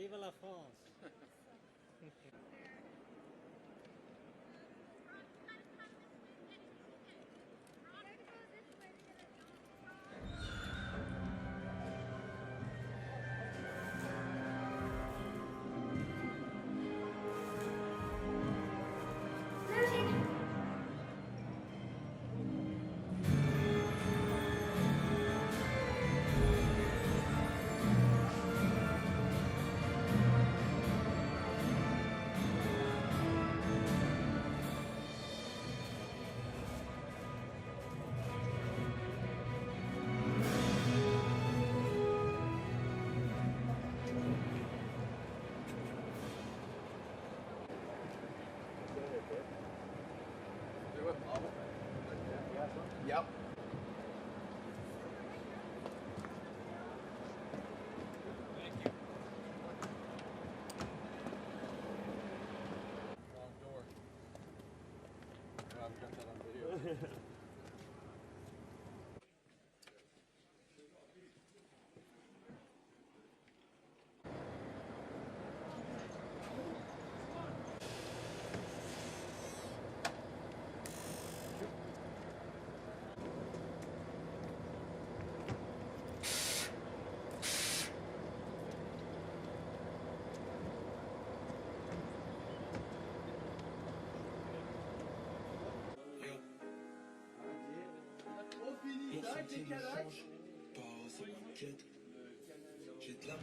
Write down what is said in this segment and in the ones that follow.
Vive la France! Yep. Thank you. Wrong door. I've got that on video. Pour sentir le change, pas ça m'inquiète. J'ai de la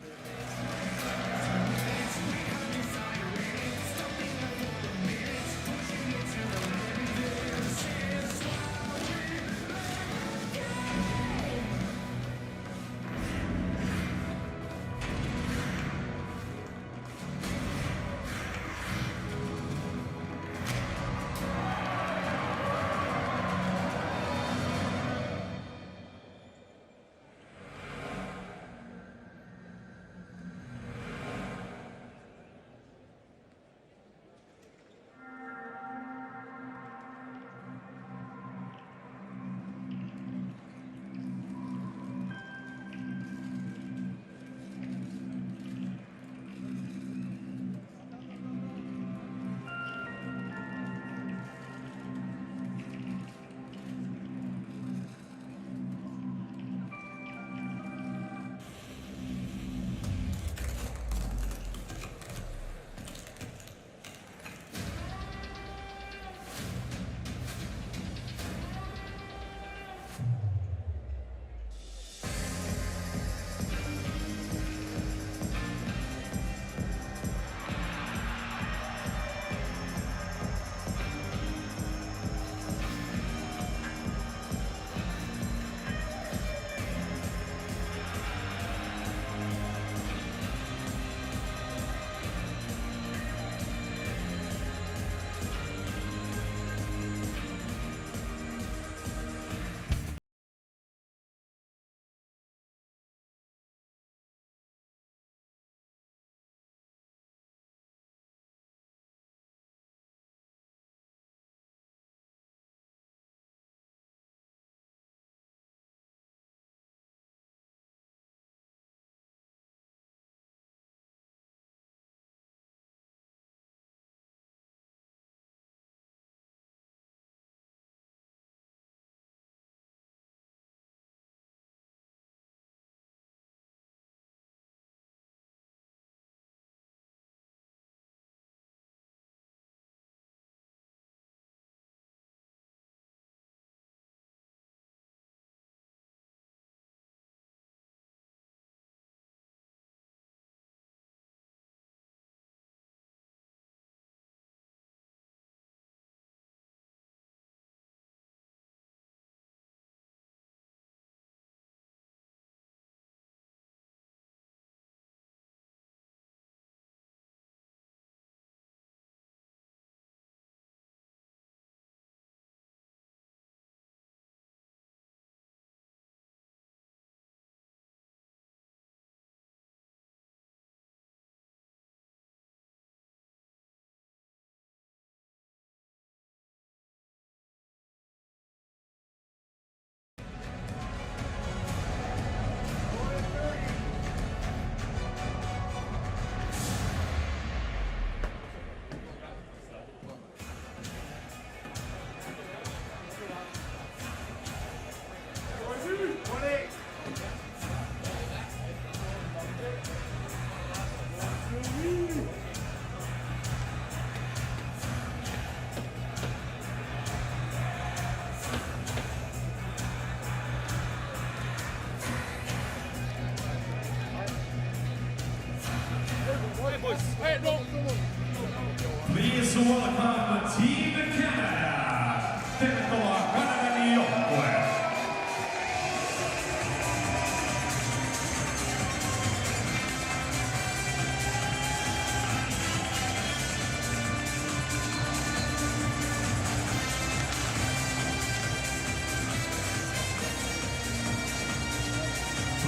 Please welcome Team Canada. Tervetuloa Kanadan joukkue.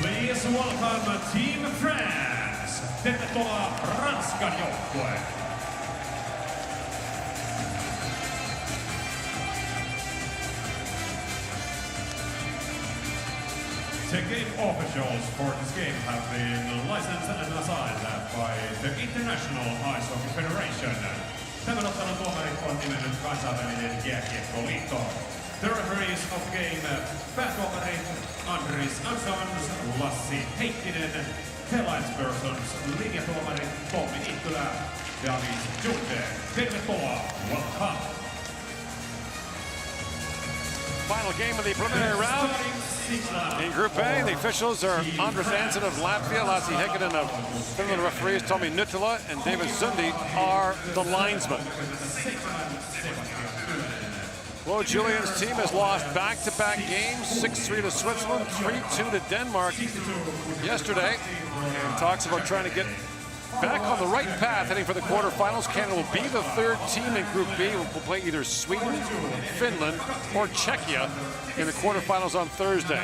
Please welcome Team France. Tervetuloa Ranskan joukkue. The game officials for this game have been licensed and assigned by the International Ice Hockey Federation. Tämän ottelun tuomarit on nimennyt kansainvälinen jääkiekkoliitto. The referees of the game, päätuomarit Andris Ansons, Lassi Heikkinen, the linespersons, linjatuomarit Tommi Nittylä ja Alice Junte. Tervetuloa, welcome. Final game of the preliminary round. In Group A, the officials are Andris Ansson of Latvia, Lassi Heikkinen of Finland. Referees Tommi Nittylä and David Zundi are the linesmen. Well, Julian's team has lost back-to-back games, 6-3 to Switzerland, 3-2 to Denmark yesterday, and talks about trying to get back on the right path, heading for the quarterfinals. Canada will be the third team in Group B. Will play either Sweden, Finland, or Czechia in the quarterfinals on Thursday.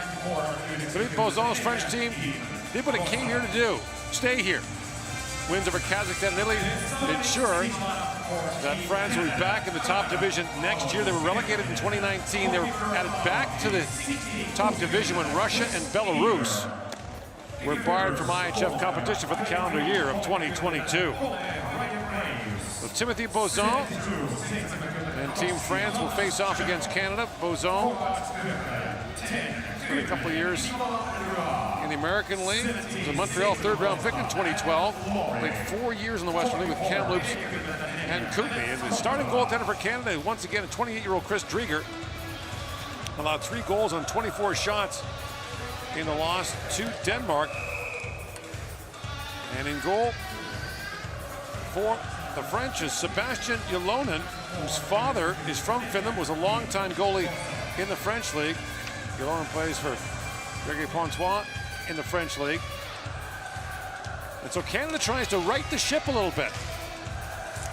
Philippe Bozon's French team did what it came here to do, stay here. Wins over Kazakhstan and Italy ensure that France will be back in the top division next year. They were relegated in 2019. They were added back to the top division when Russia and Belarus were barred from IIHF competition for the calendar year of 2022. So Timothy Bozon and Team France will face off against Canada. Bozon spent a couple of years in the American League. He was a Montreal third-round pick in 2012. Played 4 years in the Western League with Kamloops and Kootenay. And the starting goaltender for Canada, once again, a 28-year-old Chris Drieger, allowed 3 goals on 24 shots in the loss to Denmark. And in goal for the French is Sebastian Ylonen, whose father is from Finland, was a longtime goalie in the French League. Ylonen plays for Greg Pontois in the French League. And so Canada tries to right the ship a little bit.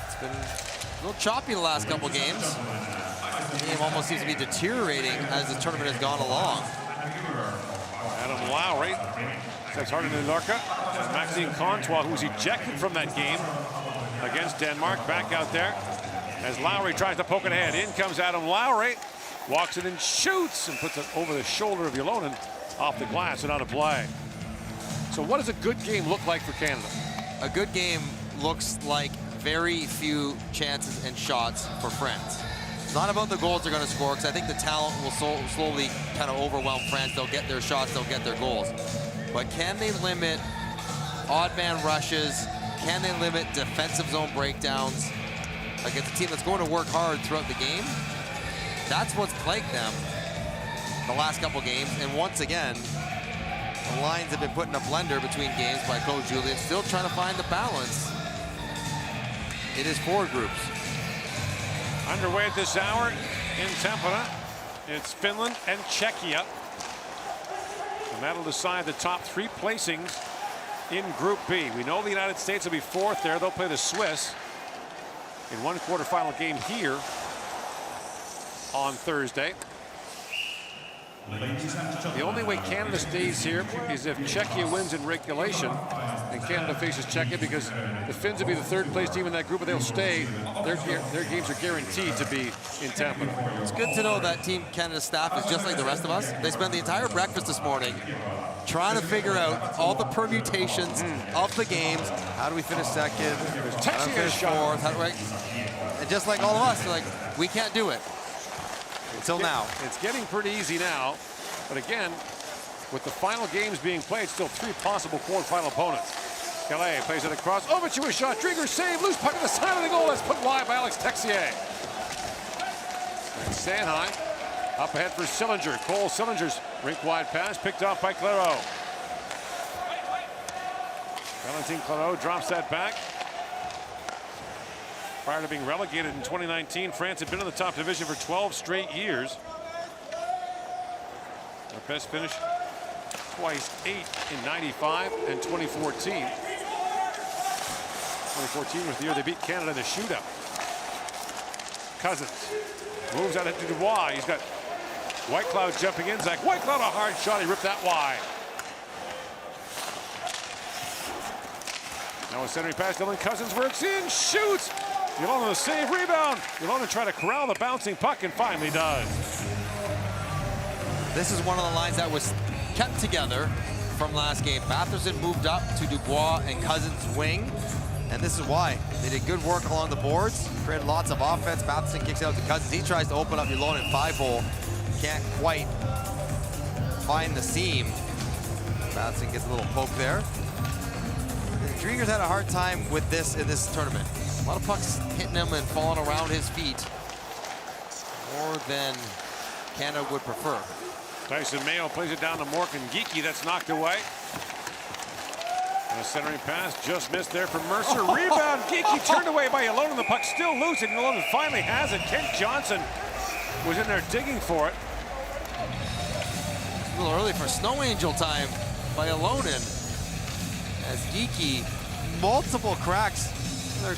It's been a little choppy the last couple games. The game almost seems to be deteriorating as the tournament has gone along. Adam Lowry steps hard into Lorca. Maxime Comtois, who's ejected from that game against Denmark, back out there as Lowry tries to poke it ahead. In comes Adam Lowry, walks it and shoots and puts it over the shoulder of Ylonen off the glass and out of play. So what does a good game look like for Canada? A good game looks like very few chances and shots for France. It's not about the goals they're going to score, because I think the talent will slowly kind of overwhelm France. They'll get their shots, they'll get their goals. But can they limit odd man rushes? Can they limit defensive zone breakdowns against a team that's going to work hard throughout the game? That's what's plagued them the last couple games. And once again, the lines have been put in a blender between games by Coach Julian, still trying to find the balance in his forward groups. Underway at this hour in Tampere, it's Finland and Czechia. And that'll decide the top 3 placings in Group B. We know the United States will be 4th there. They'll play the Swiss in one quarterfinal game here on Thursday. The only way Canada stays here is if Czechia wins in regulation and Canada faces Czechia, because the Finns will be the 3rd place team in that group, but they'll stay. Their games are guaranteed to be in Tampere. It's good to know that Team Canada staff is just like the rest of us. They spent the entire breakfast this morning trying to figure out all the permutations of the games. How do we finish 2nd? How do we finish 4th? How do we... And just like all of us, they're like, we can't do it. Until now. It's getting pretty easy now, but again, with the final games being played, still 3 possible quarterfinal opponents. Calais plays it across, over to a shot, Drieger save, loose puck at the side of the goal, that's put wide by Alex Texier. And Sanheim up ahead for Sillinger. Cole Sillinger's rink-wide pass picked off by Clairot. Valentin Clairot drops that back. Prior to being relegated in 2019, France had been in the top division for 12 straight years. Their best finish twice, 8 in 95 and 2014. 2014 was the year they beat Canada in the shootout. Cousins moves out into Dubois. He's got Whitecloud jumping in. Zach Whitecloud, a hard shot. He ripped that wide. Now a centering pass. Dylan Cousins works in, shoots. Yolona the save, rebound. Yolona try to corral the bouncing puck and finally does. This is one of the lines that was kept together from last game. Batherson moved up to Dubois and Cousins' wing. And this is why. They did good work along the boards, created lots of offense. Batherson kicks out to Cousins. He tries to open up Yolona in 5-hole. Can't quite find the seam. Batherson gets a little poke there. The Driegers had a hard time with this in this tournament. A lot of pucks hitting him and falling around his feet. More than Canada would prefer. Tyson Mayo plays it down to Morgan Geekie. That's knocked away. And a centering pass just missed there from Mercer. Rebound. Geekie turned away by Yolona. The puck still loose, and Yolona finally has it. Kent Johnson was in there digging for it. A little early for Snow Angel time by Yolonen. As Geekie, multiple cracks. They're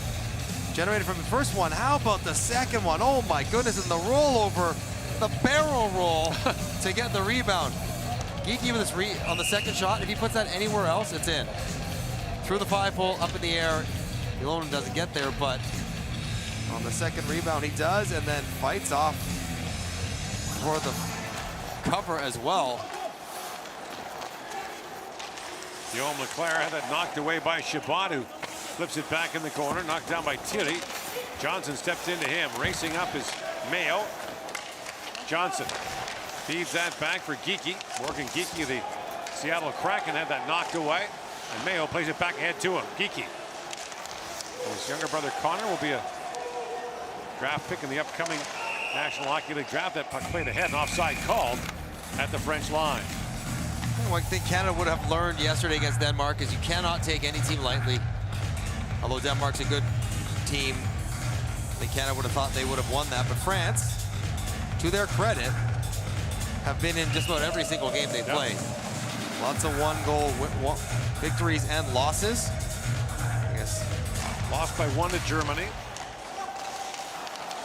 generated from the first one. How about the second one? Oh my goodness, and the rollover, the barrel roll to get the rebound. Geekie with this on the second shot. If he puts that anywhere else, it's in. Through the 5-hole, up in the air. Yolonen doesn't get there, but on the second rebound he does, and then fights off for the cover as well. Guillaume Leclerc had that knocked away by Chabot, who flips it back in the corner, knocked down by Thierry. Johnson stepped into him, racing up is Mayo. Johnson feeds that back for Geekie. Morgan Geekie, the Seattle Kraken, had that knocked away. And Mayo plays it back ahead to him. Geekie. His younger brother Connor will be a draft pick in the upcoming National Hockey League draft. That puck played ahead, and offside called at the French line. One thing Canada would have learned yesterday against Denmark is you cannot take any team lightly. Although Denmark's a good team, I think Canada would have thought they would have won that. But France, to their credit, have been in just about every single game they play. Lots of one-goal victories and losses. I guess lost by 1 to Germany.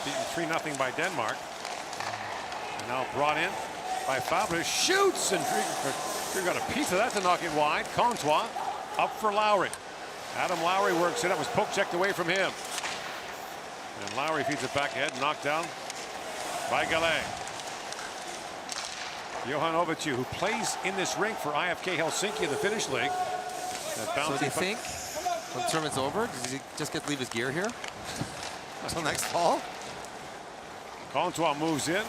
Beaten 3-0 by Denmark. And now brought in by Fabre. Shoots, and Drieger got a piece of that to knock it wide. Comtois up for Lowry. Adam Lowry works it up. Was poke checked away from him. And Lowry feeds it back ahead, knocked down by Gallet. Johan Ovicu, who plays in this rink for IFK Helsinki in the Finnish League. So do you think when the tournament's over, does he just get to leave his gear here until next fall? Comtois moves in,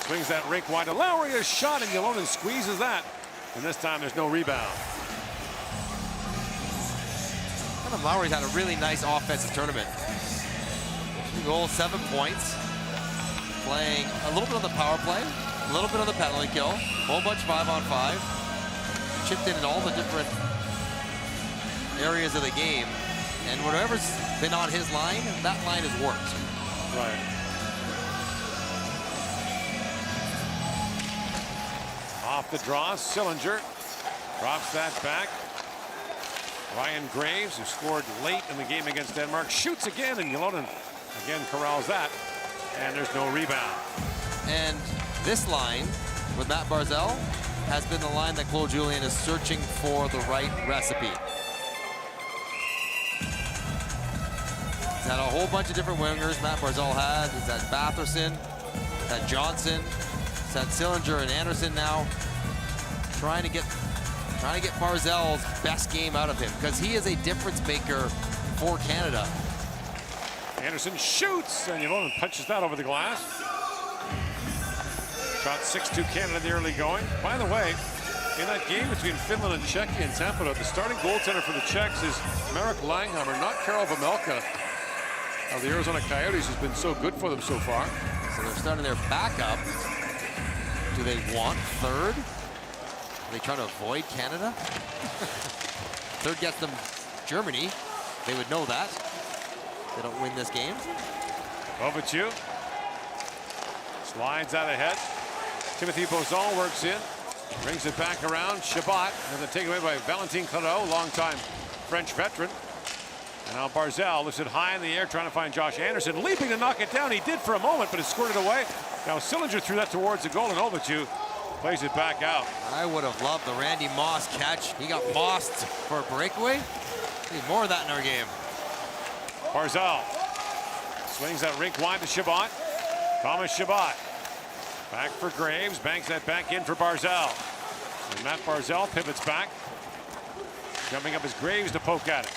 swings that rink wide to Lowry, a shot, and Yolonen squeezes that. And this time there's no rebound. Adam Lowry's had a really nice offensive tournament. 2 goals, 7 points. Playing a little bit on the power play, a little bit on the penalty kill, whole bunch 5-on-5. Chipped in all the different areas of the game. And whatever's been on his line, that line has worked. Right. Off the draw, Sillinger drops that back. Ryan Graves, who scored late in the game against Denmark, shoots again, and Yolonen again corrals that. And there's no rebound. And this line with Matt Barzal has been the line that Claude Julien is searching for the right recipe. He's had a whole bunch of different wingers. Matt Barzal had. He's had Batherson, he's had Johnson, he's had Sillinger and Anderson now. Trying to get Barzal's best game out of him because he is a difference maker for Canada. Anderson shoots, and Yolonen punches that over the glass. Shot 6-2 Canada in the early going. By the way, in that game between Finland and Czechia and Tampere, the starting goaltender for the Czechs is Marek Langhammer, not Karel Vejmelka of the Arizona Coyotes, who's been so good for them so far. So they're starting their backup. Do they want third? Are they trying to avoid Canada? Third gets them Germany. They would know that. They don't win this game. Kovacic slides out ahead. Timothy Bozon works in, brings it back around. Shabbat, and then taken away by Valentin Claudeau, longtime French veteran. And now Barzal lifts it high in the air, trying to find Josh Anderson, leaping to knock it down. He did for a moment, but it squirted away. Now Sillinger threw that towards the goal, and Kovacic plays it back out. I would have loved the Randy Moss catch. He got mossed for a breakaway. Need more of that in our game. Barzal swings that rink wide to Shabbat. Thomas Shabbat back for Graves, banks that back in for Barzal. And Matt Barzal pivots back. Jumping up as Graves to poke at it.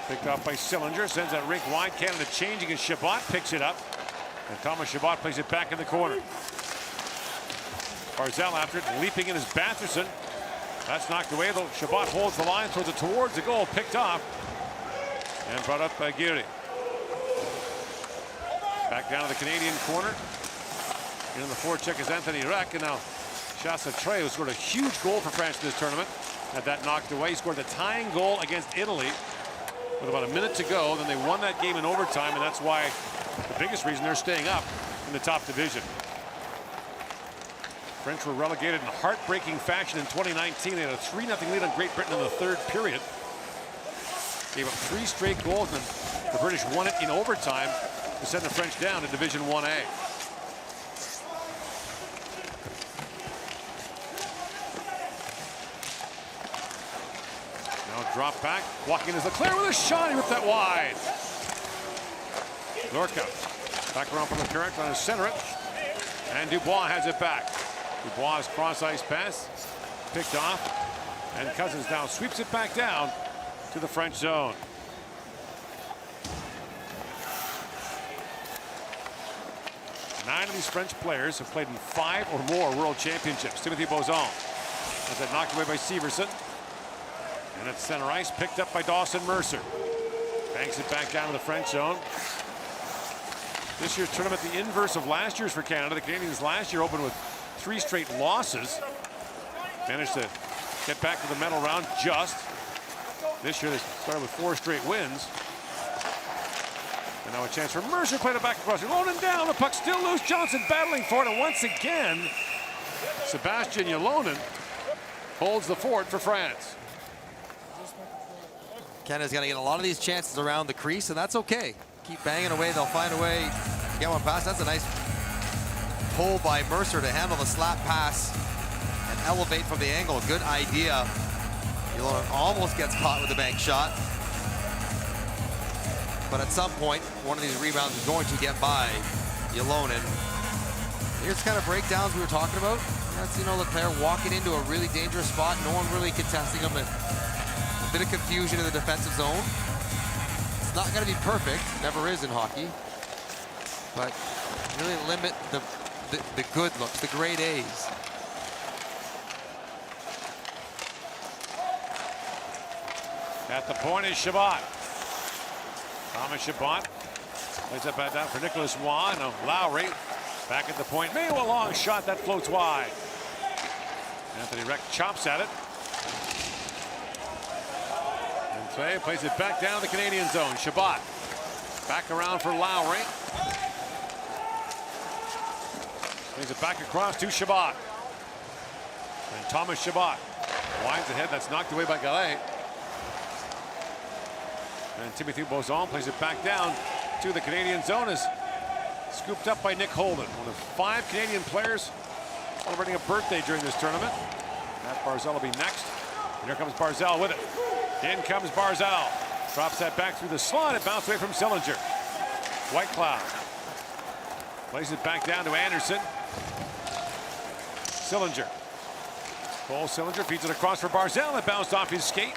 Picked off by Sillinger, sends that rink wide. Canada changing as Shabbat picks it up. And Thomas Shabbat plays it back in the corner. Barzal after it, leaping in is Batherson. That's knocked away, though Shabbat holds the line, throws it towards the goal, picked off. And brought up by Geary. Back down to the Canadian corner. In the forecheck is Anthony Reck, and now Chassatre, who scored a huge goal for France in this tournament, had that knocked away. He scored the tying goal against Italy with about a minute to go. Then they won that game in overtime, and that's why the biggest reason they're staying up in the top division. French were relegated in heartbreaking fashion in 2019. They had a 3-0 lead on Great Britain in the third period. Gave up 3 straight goals, and the British won it in overtime to send the French down to Division 1A. Now drop back, walking is Leclerc with a shot. He ripped that wide. Lorca back around from the current, trying to center it, and Dubois has it back. Dubois' cross-ice pass picked off, and Cousins now sweeps it back down to the French zone. Nine of these French players have played in 5 or more World Championships. Timothy Bozon has that knocked away by Severson. And at center ice, picked up by Dawson Mercer. Banks it back down to the French zone. This year's tournament, the inverse of last year's for Canada. The Canadians last year opened with 3 straight losses. Managed to get back to the medal round just. This year they started with 4 straight wins. And now a chance for Mercer, played it back across. Ylonen down, the puck still loose. Johnson battling for it, and once again, Sebastian Ylonen holds the fort for France. Canada's going to get a lot of these chances around the crease, and that's okay. Keep banging away. They'll find a way to get one past. That's a nice pull by Mercer to handle the slap pass and elevate from the angle. Good idea. Ylonen almost gets caught with a bank shot. But at some point, one of these rebounds is going to get by Ylonen. Here's the kind of breakdowns we were talking about. That's, you know, Leclerc walking into a really dangerous spot. No one really contesting him. A bit of confusion in the defensive zone. It's not going to be perfect. Never is in hockey. But really limit the good looks, the grade A's. At the point is Shabbat. Thomas Shabbat plays that back down for Nicholas Waugh. Now Lowry back at the point. Maybe a long shot that floats wide. Anthony Reck chops at it. And Trey plays it back down the Canadian zone. Shabbat back around for Lowry. Plays it back across to Shabbat. And Thomas Shabbat winds ahead. That's knocked away by Gallet. And Timothy Bozon plays it back down to the Canadian zone. Is scooped up by Nick Holden, one of 5 Canadian players celebrating a birthday during this tournament. Matt Barzal will be next. And here comes Barzal with it. In comes Barzal. Drops that back through the slot. It bounced away from Sillinger. Whitecloud plays it back down to Anderson. Sillinger. Cole Sillinger feeds it across for Barzal. It bounced off his skate.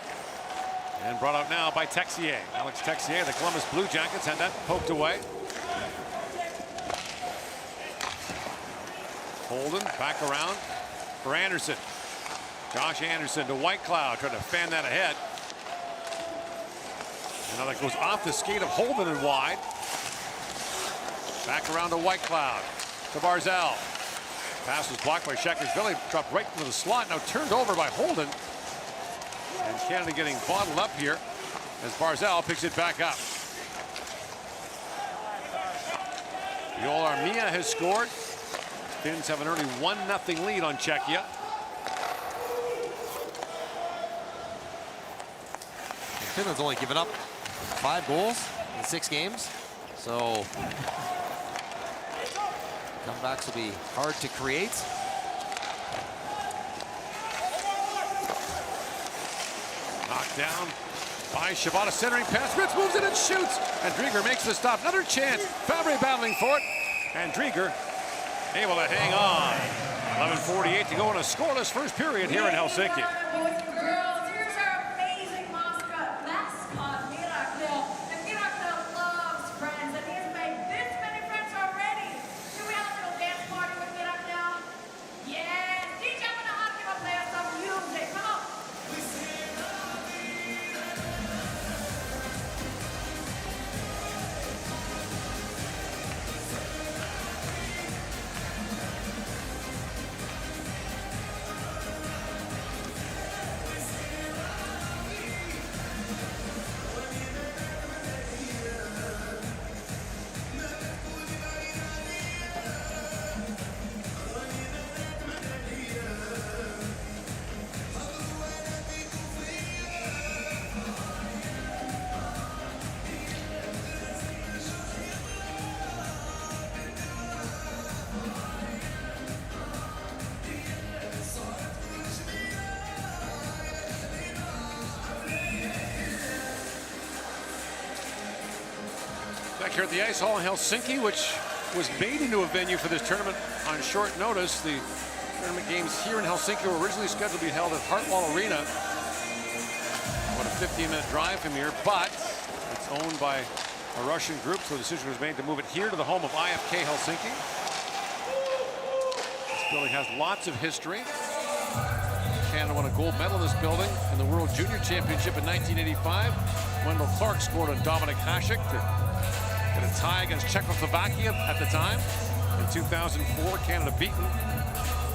And brought out now by Texier. Alex Texier, the Columbus Blue Jackets, had that poked away. Holden back around for Anderson. Josh Anderson to Whitecloud, trying to fan that ahead. And now that goes off the skate of Holden and wide. Back around to Whitecloud, to Barzal. Pass was blocked by Shakashvili, dropped right into the slot, now turned over by Holden. And Canada getting bottled up here as Barzal picks it back up. Joel Armia has scored. Finns have an early 1-0 lead on Czechia. Finland's only given up 5 goals in 6 games, so comebacks will be hard to create. Knocked down by Shabbat. Centering pass. Ritz moves it and shoots. And Drieger makes the stop. Another chance. Fabre battling for it. And Drieger able to hang on. 11:48 to go in a scoreless first period here in Helsinki. Boys and girls, here's our amazing mascot, Miracle. And Miracle loves friends, and he has made this many friends already. Can we have a little dance party with Miracle? Yes, DJ, I'm gonna have to play us some music. Come on. Back here at the Ice Hall in Helsinki, which was made into a venue for this tournament on short notice. The tournament games here in Helsinki were originally scheduled to be held at Hartwall Arena. About a 15-minute drive from here, but it's owned by a Russian group, so the decision was made to move it here to the home of IFK Helsinki. This building has lots of history. Canada won a gold medal in this building in the World Junior Championship in 1985. Wendell Clark scored on Dominik Hasek to get a tie against Czechoslovakia at the time. In 2004, Canada beaten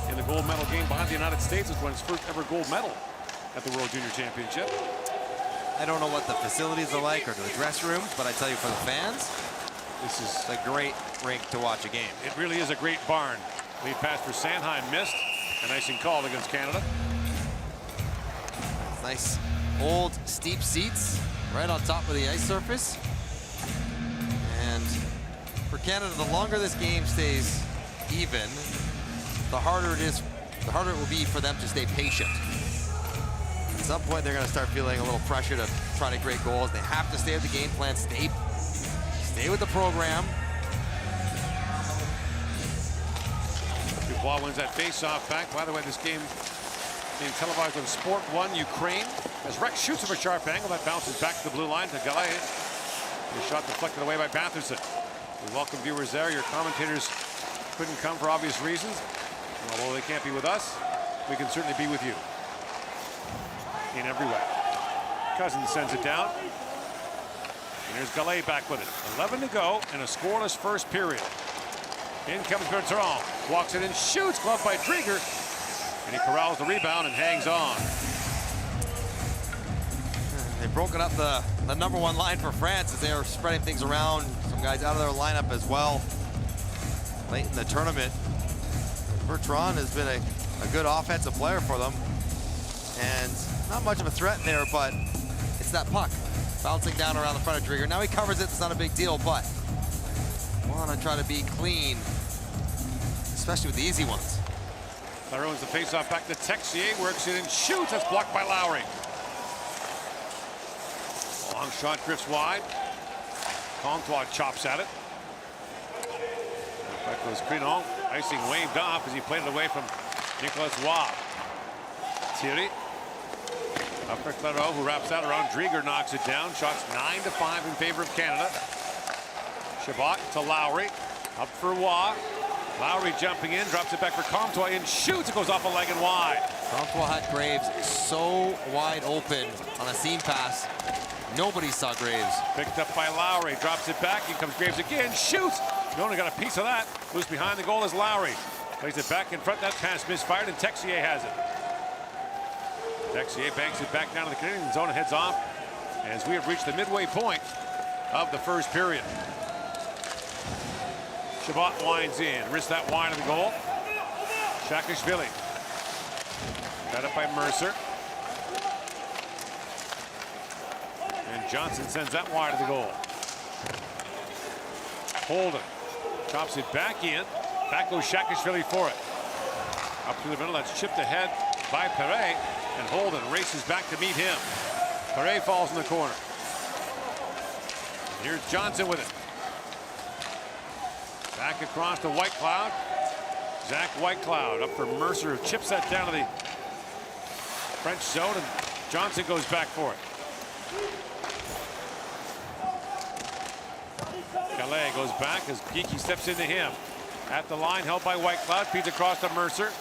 in the gold medal game behind the United States. It won its first ever gold medal at the World Junior Championship. I don't know what the facilities are like or the dress rooms, but I tell you, for the fans, this is a great rink to watch a game. It really is a great barn. Lead pass for Sandheim missed. An icing called against Canada. Nice old steep seats right on top of the ice surface. And for Canada, the longer this game stays even, the harder it will be for them to stay patient. At some point, they're going to start feeling a little pressure to try to create goals. They have to stay with the game plan, stay with the program. Dubois wins that face-off back. By the way, this game being televised on Sport 1 Ukraine. As Rex shoots from a sharp angle, that bounces back to the blue line to Galay. The shot deflected away by Batherson. We welcome viewers there. Your commentators couldn't come for obvious reasons. Although they can't be with us, we can certainly be with you in every way. Cousins sends it down. And here's Galay back with it. 11 to go in a scoreless first period. In comes Bertrand. Walks it and shoots. Gloved by Drieger. And he corrals the rebound and hangs on. They've broken up the #1 line for France as they are spreading things around. Some guys out of their lineup as well late in the tournament. Bertrand has been a good offensive player for them. And not much of a threat there, but it's that puck bouncing down around the front of Drieger. Now he covers it, it's not a big deal, but want to try to be clean, especially with the easy ones. Ruins the faceoff back to Texier, works it and shoots. That's blocked by Lowry. Long shot drifts wide. Comtois chops at it. Back goes Crinon. Icing waved off as he played it away from Nicolas Waugh. Thierry. Up for Claro, who wraps that around. Drieger knocks it down. Shots 9-5 in favor of Canada. Shabbat to Lowry. Up for Waugh. Lowry jumping in, drops it back for Comtois and shoots. It goes off a leg and wide. Comtois had Graves so wide open on a seam pass. Nobody saw Graves. Picked up by Lowry, drops it back. Here comes Graves again, shoots. You only got a piece of that. Who's behind the goal is Lowry. Plays it back in front. That pass misfired, and Texier has it. Texier banks it back down to the Canadian zone and heads off as we have reached the midway point of the first period. Shabbat winds in, wrists that wide of the goal. Shakashvili. Got up by Mercer. And Johnson sends that wide of the goal. Holden chops it back in. Back goes Shakashvili for it. Up through the middle, that's chipped ahead by Perret. And Holden races back to meet him. Perret falls in the corner. Here's Johnson with it. Back across to Whitecloud. Zach Whitecloud up for Mercer, who chips that down to the French zone, and Johnson goes back for it. Calais goes back as Geekie steps into him. At the line, held by Whitecloud, feeds across to Mercer.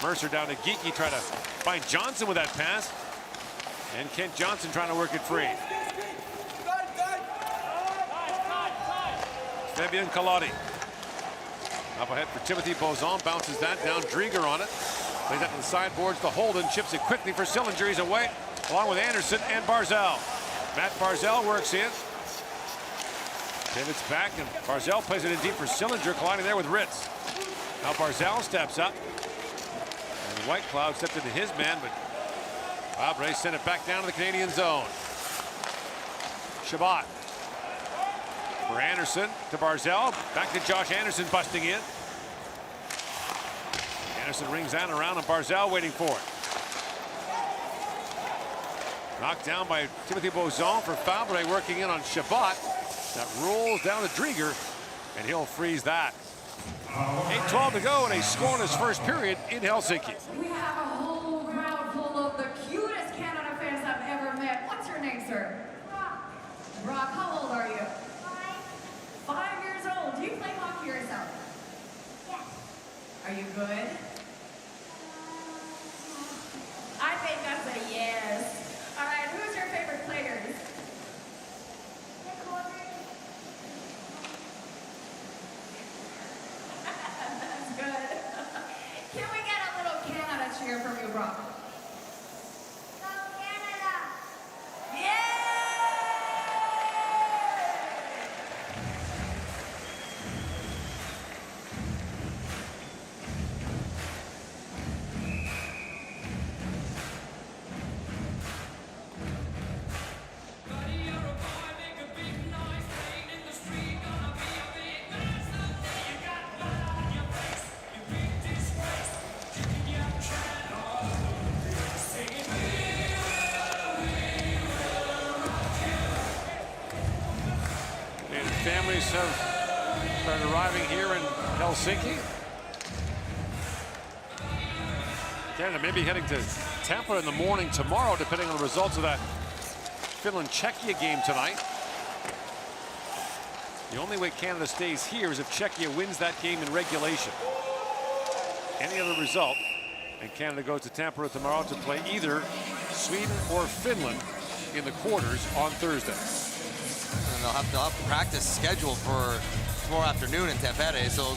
Mercer down to Geekie, trying to find Johnson with that pass. And Kent Johnson trying to work it free. Fabian Collotti. Up ahead for Timothy Bozon, bounces that down. Drieger on it. Plays that to the sideboards to Holden, chips it quickly for Sillinger. He's away, along with Anderson and Barzal. Matt Barzal works in. Pivots back, and Barzal plays it in deep for Sillinger, colliding there with Ritz. Now Barzal steps up. And Whitecloud stepped into his man, but Fabre sent it back down to the Canadian zone. Shabbat. For Anderson to Barzal. Back to Josh Anderson busting in. Anderson rings that around, and Barzal waiting for it. Knocked down by Timothy Bozon for Fabre, working in on Shabbat. That rolls down to Drieger, and he'll freeze that. 8:12 to go, and a scoreless first period in Helsinki. We have a whole crowd full of the cutest Canada fans I've ever met. What's your name, sir? Brock. Brock, how old are you? 5 years old. Do you play hockey yourself? Yes. Are you good? I think that's a yes. All right, who's your favorite players? That's good. Can we get a little Canada cheer from you, Brock? Go Canada! Yeah! Families have started arriving here in Helsinki. Canada may be heading to Tampa in the morning tomorrow, depending on the results of that Finland-Czechia game tonight. The only way Canada stays here is if Czechia wins that game in regulation. Any other result, and Canada goes to Tampa tomorrow to play either Sweden or Finland in the quarters on Thursday. And they'll have practice scheduled for tomorrow afternoon in Tampere, so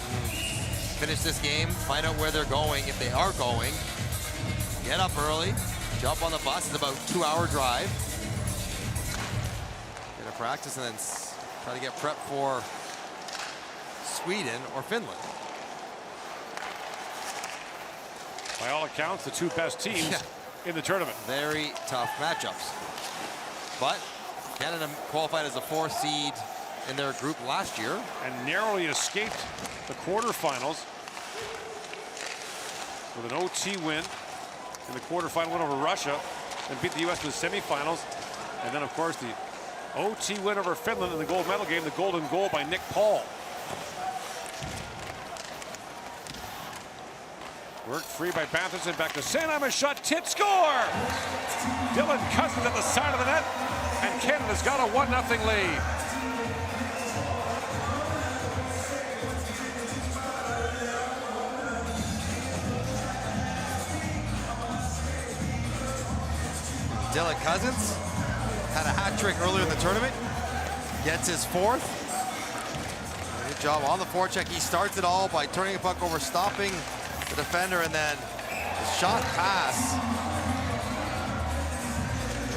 finish this game, find out where they're going, if they are going, get up early, jump on the bus. It's about a 2-hour drive. Get a practice and then try to get prepped for Sweden or Finland. By all accounts, the two best teams in the tournament. Very tough matchups. But Canada qualified as a 4th seed in their group last year. And narrowly escaped the quarterfinals with an OT win in the quarterfinal win over Russia and beat the U.S. in the semifinals. And then, of course, the OT win over Finland in the gold medal game, the golden goal by Nick Paul. Worked free by Batherson, back to Sanheim, a shot, tip, score! Dylan Cousins at the side of the net, and Canada's got a 1-0 lead. Dylan Cousins had a hat trick earlier in the tournament, gets his 4th. Good job on the forecheck. He starts it all by turning the puck over, stopping the defender, and then the shot pass.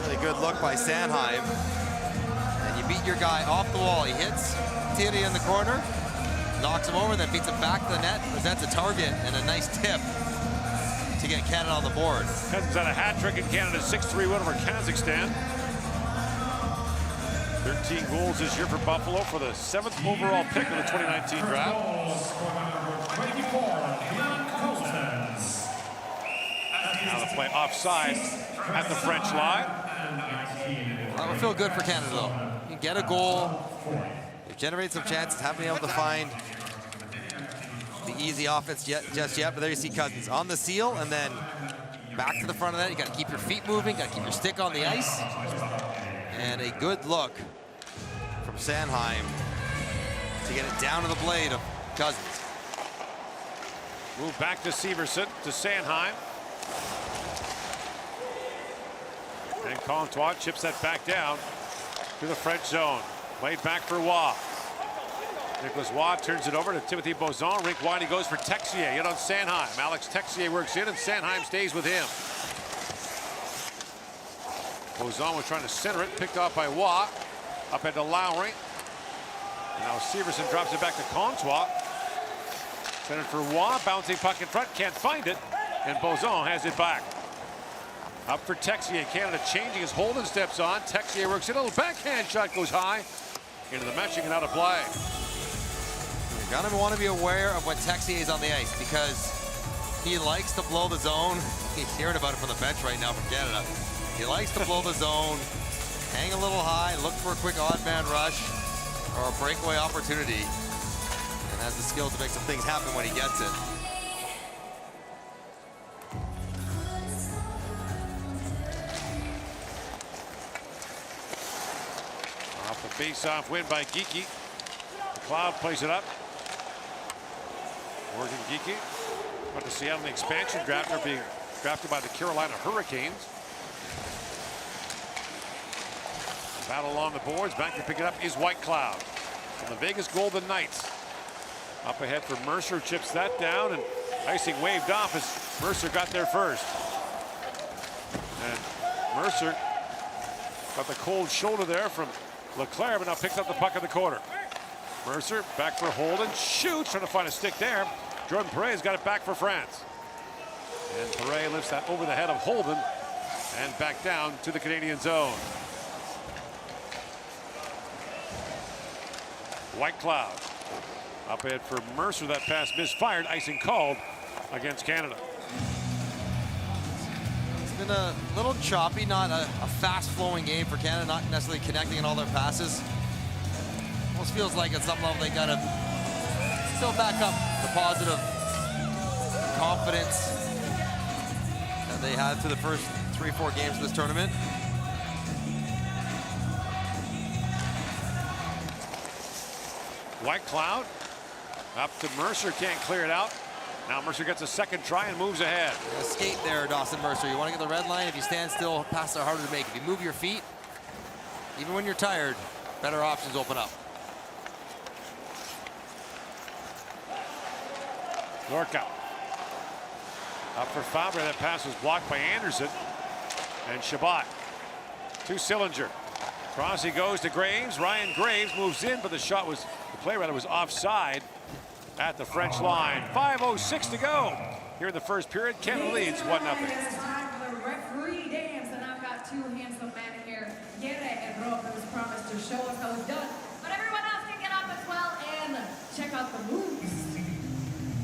Really good look by Sanheim. And you beat your guy off the wall. He hits Thierry in the corner, knocks him over, then beats him back to the net, presents a target and a nice tip to get Canada on the board. Cousins had a hat trick in Canada's 6-3 win over Kazakhstan. 13 goals this year for Buffalo for the 7th overall pick of the 2019 draft. Now to play offside at the French line. That would feel good for Canada, though. You can get a goal, generate some chances, haven't been able to find the easy offense just yet, but there you see Cousins on the seal, and then back to the front of that. You got to keep your feet moving, got to keep your stick on the ice. And a good look from Sanheim to get it down to the blade of Cousins. Move back to Severson, to Sanheim. And Comtois chips that back down to the French zone. Played back for Waugh. Nicholas Waugh turns it over to Timothy Bozon. Rink wide, he goes for Texier, yet on Sanheim. Alex Texier works in, and Sanheim stays with him. Bozon was trying to center it, picked off by Waugh. Up into Lowry. And now Severson drops it back to Comtois. Centered for Waugh, bouncing puck in front, can't find it. And Bozon has it back. Up for Texier, Canada changing as Holden steps on. Texier works in, a little backhand shot goes high. Into the matching and out of play. You're gonna want to be aware of when Texier is on the ice, because he likes to blow the zone. He's hearing about it from the bench right now from Canada. He likes to blow the zone, hang a little high, look for a quick odd man rush or a breakaway opportunity, and has the skill to make some things happen when he gets it. Off the face-off win by Geekie. McLeod plays it up. Morgan Geekie. But the Seattle in the expansion draft are being drafted by the Carolina Hurricanes. Battle along the boards. Back to pick it up is White Cloud from the Vegas Golden Knights. Up ahead for Mercer, chips that down, and icing waved off as Mercer got there first. And Mercer got the cold shoulder there from Leclerc, but now picks up the puck in the corner. Mercer back for Holden, shoots, trying to find a stick there. Jordan Perret's got it back for France. And Perret lifts that over the head of Holden and back down to the Canadian zone. White Cloud up ahead for Mercer. That pass misfired. Icing called against Canada. It's been a little choppy, not a fast-flowing game for Canada, not necessarily connecting in all their passes. Almost feels like at some level they got to still back up the positive confidence that they had through the first 3-4 games of this tournament. White Cloud up to Mercer, can't clear it out. Now Mercer gets a second try and moves ahead. Skate there, Dawson Mercer. You want to get the red line. If you stand still, passes are harder to make. If you move your feet, even when you're tired, better options open up. Lorca up for Fabre. That pass was blocked by Anderson and Shabbat to Sillinger. Cross he goes to Graves. Ryan Graves moves in, but the play was offside at the French line. 5:06 to go here in the first period. Canada leads 1-0. It's time for the referee dance, and I've got two handsome men here, Gere and Rob, who's promised to show us how it's done. But everyone else can get up as well and check out the moves.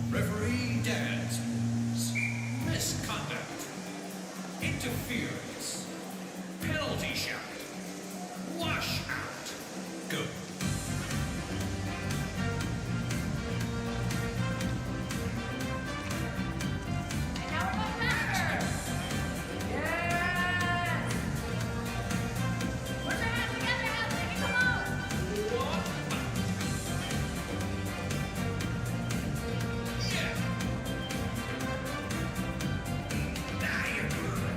Referee dance moves. Misconduct. Interference. Penalty shot. Wash out. Go. And now we're going faster. Yes. Put your hands together, Helsinki, come on. Yeah. Now you're good.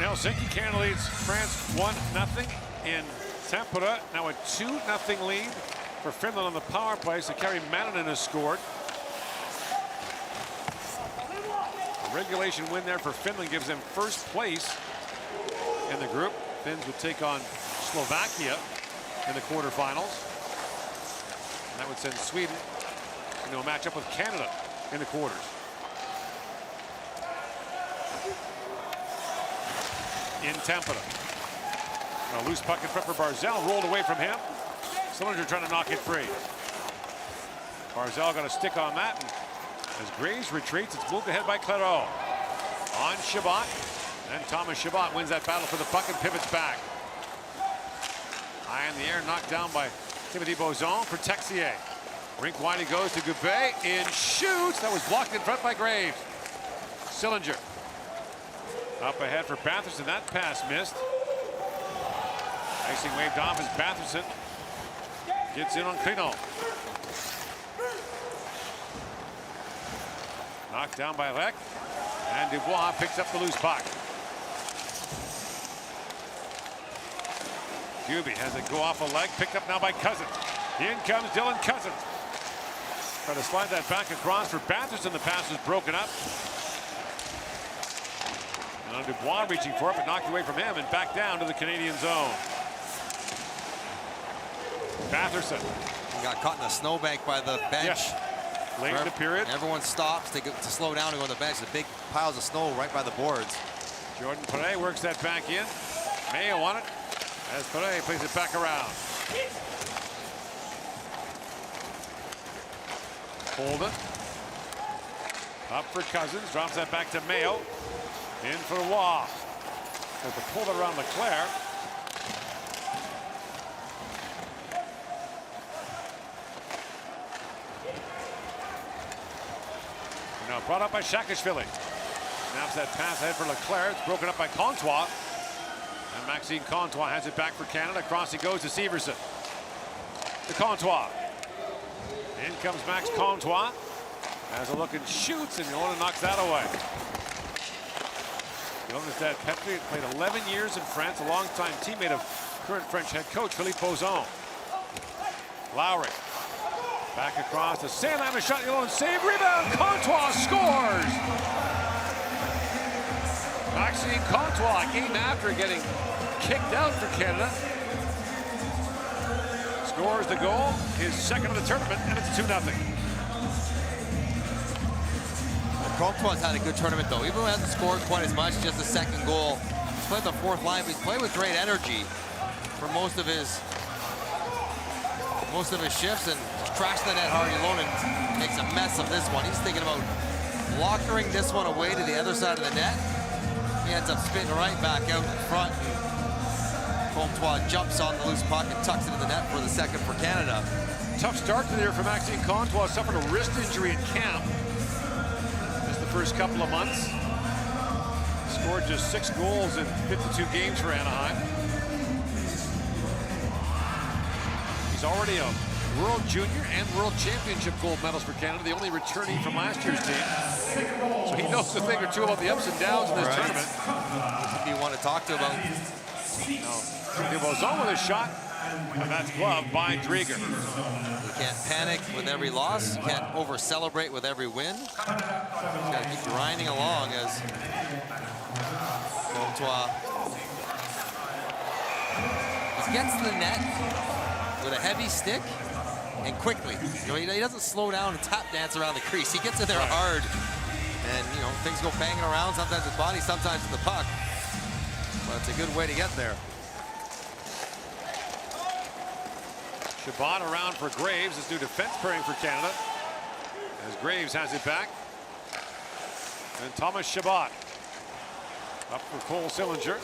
Helsinki, Canada leads France 1-0 in Tampere. Now a 2-0 lead for Finland on the power play. So Kari Manninen has scored. A regulation win there for Finland gives them first place in the group. Finns would take on Slovakia in the quarterfinals. And that would send Sweden into a matchup with Canada in the quarters. In Tampere. A loose puck in front for Barzal, rolled away from him. Sillinger trying to knock it free. Barzal got a stick on that. And as Graves retreats, it's moved ahead by Clairot. On Chabot. And Thomas Chabot wins that battle for the puck and pivots back. High in the air, knocked down by Timothy Bozon for Texier. Rink wide he goes to Goubet in shoots. That was blocked in front by Graves. Sillinger. Up ahead for Batherson. That pass missed. Icing waved off as Batherson gets in on Clino. Knocked down by Leck. And Dubois picks up the loose puck. Kubi has it go off a leg, picked up now by Cousins. In comes Dylan Cousins. Trying to slide that back across for Batherson. The pass was broken up. And Dubois reaching for it, but knocked away from him and back down to the Canadian zone. Batherson. He got caught in a snowbank by the bench. Yes. Late in the period. Everyone stops to slow down to go on the bench. The big piles of snow right by the boards. Jordan Perret works that back in. Mayo on it as Perret plays it back around. Holden. Up for Cousins. Drops that back to Mayo. In for Waugh. With the pull it around Leclerc. Now brought up by Saakashvili. Snaps that pass ahead for Leclerc. It's broken up by Comtois. And Maxime Comtois has it back for Canada. Across he goes to Severson. To Comtois. In comes Max Comtois. Has a look and shoots, and Yona knocks that away. Jonas Petri played 11 years in France, a longtime teammate of current French head coach Philippe Bozon. Lowry. Back across to Sanheim, a shot, yellow and save, rebound, Comtois scores! Maxime Comtois, a game after getting kicked out for Canada. Scores the goal, his second of the tournament, and it's 2-0. Comtois had a good tournament though, even though he hasn't scored quite as much, just the second goal. He's played the fourth line, but he's played with great energy for most of his shifts and tracks the net hard alone and makes a mess of this one. He's thinking about blockering this one away to the other side of the net. He ends up spitting right back out in front. Comtois jumps on the loose puck and tucks it in the net for the second for Canada. Tough start to the year for Maxime Comtois. Suffered a wrist injury in camp. Just the first couple of months. Scored just 6 goals in 52 games for Anaheim. He's already a World Junior and World Championship gold medals for Canada, the only returnee from last year's team. So he knows a thing or two about the ups and downs in this tournament. What do you want to talk to about? Bozon with a shot, and that's gloved by Drieger. You can't panic with every loss. You can't over-celebrate with every win. You got to keep grinding along as Comtois gets to the net with a heavy stick and quickly. You know, he doesn't slow down and tap dance around the crease. He gets in there hard, and you know things go banging around. Sometimes his body, sometimes it's the puck. But it's a good way to get there. Chabot around for Graves, this new defense pairing for Canada. As Graves has it back. And Thomas Chabot up for Cole Sillinger.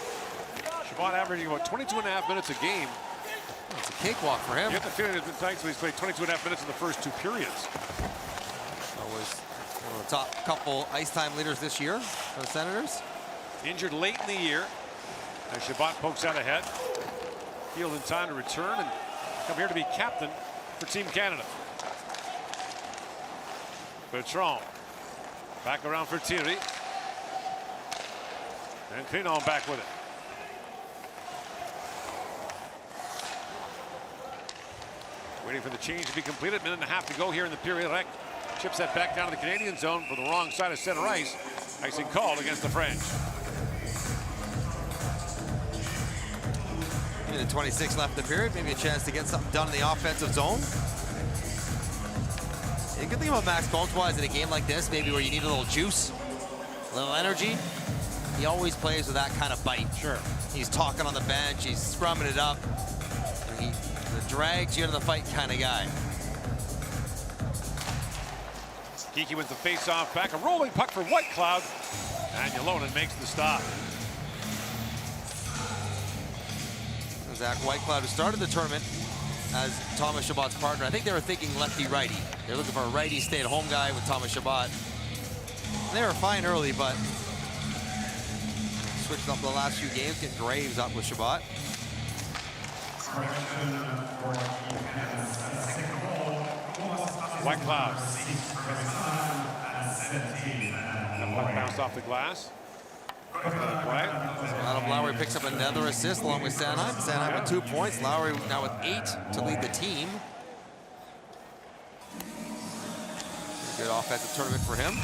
Chabot averaging about 22.5 minutes a game. It's a cakewalk for him. You get the feeling it's been thanks to he's played 22.5 minutes in the first 2 periods. Was one of the top couple ice time leaders this year for the Senators. Injured late in the year. As Chabot pokes out ahead. Healed in time to return and come here to be captain for Team Canada. Bertrand back around for Thierry. And Pinon back with it. Waiting for the change to be completed. Minute and a half to go here in the period. Rek chips that back down to the Canadian zone for the wrong side of center ice. Icing called against the French. Maybe the 26 left in the period. Maybe a chance to get something done in the offensive zone. The good thing about Max Comtois in a game like this, maybe where you need a little juice, a little energy, he always plays with that kind of bite. Sure. He's talking on the bench, he's scrumming it up, and he drags you into the fight kind of guy. Geekie wins the face-off back. A rolling puck for White Cloud. And Ylonen makes the stop. Zach Whitecloud, who started the tournament as Thomas Chabot's partner. I think they were thinking lefty-righty. They're looking for a righty stay-at-home guy with Thomas Chabot. They were fine early, but switched up the last few games, getting Graves up with Chabot. White Cloud. That puck bounced off the glass. Adam Lowry picks up another assist along with Sanheim. Sanheim with 2 points. Lowry now with 8 to lead the team. Good offensive tournament for him.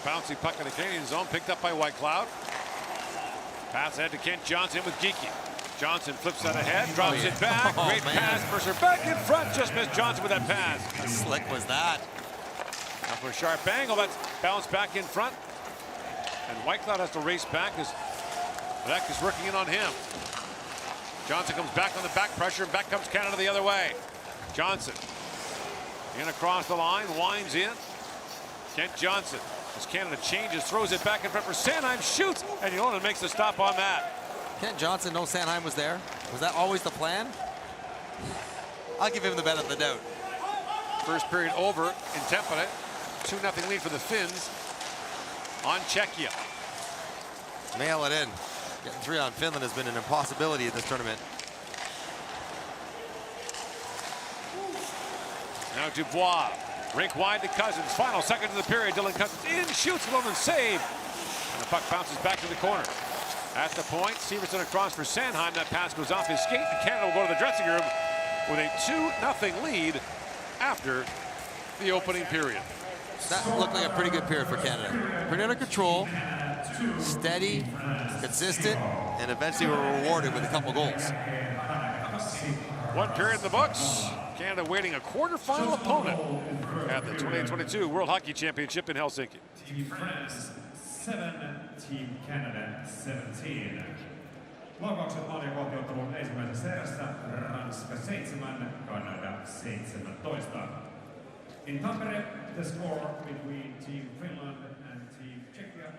Bouncy puck in the Canadian zone, picked up by White Cloud. Pass ahead to Kent Johnson with Geekie. Johnson flips that ahead, drops it back. Great pass. Mercer back in front, just missed Johnson with that pass. How slick was that? Now for a sharp angle, that's bounced back in front. And White Cloud has to race back as Rek is working in on him. Johnson comes back on the back pressure, and back comes Canada the other way. Johnson in across the line, winds in. Kent Johnson. As Canada changes, throws it back in front for Sanheim, shoots, and Ylonen makes the stop on that. Kent Johnson, no Sanheim was there. Was that always the plan? I'll give him the benefit of the doubt. First period over in Tampere. 2-0 lead for the Finns on Czechia. Mail it in. Getting 3 on Finland has been an impossibility in this tournament. Now Dubois. Rink wide to Cousins. Final second of the period. Dylan Cousins in, shoots, Ylonen save. And the puck bounces back to the corner. At the point, Severson across for Sanheim. That pass goes off his skate, and Canada will go to the dressing room with a 2-0 lead after the opening period. That looked like a pretty good period for Canada. Pretty under control, steady, consistent, and eventually were rewarded with a couple goals. One period in the books. Canada waiting a quarterfinal opponent at the 2022 World Hockey Championship in Helsinki. Team France 7, Team Canada 17. Laukaukset maaliekohtiottelun ensimmäisessä erässä Ranska 7, Kanada 17. In Tampere, the score between Team Finland and Team Czechia.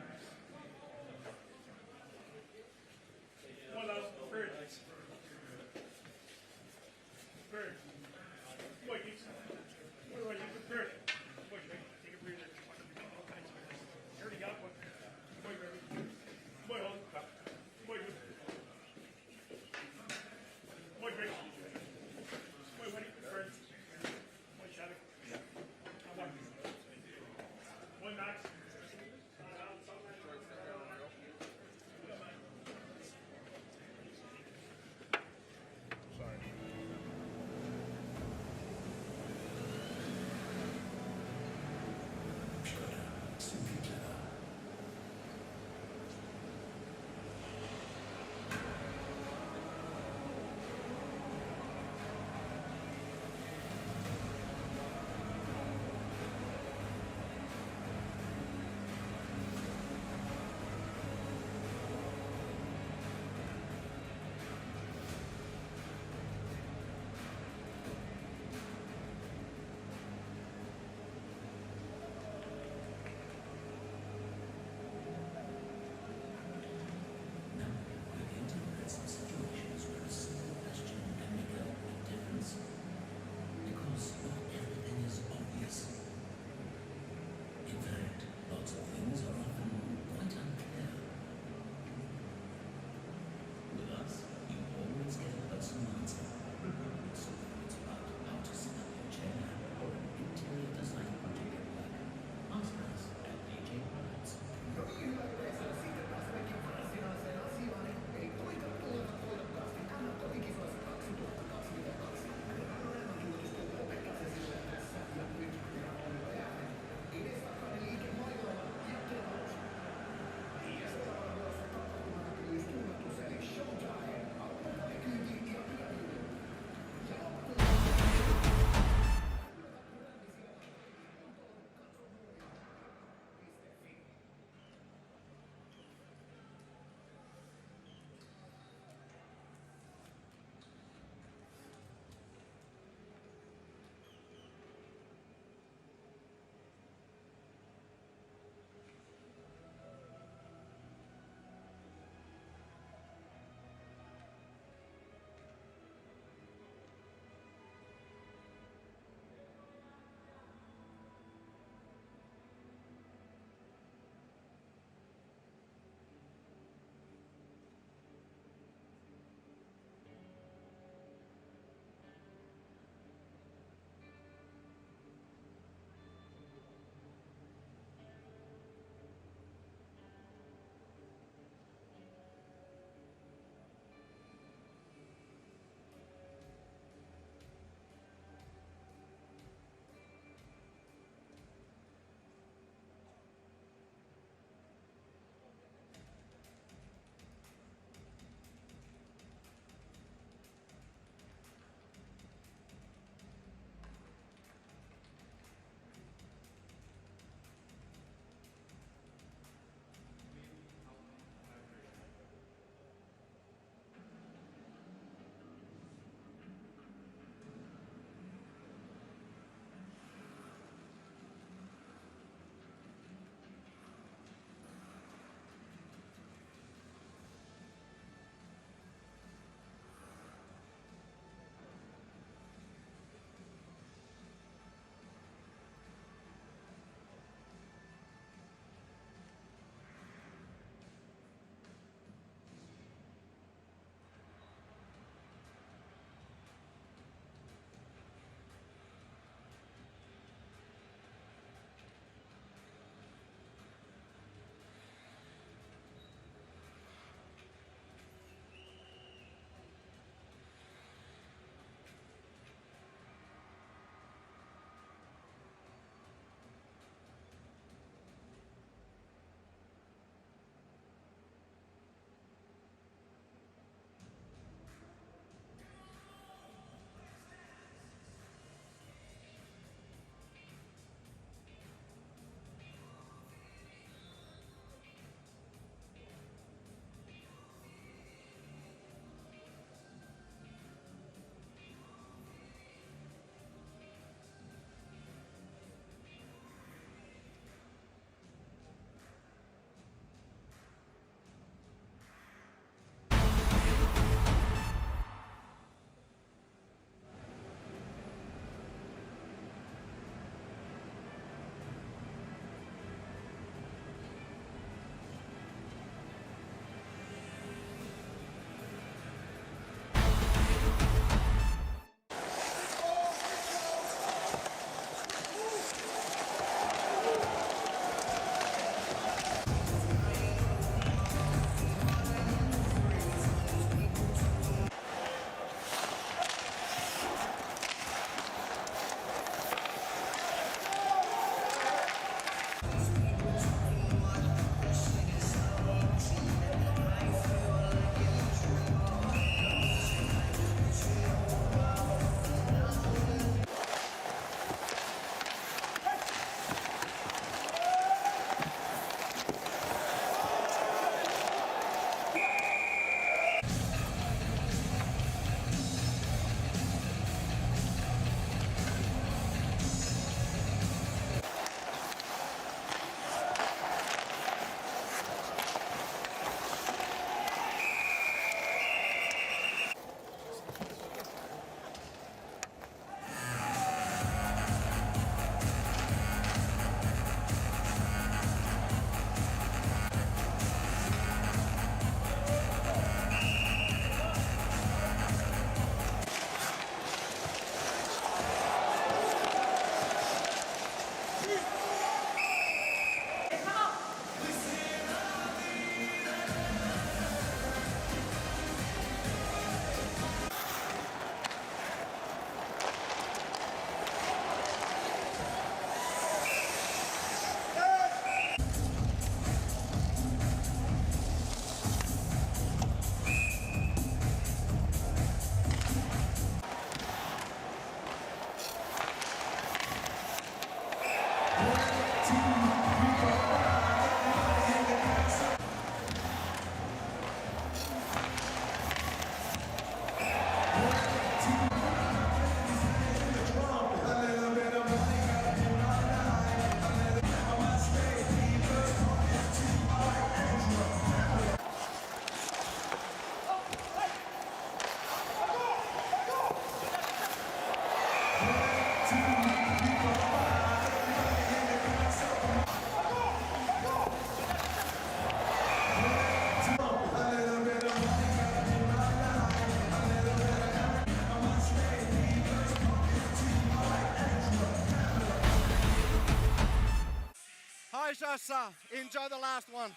Hi, Shasa. Enjoy the last one.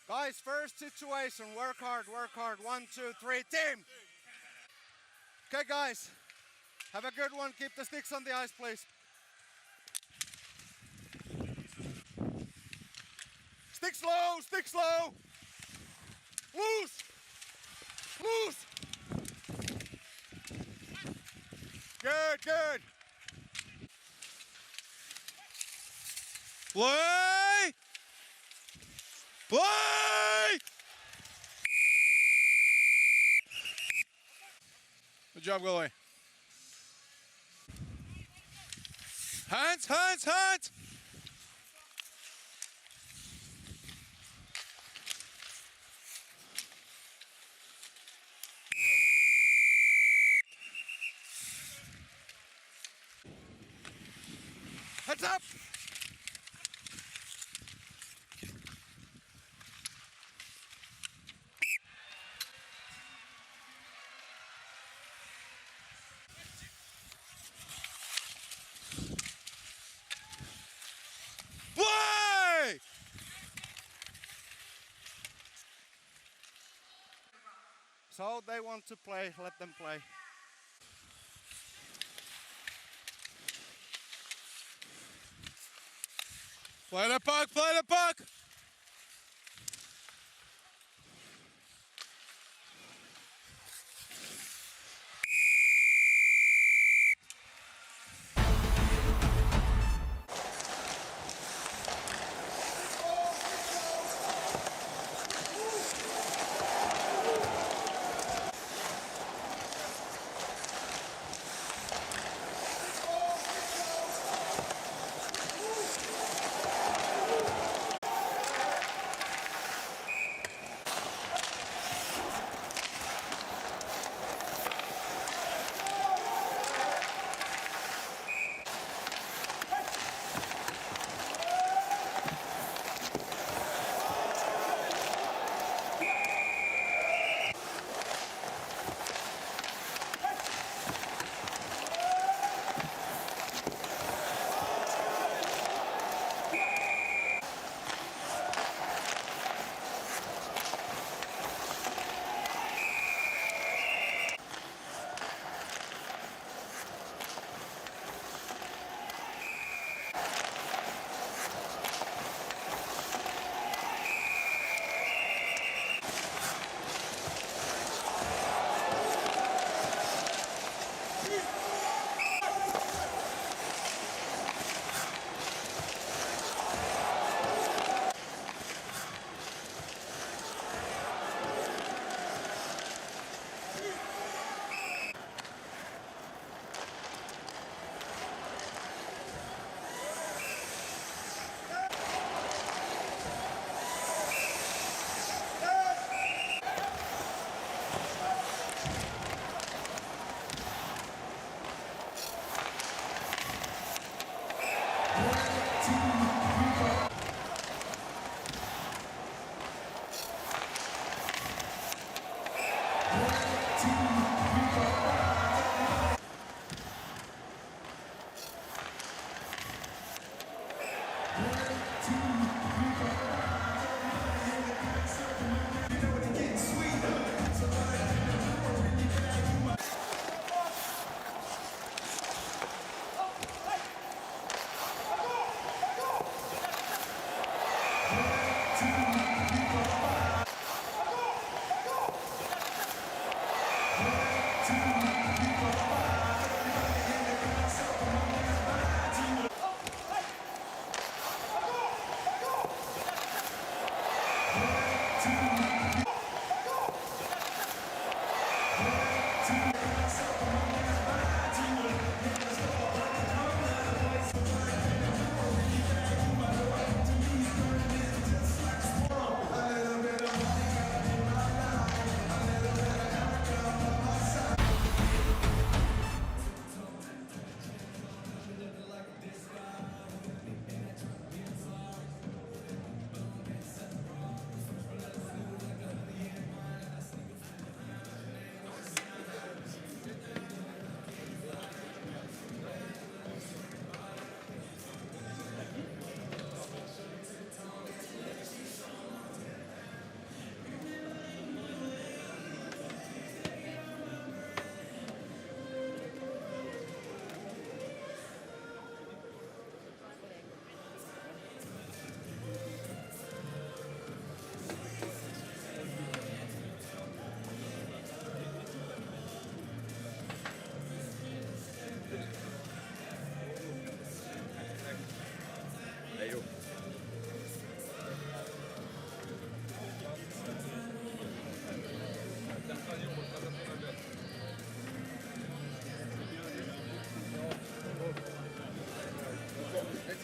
Guys, first situation. Work hard, work hard. 1, 2, 3, team. Okay, guys. Have a good one. Keep the sticks on the ice, please. Stick slow, stick slow. Loose. Loose. Good, good. Play! Play! Good job, goalie. Hands, hands, hands! Heads up! Play! So they want to play, let them play. Play the puck, play the puck!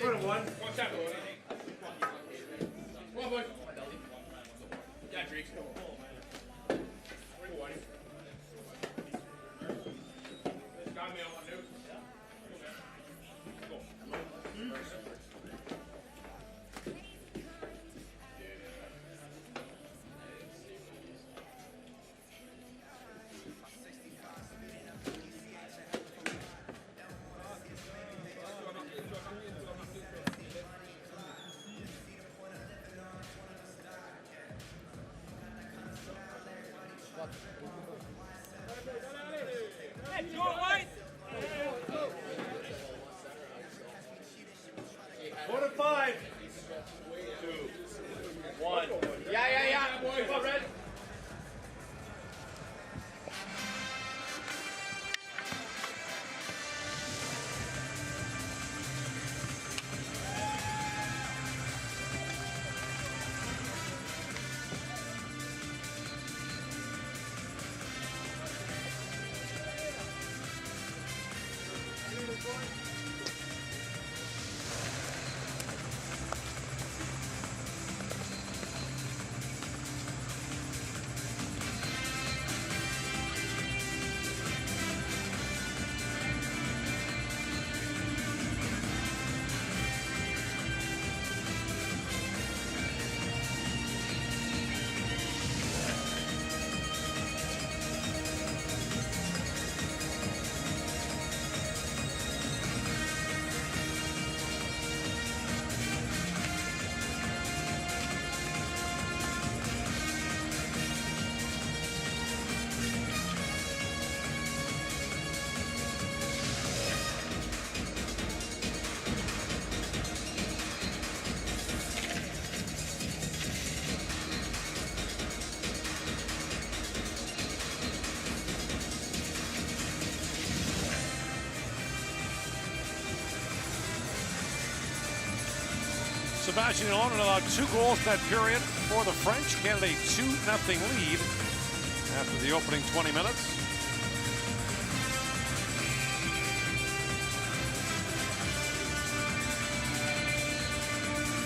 front of one. Watch out. Come on, boy. Yeah, Drake. Got me on one, dude. Sebastian Yolonen allowed 2 goals in that period for the French. Canada a 2-0 lead after the opening 20 minutes.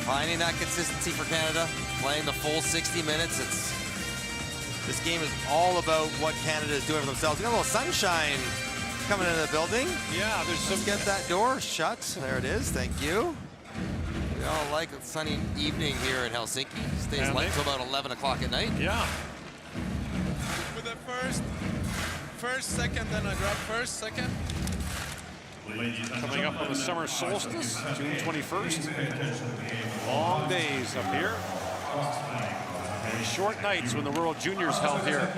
Finding that consistency for Canada, playing the full 60 minutes. This game is all about what Canada is doing for themselves. We got a little sunshine coming into the building. Yeah, there's some. Let's get that door shut. There it is. Thank you. We all like a sunny evening here in Helsinki. Stays light until about 11 o'clock at night. Yeah. With the first, second, then I drop first, second. Coming up on the summer solstice, June 21st. Long days up here. And short nights when the World Juniors held here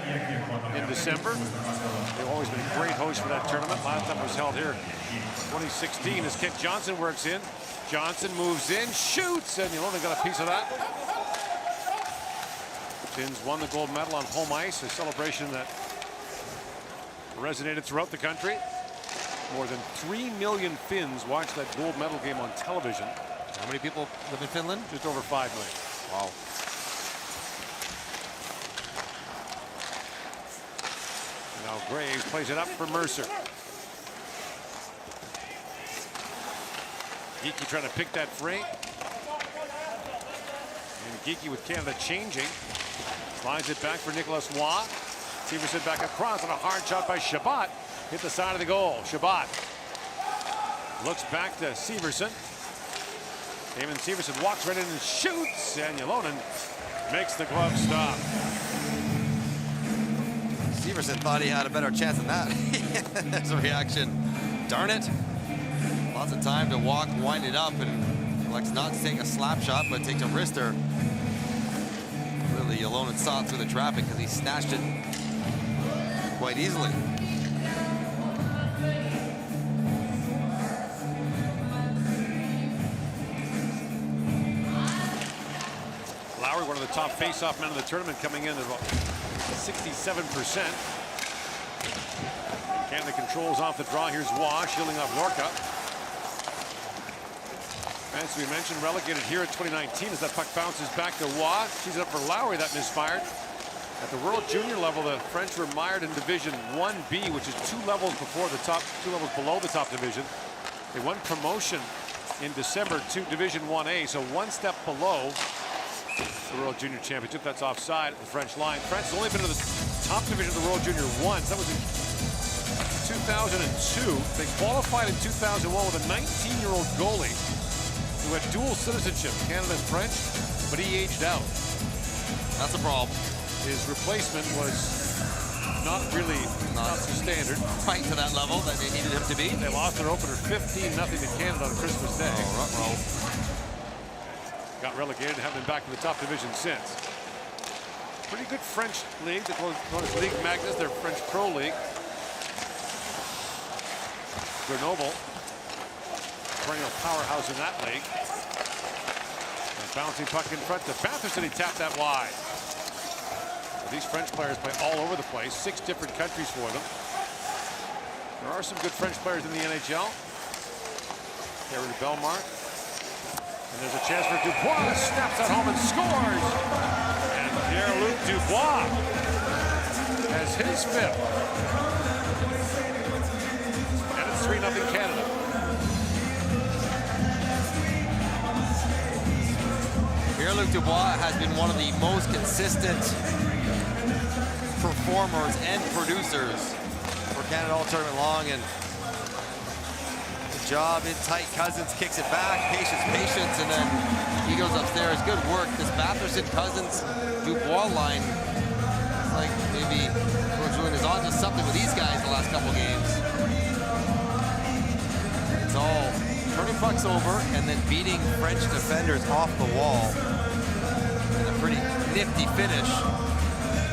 in December. They've always been a great host for that tournament. Last time it was held here 2016 as Kent Johnson works in. Johnson moves in, shoots, and Yolonen got a piece of that. Finns won the gold medal on home ice, a celebration that resonated throughout the country. More than 3 million Finns watched that gold medal game on television. How many people live in Finland? Just over 5 million. Wow. Now Graves plays it up for Mercer. Geekie trying to pick that free. And Geekie with Canada changing. Slides it back for Nicholas Waugh. Severson back across and a hard shot by Shabbat. Hit the side of the goal. Shabbat looks back to Severson. Damon Severson walks right in and shoots. And Yolonen makes the glove stop. Severson thought he had a better chance than that. That's a reaction. Darn it. Lots of time to walk, wind it up, and elects not to take a slap shot, but takes a wrister. Really, Yolonen saw it through the traffic because he snatched it quite easily. Lowry, one of the top face-off men of the tournament, coming in at about 67%. Canada controls off the draw. Here's Waugh shielding off Norca. As we mentioned, relegated here at 2019 as that puck bounces back to Waugh. She's up for Lowry, that misfired. At the World Junior level, the French were mired in Division 1B, which is 2 levels before the top, 2 levels below the top division. They won promotion in December to Division 1A, so one step below the World Junior Championship. That's offside at the French line. France has only been to the top division of the World Junior once. That was in 2002. They qualified in 2001 with a 19-year-old goalie who had dual citizenship, Canada and French, but he aged out. That's a problem. His replacement was not really up to standard. Quite to that level that they needed him to be. They lost their opener 15-0 to Canada on Christmas Day. Got relegated and haven't been back to the top division since. Pretty good French league. They call it Ligue Magnus, their French Pro League. Grenoble, perennial powerhouse in that league. And bouncing puck in front to Batherson, he tapped that wide. Well, these French players play all over the place, 6 different countries for them. There are some good French players in the NHL. Gary Belmar. And there's a chance for Dubois, snaps that home and scores. And Pierre-Luc Dubois has his 5th. And it's 3-0 Canada. Pierre-Luc Dubois has been one of the most consistent performers and producers for Canada all tournament long, and job in tight. Cousins kicks it back, patience, and then he goes upstairs. Good work. This Batherson, Cousins, Dubois line, it's like maybe Coach Julian is on to something with these guys the last couple games. It's all turning pucks over and then beating French defenders off the wall. And a pretty nifty finish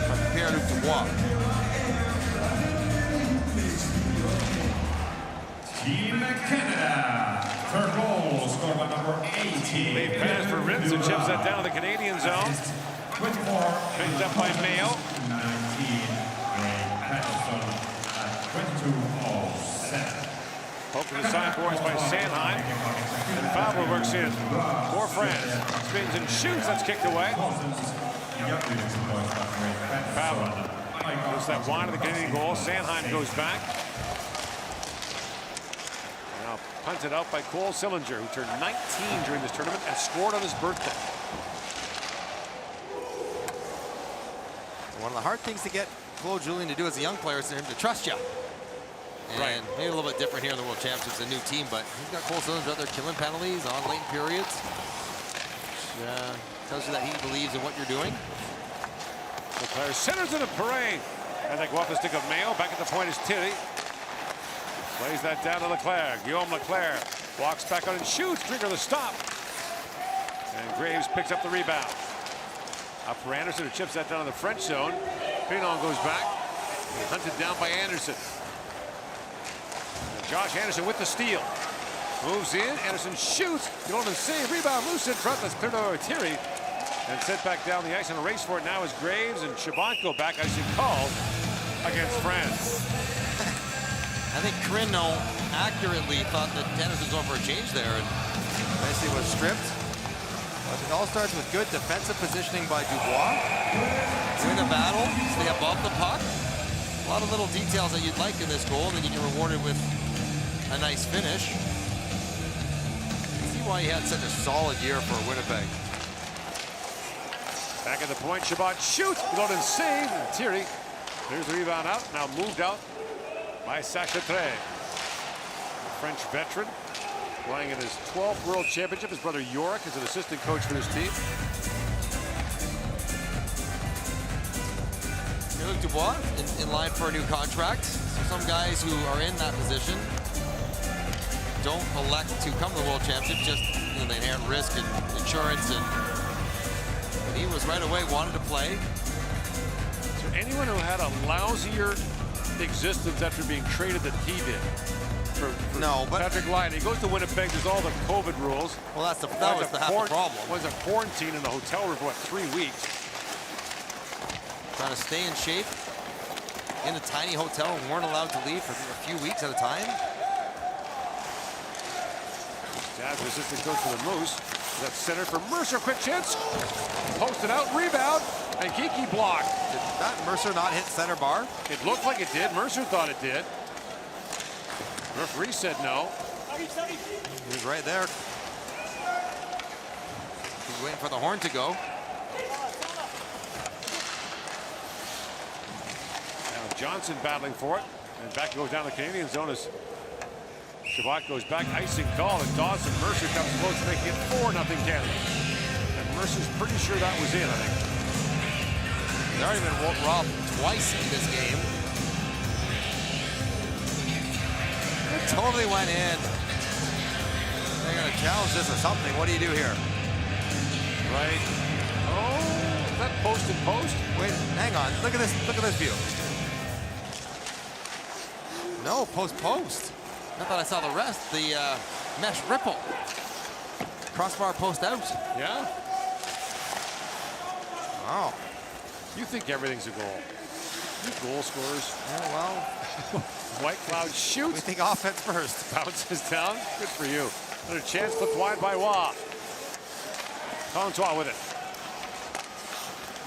from Pierre-Luc Dubois. Team Canada, third goal scored by number 18. They pass for Rins and chips that down to the Canadian zone. 24. Picked up by Mayo. 19. Patterson at 22:07. Hoping to sign points by Sanheim. And Favre works in for France. Spins and shoots. That's kicked away. Favre goes that wide of the Canadian goal. Sanheim goes back. Now punted out by Cole Sillinger, who turned 19 during this tournament and scored on his birthday. One of the hard things to get Claude Julien to do as a young player is for him to trust you. And maybe a little bit different here in the World Championships, a new team, but he's got Cole Sillinger out there killing penalties on late periods. Which, tells you that he believes in what you're doing. The player centers in a parade. And they go off the stick of Mayo. Back at the point is Tilly. Plays that down to Leclerc. Guillaume Leclerc walks back on and shoots. Trigger the stop. And Graves picks up the rebound. Up for Anderson, who chips that down in the French zone. Pinon goes back. And hunted down by Anderson. And Josh Anderson with the steal. Moves in. Anderson shoots. Golden save. Rebound loose in front. That's cleared over Thierry. And sent back down the ice, and a race for it now is Graves and Chabot go back, as you call, against France. I think Crino accurately thought that Anderson was going for a change there, and eventually was stripped. But it all starts with good defensive positioning by Dubois. Win a battle, stay above the puck. A lot of little details that you'd like in this goal, and then you get rewarded with a nice finish. You see why he had such a solid year for Winnipeg. Back at the point, Chabot shoots, golden save, and Thierry. There's the rebound out, now moved out by Sacha Trey. A French veteran, playing in his 12th World Championship. His brother Yorick is an assistant coach for this team. Pierre-Luc Dubois in line for a new contract. So some guys who are in that position don't elect to come to the World Championship, just the inherent risk and insurance, and he was right away wanted to play. Is there anyone who had a lousier existence after being traded than he did? For no, but Patrick Lyon, he goes to Winnipeg. There's all the COVID rules. Well, that was the problem. Was a quarantine in the hotel room for what, 3 weeks? Trying to stay in shape in a tiny hotel and weren't allowed to leave for a few weeks at a time. Jazz, assistant coach for the Moose. That's center for Mercer. Quick chance. Posted out. Rebound. And Kiki blocked. Did that Mercer not hit center bar? It looked like it did. Mercer thought it did. Referee said no. He was right there. He's waiting for the horn to go. Now Johnson battling for it. And back goes down the Canadian zone as Shabbat goes back. Icing call, and Dawson Mercer comes close to making it 4-0 Canada. And Mercer's pretty sure that was in, I think. He's already been robbed twice in this game. It totally went in. They're going to challenge this or something. What do you do here? Right. Oh, is that post and post? Wait, hang on. Look at this. Look at this view. No, post. I thought I saw the rest. The mesh ripple. Crossbar post out. Yeah. Wow. You think everything's a goal. You goal scorers. Yeah, well. White Cloud shoots. We think offense first. Bounces down. Good for you. Another chance flipped wide by Waugh. Contois with it.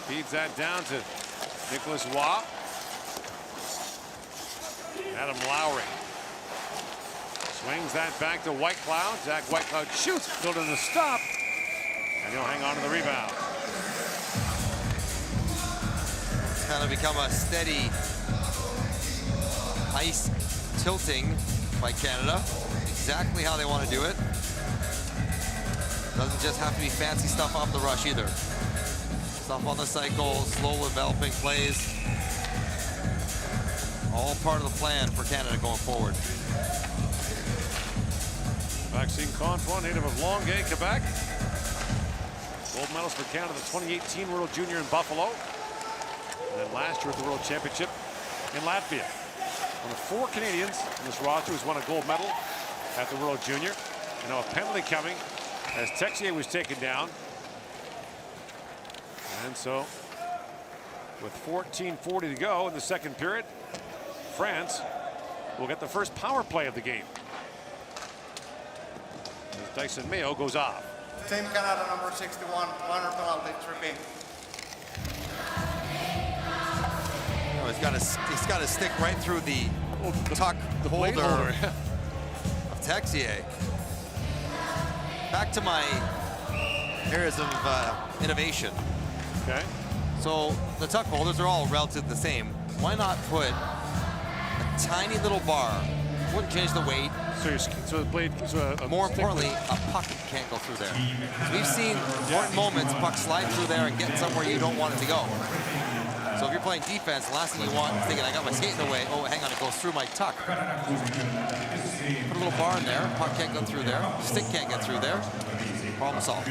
Feeds that down to Nicholas Waugh. Adam Lowry. Swings that back to White Cloud. Zach White Cloud shoots. Still doesn't stop. And he'll hang on to the rebound. It's kind of become a steady ice tilting by Canada. Exactly how they want to do it. Doesn't just have to be fancy stuff off the rush either. Stuff on the cycle, slow developing plays. All part of the plan for Canada going forward. Maxime Confoy, native of Longueuil, Quebec. Gold medals for Canada, the 2018 World Junior in Buffalo. And then last year at the World Championship in Latvia. One of 4 Canadians in this roster who's won a gold medal at the World Junior. And now a penalty coming as Texier was taken down. And so, with 14:40 to go in the second period, France will get the first power play of the game. As Dyson Mayo goes off. Team Canada number 61, minor penalty, 3B. Oh, he's got to stick right through the tuck blade holder of Texier. Back to my areas of innovation. Okay. So the tuck holders are all relatively the same. Why not put a tiny little bar? Wouldn't change the weight. So the blade. More importantly, a puck can't go through there. We've seen important moments, pucks slide through there and get somewhere you don't want it to go. So if you're playing defense, the last thing you want is thinking, I got my skate in the way. Oh, hang on, it goes through my tuck. Put a little bar in there. Puck can't go through there. Stick can't get through there. Problem solved.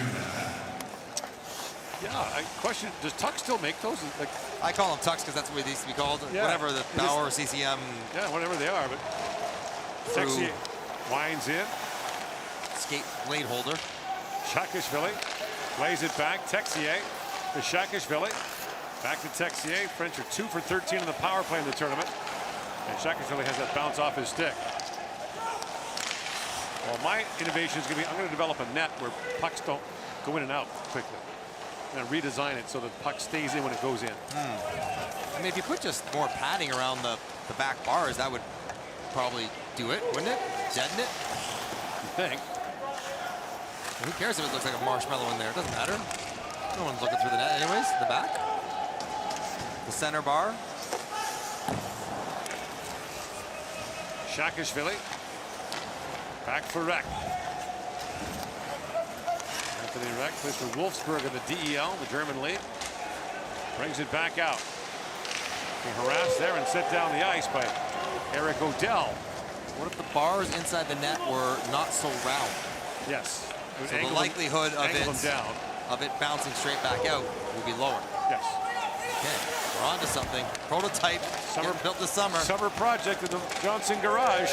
Yeah, question, does Tuck still make those? Like, I call them tucks because that's the way they used to be called. Yeah. Whatever, the Bauer or CCM. Yeah, whatever they are, but Texier winds in. Skate blade holder. Shakashvili plays it back. Texier to Shakashvili. Back to Texier. French are 2 for 13 in the power play in the tournament. And Shakashvili has that bounce off his stick. Well, my innovation is going to be, I'm going to develop a net where pucks don't go in and out quickly. I'm going to redesign it so the puck stays in when it goes in. I mean, if you put just more padding around the back bars, that would probably do it, wouldn't it? Deaden it? You think? Who cares if it looks like a marshmallow in there? It doesn't matter. No one's looking through the net anyways, the back. The center bar. Shakashvili. Back for Reck. Anthony Reck plays for Wolfsburg in the DEL, the German league. Brings it back out. Being harassed there and set down the ice by Eric O'Dell. What if the bars inside the net were not so round? Yes. So the likelihood of it bouncing straight back out would be lower. Yes. Okay, we're on to something. Prototype, built this summer. Summer project in the Johnson garage.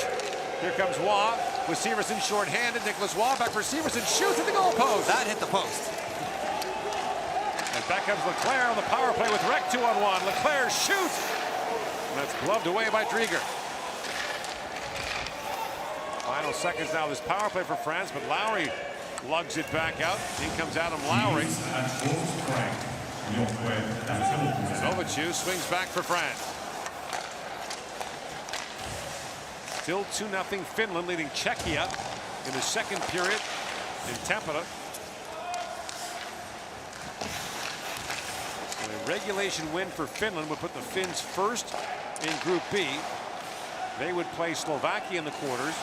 Here comes Waugh with Severson short-handed. Nicholas Waugh back for Severson, shoots at the goal post. That hit the post. And back comes Leclerc on the power play with Reck 2-on-1. Leclerc shoots. And that's gloved away by Drieger. Final seconds now of this power play for France, but Lowry lugs it back out. In comes Adam Lowry. Kovacic swings back for France. Still 2-0 Finland leading Czechia in the second period in Tampere. A regulation win for Finland would put the Finns first in Group B. They would play Slovakia in the quarters.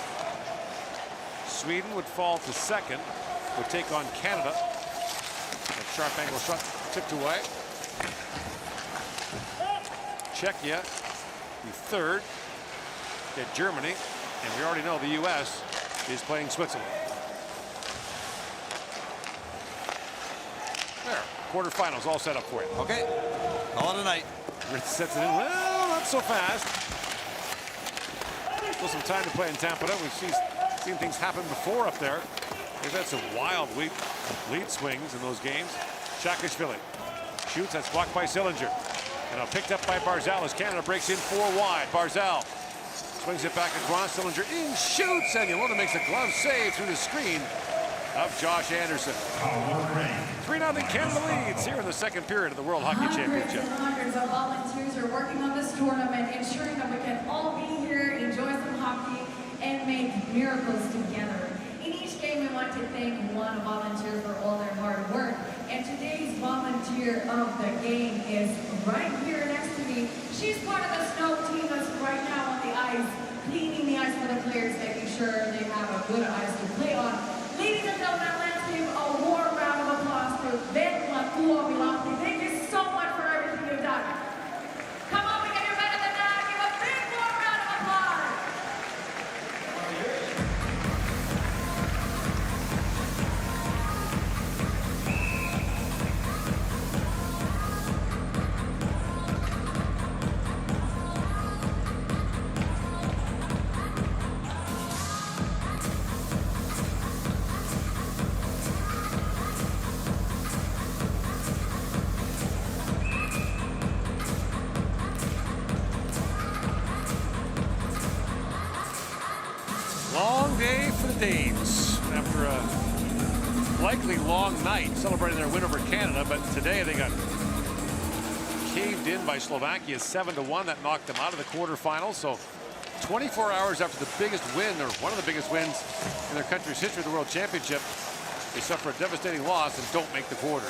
Sweden would fall to second, would take on Canada. A sharp angle shot tipped away. Czechia, the third, get Germany, and we already know the U.S. is playing Switzerland. There, quarterfinals all set up for you. Okay, call it a night. Ritz sets it in. Well, not so fast. Still some time to play in Tampa. We've seen things happen before up there. They've had some wild lead swings in those games. Saakashvili shoots. That's blocked by Sillinger. And now picked up by Barzal as Canada breaks in 4 wide. Barzal swings it back across. Sillinger in, shoots, and Yolanda makes a glove save through the screen of Josh Anderson. 3-0 Canada leads here in the second period of the World Hockey Championship. Hundreds of volunteers are working on this tournament, ensuring that we can all be here, enjoy some hockey, and make miracles together. In each game, we want to thank one volunteer for all their hard work. And today's volunteer of the game is right here next to me. She's part of the snow team that's right now on the ice, cleaning the ice for the players, making sure they have a good ice to play on. Ladies and gentlemen, let's give a warm round of applause to Vetla Tuovilahti. Thank you so much for everything you've done. Come on, we can do better than that. Give a big warm round of applause. Long day for the Danes after a likely long night celebrating their win over Canada, but today they got caved in by Slovakia 7-1. That knocked them out of the quarterfinals. So 24 hours after the biggest win, or one of the biggest wins in their country's history of the World Championship, they suffer a devastating loss and don't make the quarters.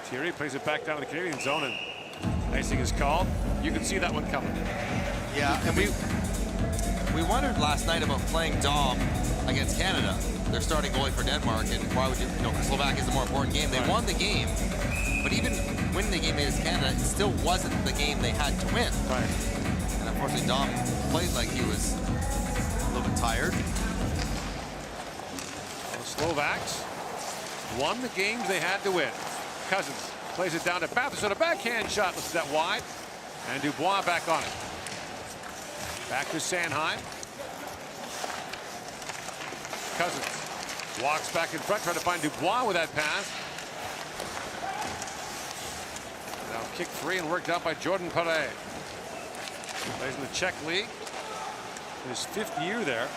Thierry plays it back down to the Canadian zone, and icing is called. You can see that one coming. Yeah, and we wondered last night about playing Dom against Canada. They're starting goalie for Denmark, and why would you know, Slovakia is the more important game. They won the game, but even winning the game against Canada, it still wasn't the game they had to win. Right. And unfortunately, Dom played like he was a little bit tired. The Slovaks won the games they had to win. Cousins plays it down to Batherson, a backhand shot, lifts that wide, and Dubois back on it. Back to Sanheim. Cousins walks back in front, trying to find Dubois with that pass. Now kick free and worked out by Jordan Perret. Plays in the Czech League. His 5th year there.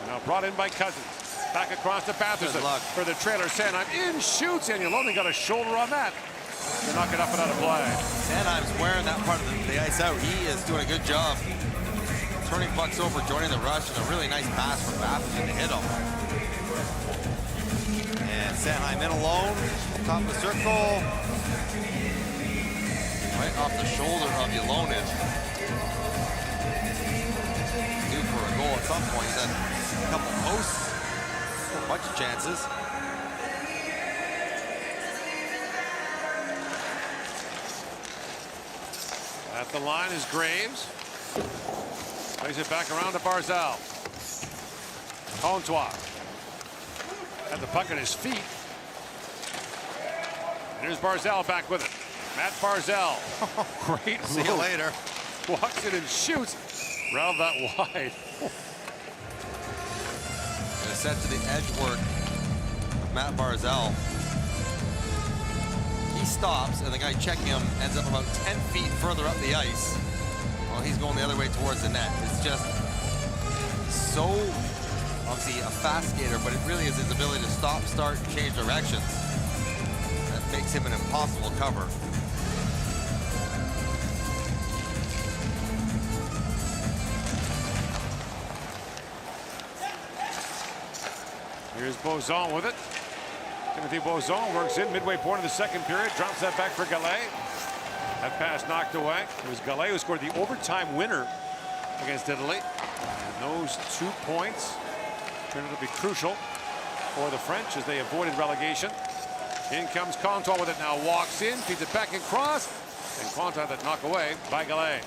Now brought in by Cousins. Back across to Batherson for the trailer. Sanheim in, shoots, and you'll only got a shoulder on that. To knock it up and out of play. Sanheim's wearing that part of the ice out. He is doing a good job turning pucks over, joining the rush, and a really nice pass from Batherson to hit him. And Sanheim in alone, top of the circle. Right off the shoulder of Ylonen. Due for a goal at some point. He's had a couple posts, a bunch of chances. At the line is Graves. Plays it back around to Barzal. Contois. Had the puck at his feet. And here's Barzal back with it. Matt Barzal. Great move. See you later. Walks it and shoots. Round that wide. And it's set to the edge work of Matt Barzal. He stops, and the guy checking him ends up about 10 feet further up the ice. Well, he's going the other way towards the net. It's just so, obviously, a fast skater, but it really is his ability to stop, start, and change directions that makes him an impossible cover. Here's Bozon with it. Timothy Bozon works in midway point of the second period. Drops that back for Gallet. That pass knocked away. It was Gallet who scored the overtime winner against Italy. And those 2 points turned out to be crucial for the French as they avoided relegation. In comes Contour with it now. Walks in, feeds it back and cross. And Contour that knock away by Gallet.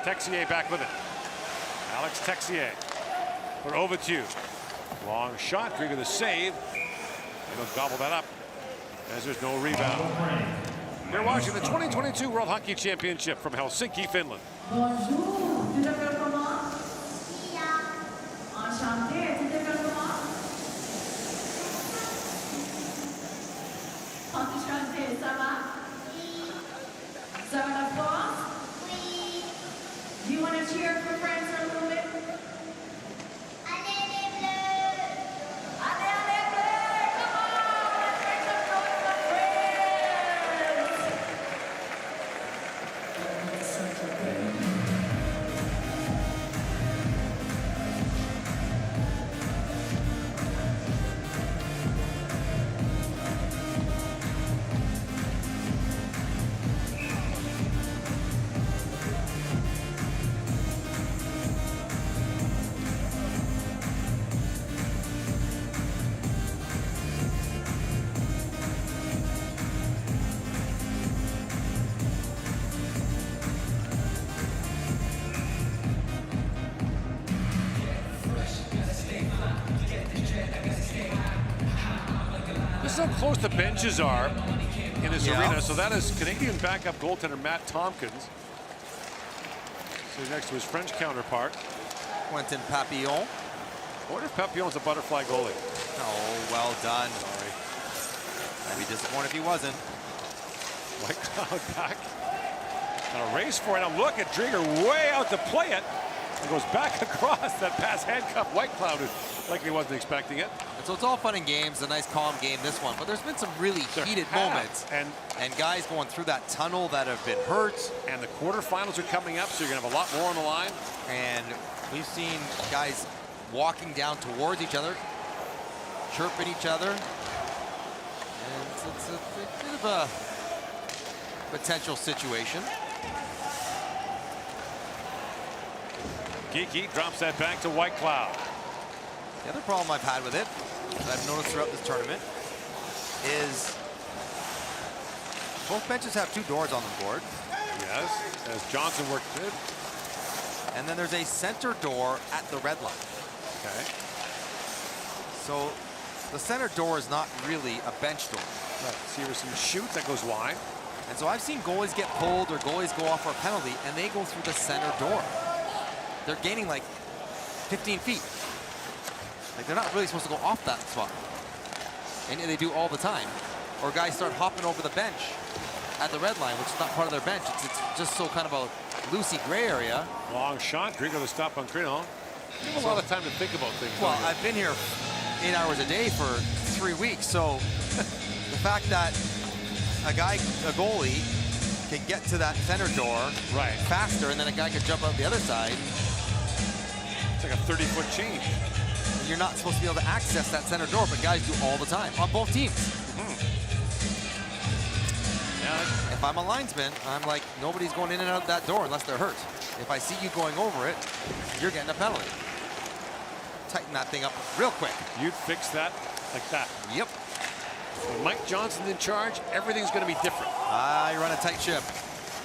Texier back with it. Alex Texier for Overtu. Long shot, Krieger the save. They don't gobble that up as there's no rebound. You're watching the 2022 World Hockey Championship from Helsinki, Finland. Bonjour, tu t'appelles comment? Enchanté, tu t'appelles comment? Enchanté, ça va? Ça va la France? Oui. Do you want to cheer for France for a little bit? Allez les Bleus! Allez, allez, Bleus! Come on! Let's make some noise for France! This is how close the benches are in this Yeah. arena. So that is Canadian backup goaltender Matt Tompkins. So next to his French counterpart. Quentin Papillon. I wonder if Papillon's a butterfly goalie. Oh, well done. Sorry. I'd be disappointed if he wasn't. White Cloud back. And a race for it. Now look at Drieger way out to play it. And goes back across that pass, handcuff White Cloud, who likely wasn't expecting it. And so it's all fun and games, a nice calm game, this one. But there's been some really heated moments. And guys going through that tunnel that have been hurt. And the quarterfinals are coming up, so you're going to have a lot more on the line. And we've seen guys walking down towards each other, chirping each other. And it's a bit of a potential situation. Geeky drops that back to White Cloud. The other problem I've had with it, that I've noticed throughout this tournament, is both benches have 2 doors on the board. Yes, as Johnson worked it. And then there's a center door at the red line. Okay. So the center door is not really a bench door. Right. Severson shoots, that goes wide. And so I've seen goalies get pulled or goalies go off for a penalty, and they go through the center door. They're gaining like 15 feet. Like they're not really supposed to go off that spot. And they do all the time. Or guys start hopping over the bench at the red line, which is not part of their bench. It's just so kind of a loosey gray area. Long shot, Drigo to stop on Crino. You have a lot of time to think about things. Well, I've been here 8 hours a day for 3 weeks, so the fact that a goalie can get to that center door faster, and then a guy could jump out the other side. It's like a 30-foot change. You're not supposed to be able to access that center door, but guys do all the time on both teams. Yeah. If I'm a linesman, I'm like, nobody's going in and out of that door unless they're hurt. If I see you going over it, you're getting a penalty. Tighten that thing up real quick. You'd fix that like that. Yep. When Mike Johnson's in charge, everything's going to be different. You run a tight ship.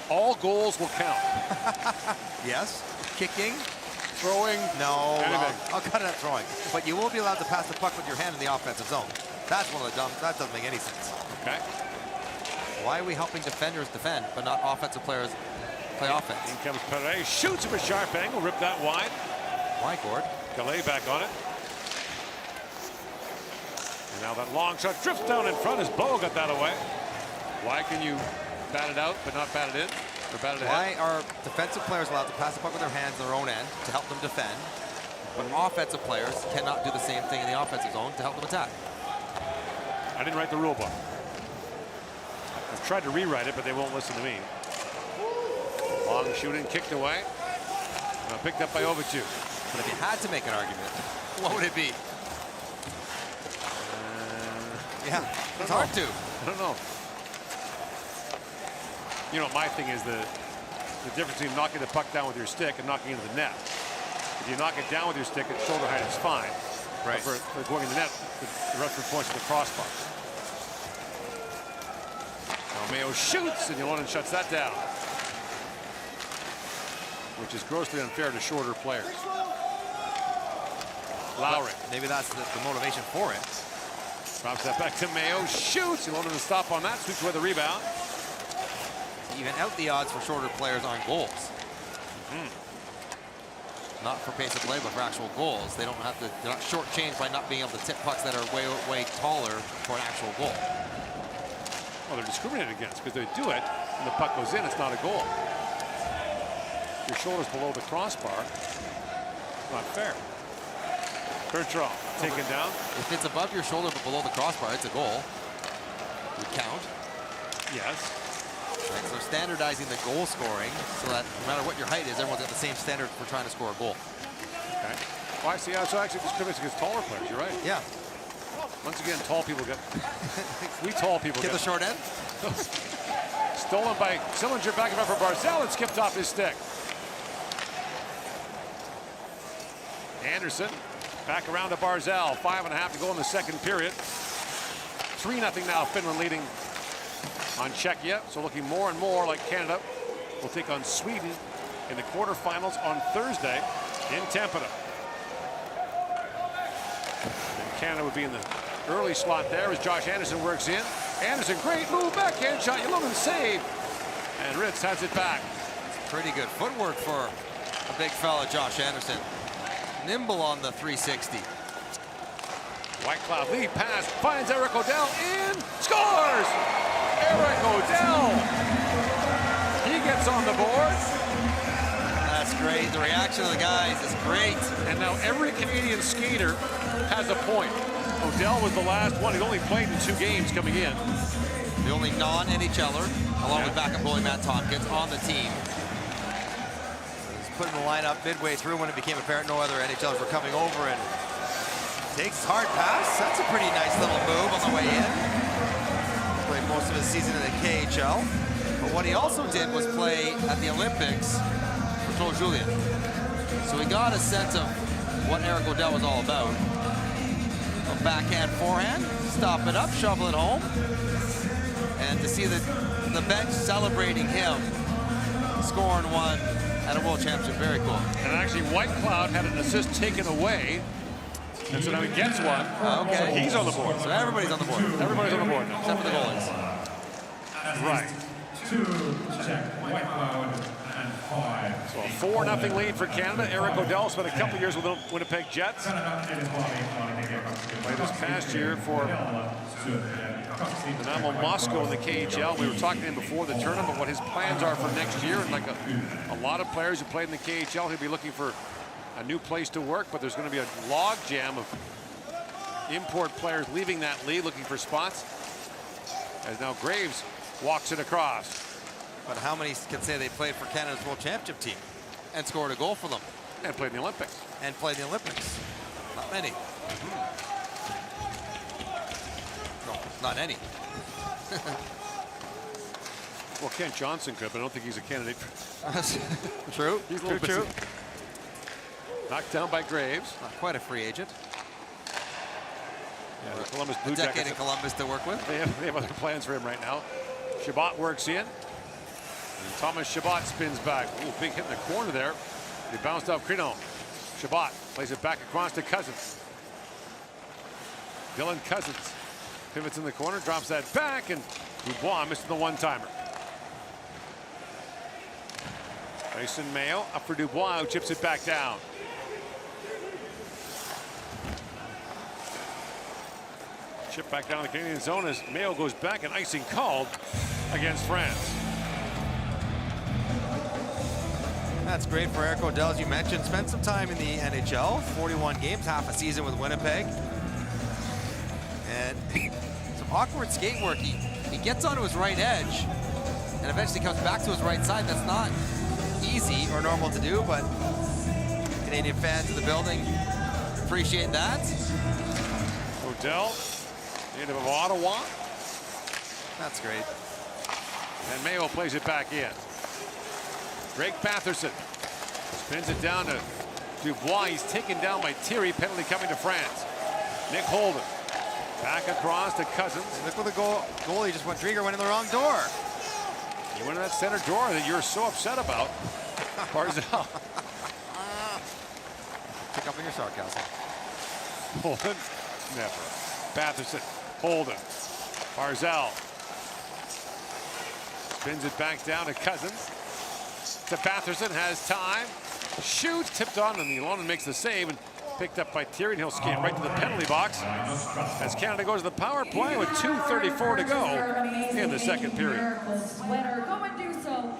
All goals will count. Yes. Kicking. Throwing. No. Anything. I'll cut it at throwing. But you will be allowed to pass the puck with your hand in the offensive zone. That's one of the dumb. That doesn't make any sense. Okay. Why are we helping defenders defend, but not offensive players play offense? In comes Perez. Shoots from a sharp angle. Rip that wide. Why, Gord? Gallet back on it. And now that long shot drifts down in front as Bo got that away. Why can you bat it out but not bat it in? Or bat it ahead? Why are defensive players allowed to pass the puck with their hands in their own end to help them defend, but offensive players cannot do the same thing in the offensive zone to help them attack? I didn't write the rule book. I've tried to rewrite it, but they won't listen to me. Long shooting, kicked away. Picked up by Overtu. But if you had to make an argument, what would it be? Yeah, it's hard to. I don't know. You know, my thing is the difference between knocking the puck down with your stick and knocking into the net. If you knock it down with your stick at shoulder height, it's fine. Right. But for going in the net, the referee points to the crossbar. Now Mayo shoots, and Yolonen shuts that down, which is grossly unfair to shorter players. Lowry. Maybe that's the motivation for it. Drops that back to Mayo, shoots. Yolonen to stop on that, sweeps away the rebound. Even out the odds for shorter players on goals. Not for pace of play, but for actual goals. They don't have to, they're not shortchanged by not being able to tip pucks that are way taller for an actual goal. Well, they're discriminated against because they do it, and the puck goes in, it's not a goal. Your shoulder's below the crossbar, it's not fair. Bertrand taken down. If it's above your shoulder but below the crossbar, it's a goal. We count. Yes. Right, so standardizing the goal scoring so that no matter what your height is, everyone's got the same standard for trying to score a goal. Okay. Well, I see. So actually discriminates against taller players. You're right. Yeah. Once again, tall people get. We tall people Get the short end. Stolen by Sillinger, back up for Barzal, and skipped off his stick. Anderson back around to Barzal. 5.5 to go in the second period. 3-0 now. Finland leading on Czechia, so looking more and more like Canada will take on Sweden in the quarterfinals on Thursday in Tampere. And Canada would be in the early slot there as Josh Anderson works in. Anderson, great move, backhand shot, Yolonen save, and Ritz has it back. Pretty good footwork for a big fella, Josh Anderson. Nimble on the 360. Whitecloud lead pass, finds Eric O'Dell in, scores! Eric O'Dell, he gets on the board. That's great. The reaction of the guys is great. And now every Canadian skater has a point. O'Dell was the last one. He only played in 2 games coming in. The only non-NHLer, along with backup goalie Matt Tompkins, on the team. He's put in the lineup midway through when it became apparent no other NHLers were coming over, and takes hard pass. That's a pretty nice little move on the way in. Played most of his season in the KHL. But what he also did was play at the Olympics for Joel Julien. So he got a sense of what Eric O'Dell was all about. A backhand forehand, stop it up, shovel it home. And to see the bench celebrating him scoring one at a World Championship, very cool. And actually Whitecloud had an assist taken away. And so now he gets one. Okay. So he's on the board. So everybody's on the board. Everybody's on the board now. Except for the goalies. Right. 2 Czech, Whitecloud, and 5. So a 4-0 lead for Canada. Eric O'Dell spent a couple years with the Winnipeg Jets. Played this past year for Dynamo Moscow in the KHL. We were talking to him before the tournament what his plans are for next year. And like a lot of players who played in the KHL, he'll be looking for a new place to work, but there's going to be a log jam of import players leaving that league looking for spots. As now Graves walks it across. But how many can say they played for Canada's World Championship team and scored a goal for them? And played in the Olympics. And played in the Olympics. Not many. No, not any. Well, Kent Johnson could, but I don't think he's a candidate. True. He's a little true. bit knocked down by Graves. Not quite a free agent. Yeah, the Columbus Blue A decade Jackets in Columbus to work with. They have other plans for him right now. Chabot works in. And Thomas Chabot spins back. Ooh, big hit in the corner there. He bounced off Crino. Chabot plays it back across to Cousins. Dylan Cousins pivots in the corner, drops that back, and Dubois missed the one-timer. Mason Mayo up for Dubois, who chips it back down. Chip back down the Canadian zone as Mayo goes back, and icing called against France. That's great for Eric O'Dell, as you mentioned. Spent some time in the NHL, 41 games, half a season with Winnipeg. And some awkward skate work. He gets onto his right edge and eventually comes back to his right side. That's not easy or normal to do, but Canadian fans in the building appreciate that. O'Dell native of Ottawa. That's great. And Mayo plays it back in. Drake Batherson spins it down to Dubois. He's taken down by Thierry. Penalty coming to France. Nick Holden back across to Cousins. Look where the goalie just went. Drieger went in the wrong door. He went in that center door that you're so upset about. Barzal. Pick up on your sarcasm. Holden, never. Batherson, Holden, Barzal. Spins it back down to Cousins. To Batherson, has time. Shoots, tipped on, and the Ilonen makes the save and picked up by Thierry, and he'll skate right to the penalty box as Canada goes to the power play with 2:34 to go in the second period. Sweater, go and do so.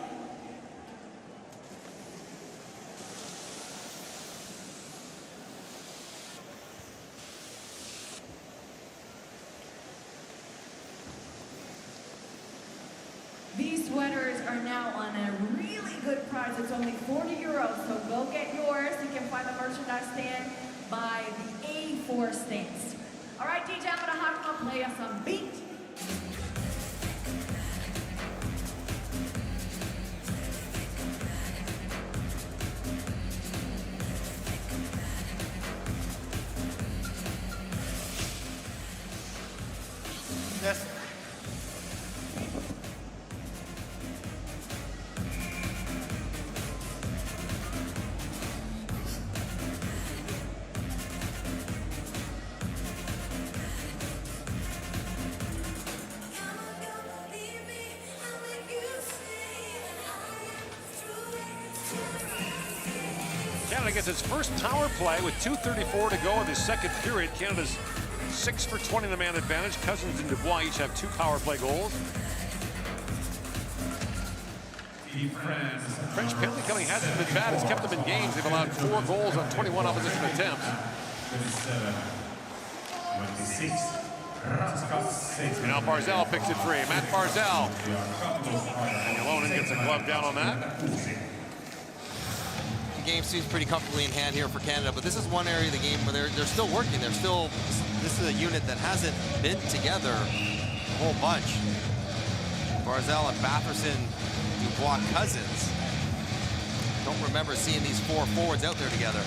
These sweaters are now on a really good price. It's only 40 euros, so go get yours. You can find the merchandise stand by the A4 stands. All right, DJ, I'm gonna have them play us some beat. Yes. Canada gets its first power play with 2:34 to go in the second period. Canada's 6 for 20 in the man advantage. Cousins and Dubois each have 2 power play goals. French penalty killing hasn't been bad. It's kept them in games. They've allowed 4 goals on 21 opposition attempts. 26. And now Barzal picks it free. Matt Barzal. And Ilonen gets a glove down on that. The game seems pretty comfortably in hand here for Canada, but this is one area of the game where they're still working. This is a unit that hasn't been together a whole bunch. Barzal and Batherson, Dubois, Cousins. Don't remember seeing these 4 forwards out there together.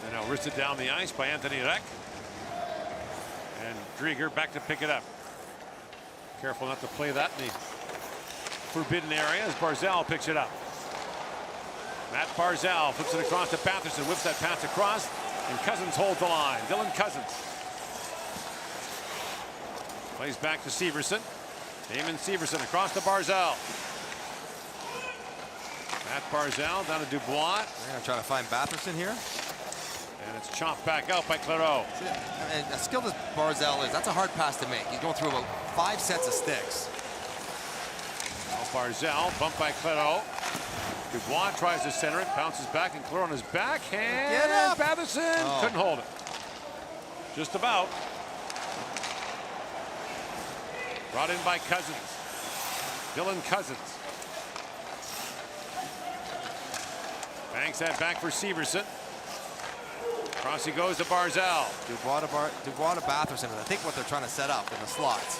And now wristed down the ice by Anthony Reck. And Drieger back to pick it up. Careful not to play that in the forbidden area as Barzal picks it up. Matt Barzal flips it across to Batherson, whips that pass across, and Cousins holds the line. Dylan Cousins plays back to Severson. Damon Severson across to Barzal. Matt Barzal down to Dubois. They're going to try to find Batherson here. And it's chopped back out by Clairot. And as skilled as Barzal is, that's a hard pass to make. He's going through about 5 sets of sticks. Now Barzal, bumped by Clairot. Dubois tries to center it, bounces back, and Clairot on his backhand. Get up! Batherson couldn't hold it. Just about. Brought in by Cousins. Dylan Cousins. Banks that back for Severson. Across he goes to Barzal. Dubois to Batherson, and I think what they're trying to set up in the slots.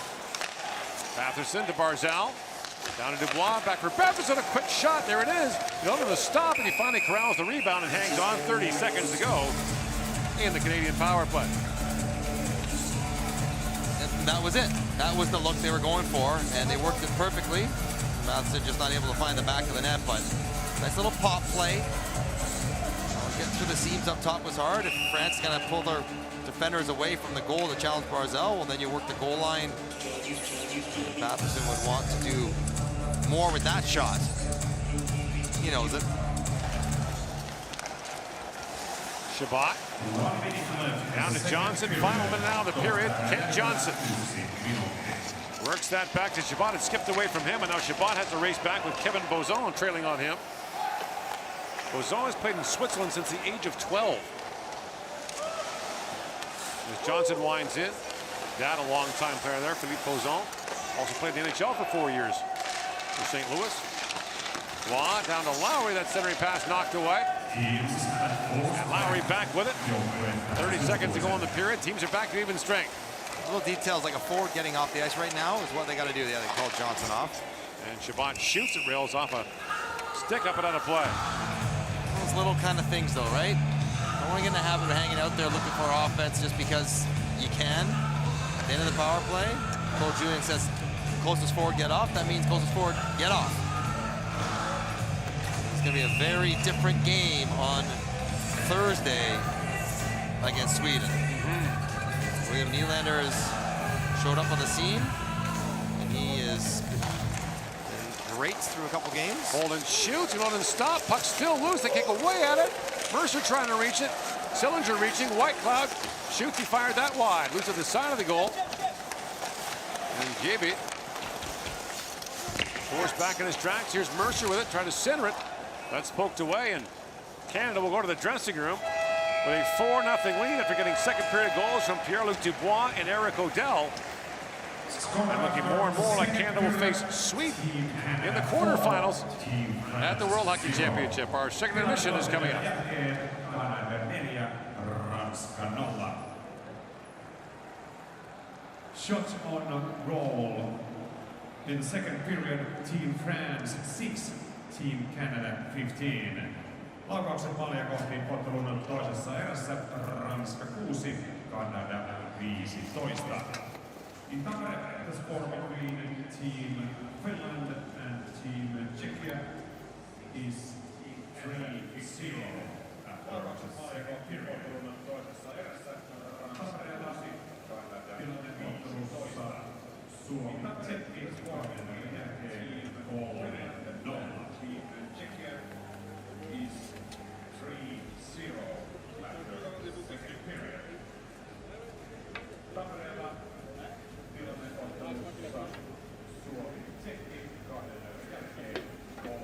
Batherson to Barzal. Down to Dubois, back for Batherson, a quick shot, there it is. Over the stop, and he finally corrals the rebound and hangs on. 30 seconds to go in the Canadian power play. And that was it. That was the look they were going for, and they worked it perfectly. Batherson just not able to find the back of the net, but nice little pop play. Getting through the seams up top was hard. If France is going to pull their defenders away from the goal to challenge Barzal, well, then you work the goal line. Batherson would want to do more with that shot. He knows it. Shabbat. Down to Johnson. Final minute now of the period. Kent Johnson works that back to Shabbat. It skipped away from him, and now Shabbat has to race back with Kevin Bozon trailing on him. Bozon has played in Switzerland since the age of 12. As Johnson winds in, dad, a long-time player there, Philippe Bozon, also played in the NHL for 4 years. for St. Louis. Waugh down to Lowry. That centering pass knocked away. And Lowry back with it. 30 seconds to go in the period. Teams are back to even strength. Little details like a forward getting off the ice right now is what they got to do. Yeah, they called Johnson off. And Shabbat shoots it, rails off a stick up and out of play. Those little kind of things though, right? Don't want to get in the habit of hanging out there looking for offense just because you can. At the end of the power play, Coach Julian says closest forward get off. That means closest forward get off. It's going to be a very different game on Thursday against Sweden. William Nylander has showed up on the scene, and he is great through a couple games. Holden shoots, and Holden stop. Puck still loose. They kick away at it. Mercer trying to reach it. Sillinger reaching. Whitecloud shoots. He fired that wide. Loose at the side of the goal. And Gibby forced back in his tracks. Here's Mercer with it, trying to center it. That's poked away, and Canada will go to the dressing room with a 4-0 lead after getting second period goals from Pierre-Luc Dubois and Eric O'Dell. And looking more and more like Canada will face Sweden in the quarterfinals at the World Hockey Championship. Our second intermission is coming up. Shots on goal. In the second period, Team France 6, Team Canada 15. Laukaukset maalia kohti ottelun toisessa erässä Ranska 6, Kanada 15. In the score between Team Finland and Team Czechia is 3-0 after the second period. Tilanne ottelussa Suomi Tsekki Suomen jälkeen 3-0. Czechia is 3-0 after the second period. Tampereella tilanne ottelussa Suomi Tsekki 2 jälkeen 3-0.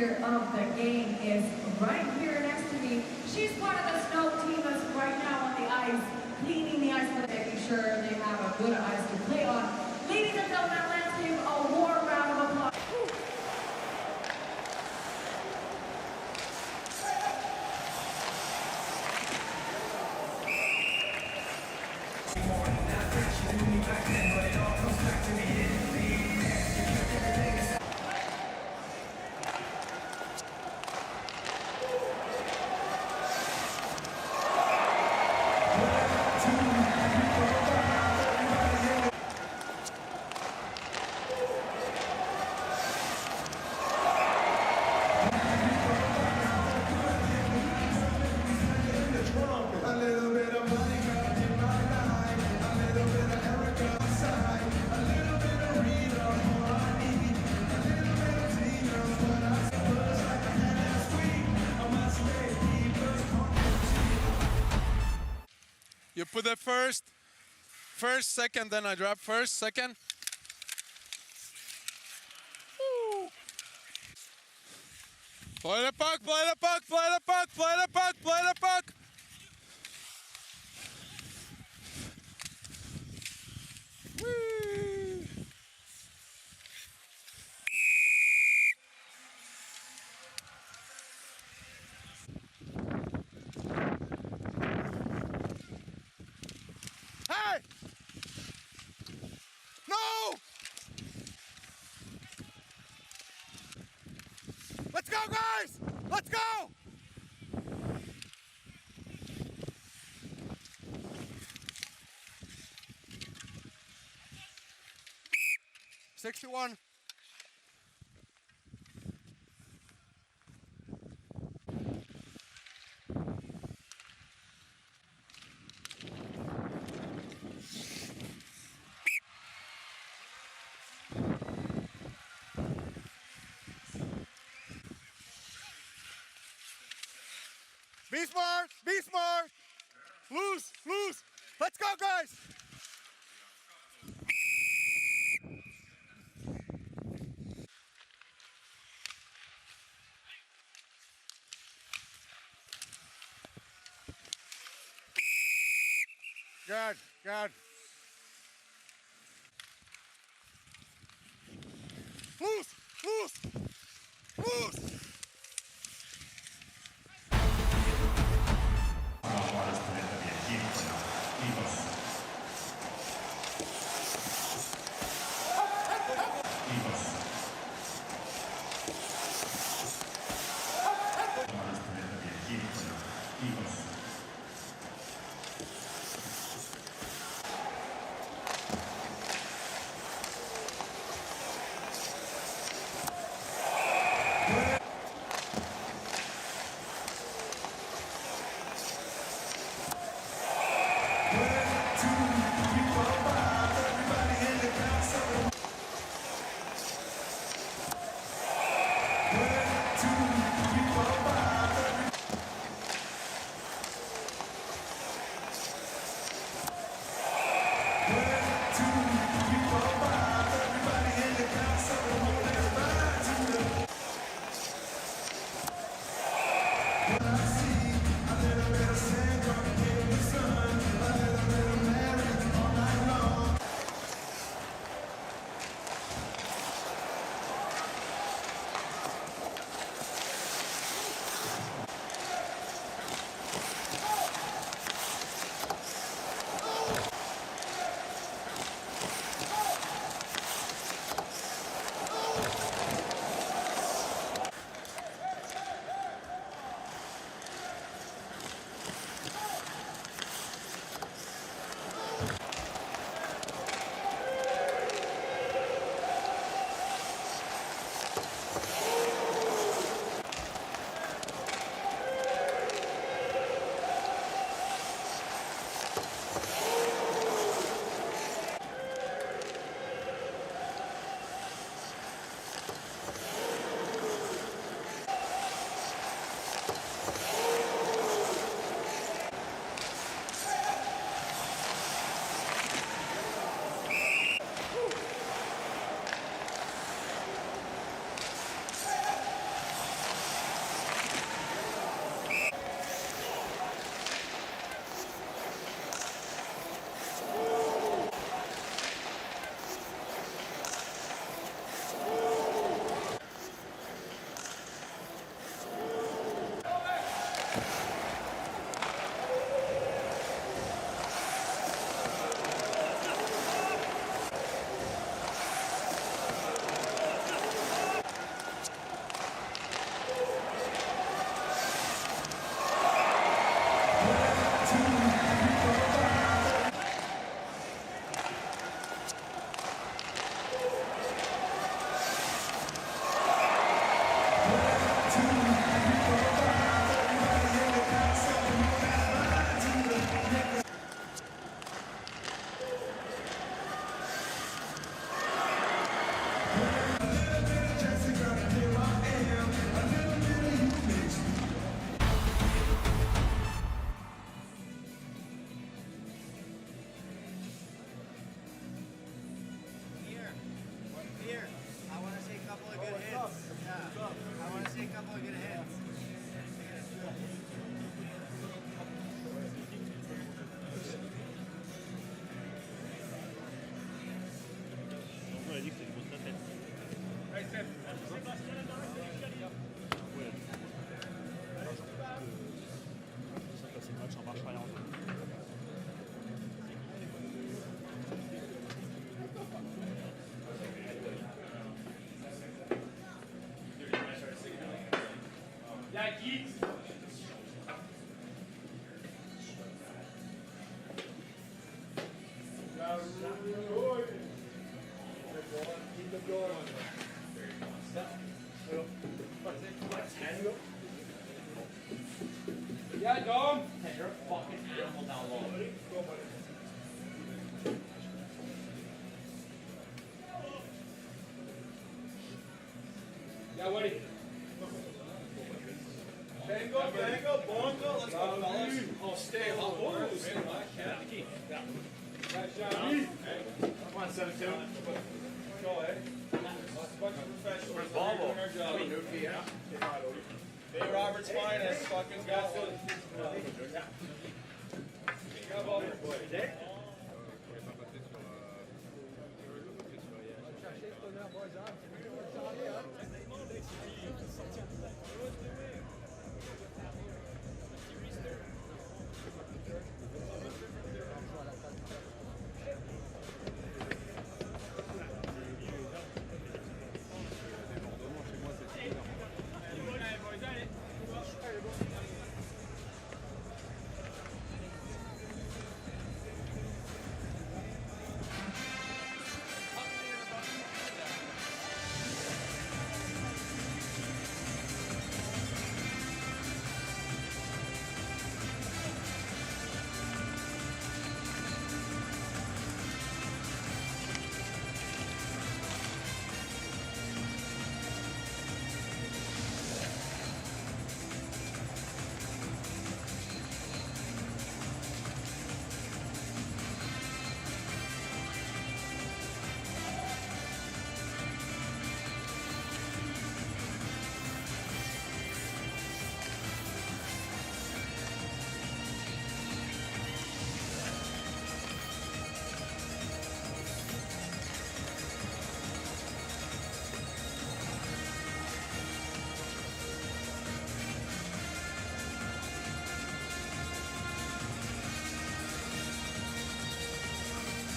here of the game is right here next to me. She's part of the snow team that's right now on the ice, cleaning the ice for them, making sure they have a good ice to play on. Ladies and gentlemen, let's give a warm round of applause. You put the first, second, then I drop first, second. Woo. Play the puck, play the puck, play the puck, play the puck, play the puck. Whee. Hey! No! Let's go, guys! Let's go! $61. Be smart, be smart. Loose, loose. Let's go, guys. Good, good. Loose, loose, loose. Here, I want to see a couple of good hits. Yeah, I want to see a couple of good hits. Yeah, Dom. Hey, you're a fucking animal down low. Yeah, Woody. Bango, bongo, let's go, fellas. Oh, stay hot. Oh, stay hot. Yeah. Come on, 7-2. Go ahead. Bunch of professionals. Doing our job. Hey, Robert's finest. Fucking go.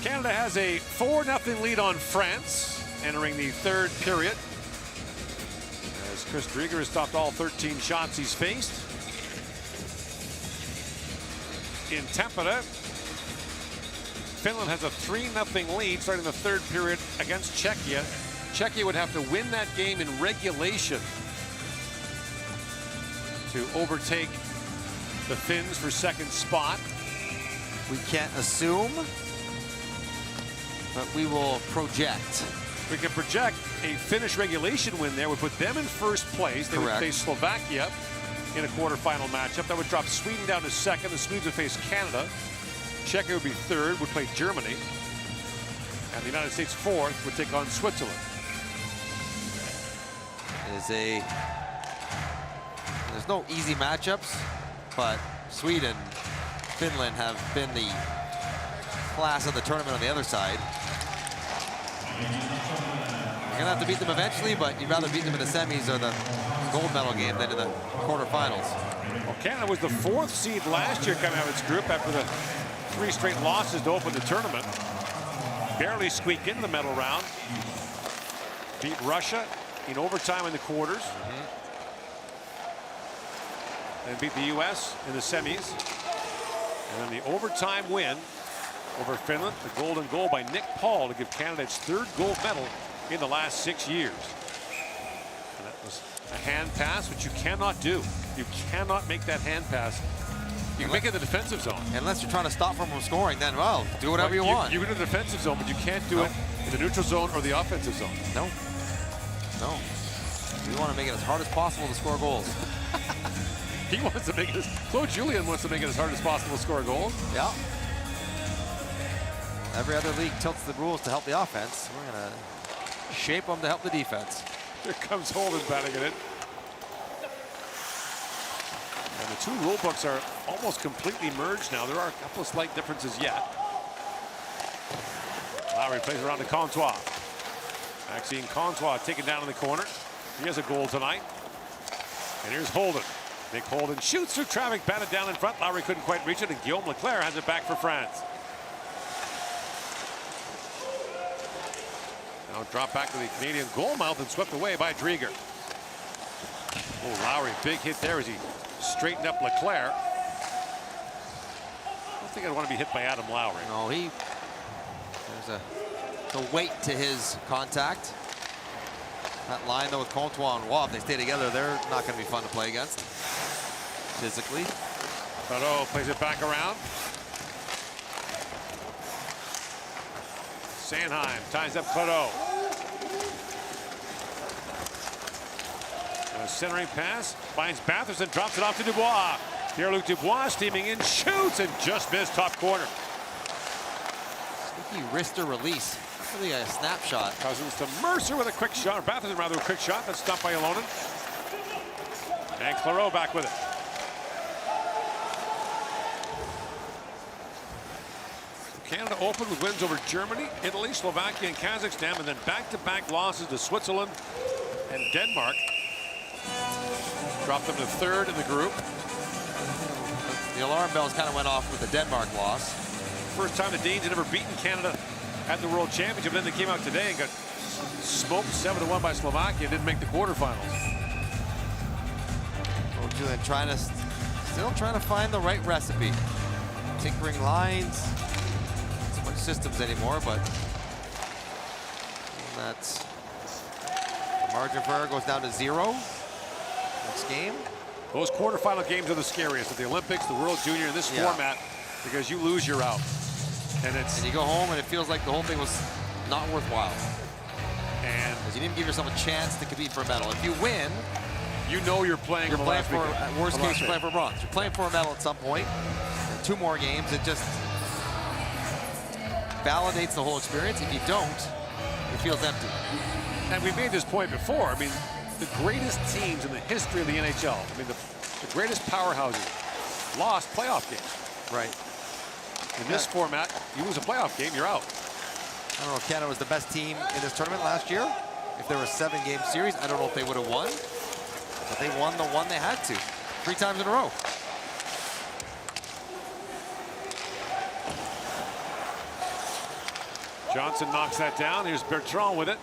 Canada has a 4-0 lead on France entering the third period, as Chris Drieger has stopped all 13 shots he's faced. In Tampere, Finland has a 3-0 lead starting the third period against Czechia. Czechia would have to win that game in regulation to overtake the Finns for second spot. We can't assume, but we will project. We can project a Finnish regulation win there would put them in first place. They would face Slovakia in a quarterfinal matchup. That would drop Sweden down to second. The Swedes would face Canada. Czechia would be third, would play Germany. And the United States fourth would take on Switzerland. There's no easy matchups, but Sweden, Finland have been the class of the tournament on the other side. You're gonna have to beat them eventually, but you'd rather beat them in the semis or the gold medal game than in the quarterfinals. Well, Canada was the 4th seed last year coming out of its group after the 3 straight losses to open the tournament. Barely squeaked into the medal round. Beat Russia in overtime in the quarters. And beat the U.S. in the semis. And then the overtime win over Finland, the golden goal by Nick Paul to give Canada its 3rd gold medal in the last 6 years. And that was a hand pass, which you cannot do. You cannot make that hand pass. You can make it in the defensive zone. Unless you're trying to stop them from scoring, then, well, do whatever you want. You can do the defensive zone, but you can't do it in the neutral zone or the offensive zone. No. No. We want to make it as hard as possible to score goals. He wants to make it, Claude Julien wants to make it as hard as possible to score goals. Yeah. Every other league tilts the rules to help the offense. We're going to shape them to help the defense. Here comes Holden batting it in. And the 2 rule books are almost completely merged now. There are a couple of slight differences yet. Lowry plays around to Comtois. Maxime Comtois taken down in the corner. He has a goal tonight. And here's Holden. Nick Holden shoots through traffic, batted down in front. Lowry couldn't quite reach it, and Guillaume Leclerc has it back for France. Now drop back to the Canadian goal mouth and swept away by Drieger. Oh, Lowry, big hit there as he straightened up Leclerc. I don't think I'd want to be hit by Adam Lowry. No, there's the weight to his contact. That line, though, with Comtois and Waugh, if they stay together, they're not going to be fun to play against physically. Perot plays it back around. Sanheim ties up Perot. A centering pass finds Batherson, drops it off to Dubois. Pierre-Luc Dubois steaming in, shoots, and just missed top corner. Sneaky wrister release. Really a snapshot. Cousins to Mercer with a quick shot, or Batherson rather, a quick shot, but stopped by Alonen. And Claude back with it. Canada opened with wins over Germany, Italy, Slovakia, and Kazakhstan, and then back-to-back losses to Switzerland and Denmark. Dropped them to 3rd in the group. The alarm bells kind of went off with the Denmark loss. First time the Danes had ever beaten Canada at the World Championship. Then they came out today and got smoked 7-1 by Slovakia and didn't make the quarterfinals. Oh, Julian still trying to find the right recipe. Tinkering lines. Not so much systems anymore, but that's the margin for error goes down to 0 next game. Those quarterfinal games are the scariest at the Olympics, the World Junior, in this format, because you lose, you're out. And you go home and it feels like the whole thing was not worthwhile. And because you didn't give yourself a chance to compete for a medal. If you win, you know you're playing for, at worst case, you're playing for bronze. You're playing for a medal at some point. 2 more games, it just validates the whole experience. If you don't, it feels empty. And we've made this point before. I mean, the greatest teams in the history of the NHL, I mean, the greatest powerhouses lost playoff games. Right. In this format, you lose a playoff game, you're out. I don't know if Canada was the best team in this tournament last year. If there was a 7-game series, I don't know if they would have won. But they won the one they had to. 3 times in a row. Johnson knocks that down. Here's Bertrand with it.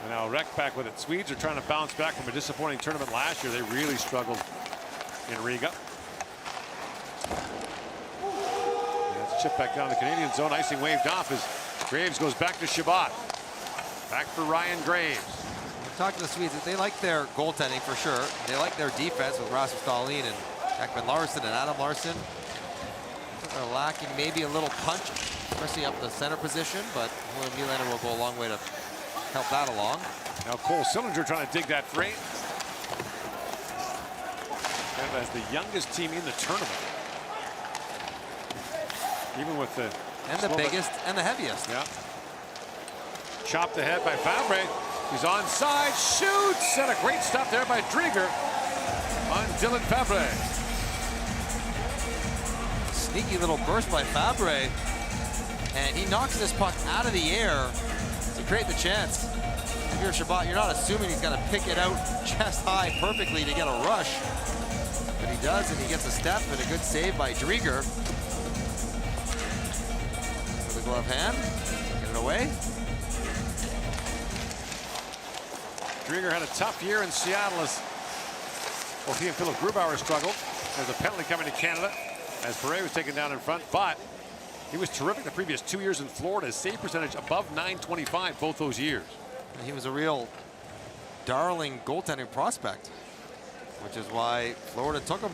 And now Rek back with it. Swedes are trying to bounce back from a disappointing tournament last year. They really struggled in Riga. Let's chip back down the Canadian zone. Icing waved off as Graves goes back to Shabbat. Back for Ryan Graves. Talking to the Swedes, they like their goaltending for sure. They like their defense with Rasmus Dahlin and Ekman Larsson and Adam Larsson. They're lacking maybe a little punch, especially up the center position, but William Nylander will go a long way to help that along. Now Cole Sillinger trying to dig that frame. Canada has the youngest team in the tournament. Even with the... And the biggest and the heaviest. Yeah. Chopped ahead by Fabre. He's onside, shoots, and a great stop there by Drieger on Dylan Fabre. Sneaky little burst by Fabre. and he knocks this puck out of the air to create the chance. If you're Shabbat, you're not assuming he's going to pick it out chest high perfectly to get a rush. But he does, and he gets a step and a good save by Drieger. With the glove hand, get it away. Drieger had a tough year in Seattle as both he and Philip Grubauer struggled. There's a penalty coming to Canada as Perret was taken down in front, but he was terrific the previous 2 years in Florida. His save percentage above .925 both those years. He was a real darling goaltending prospect, which is why Florida took him,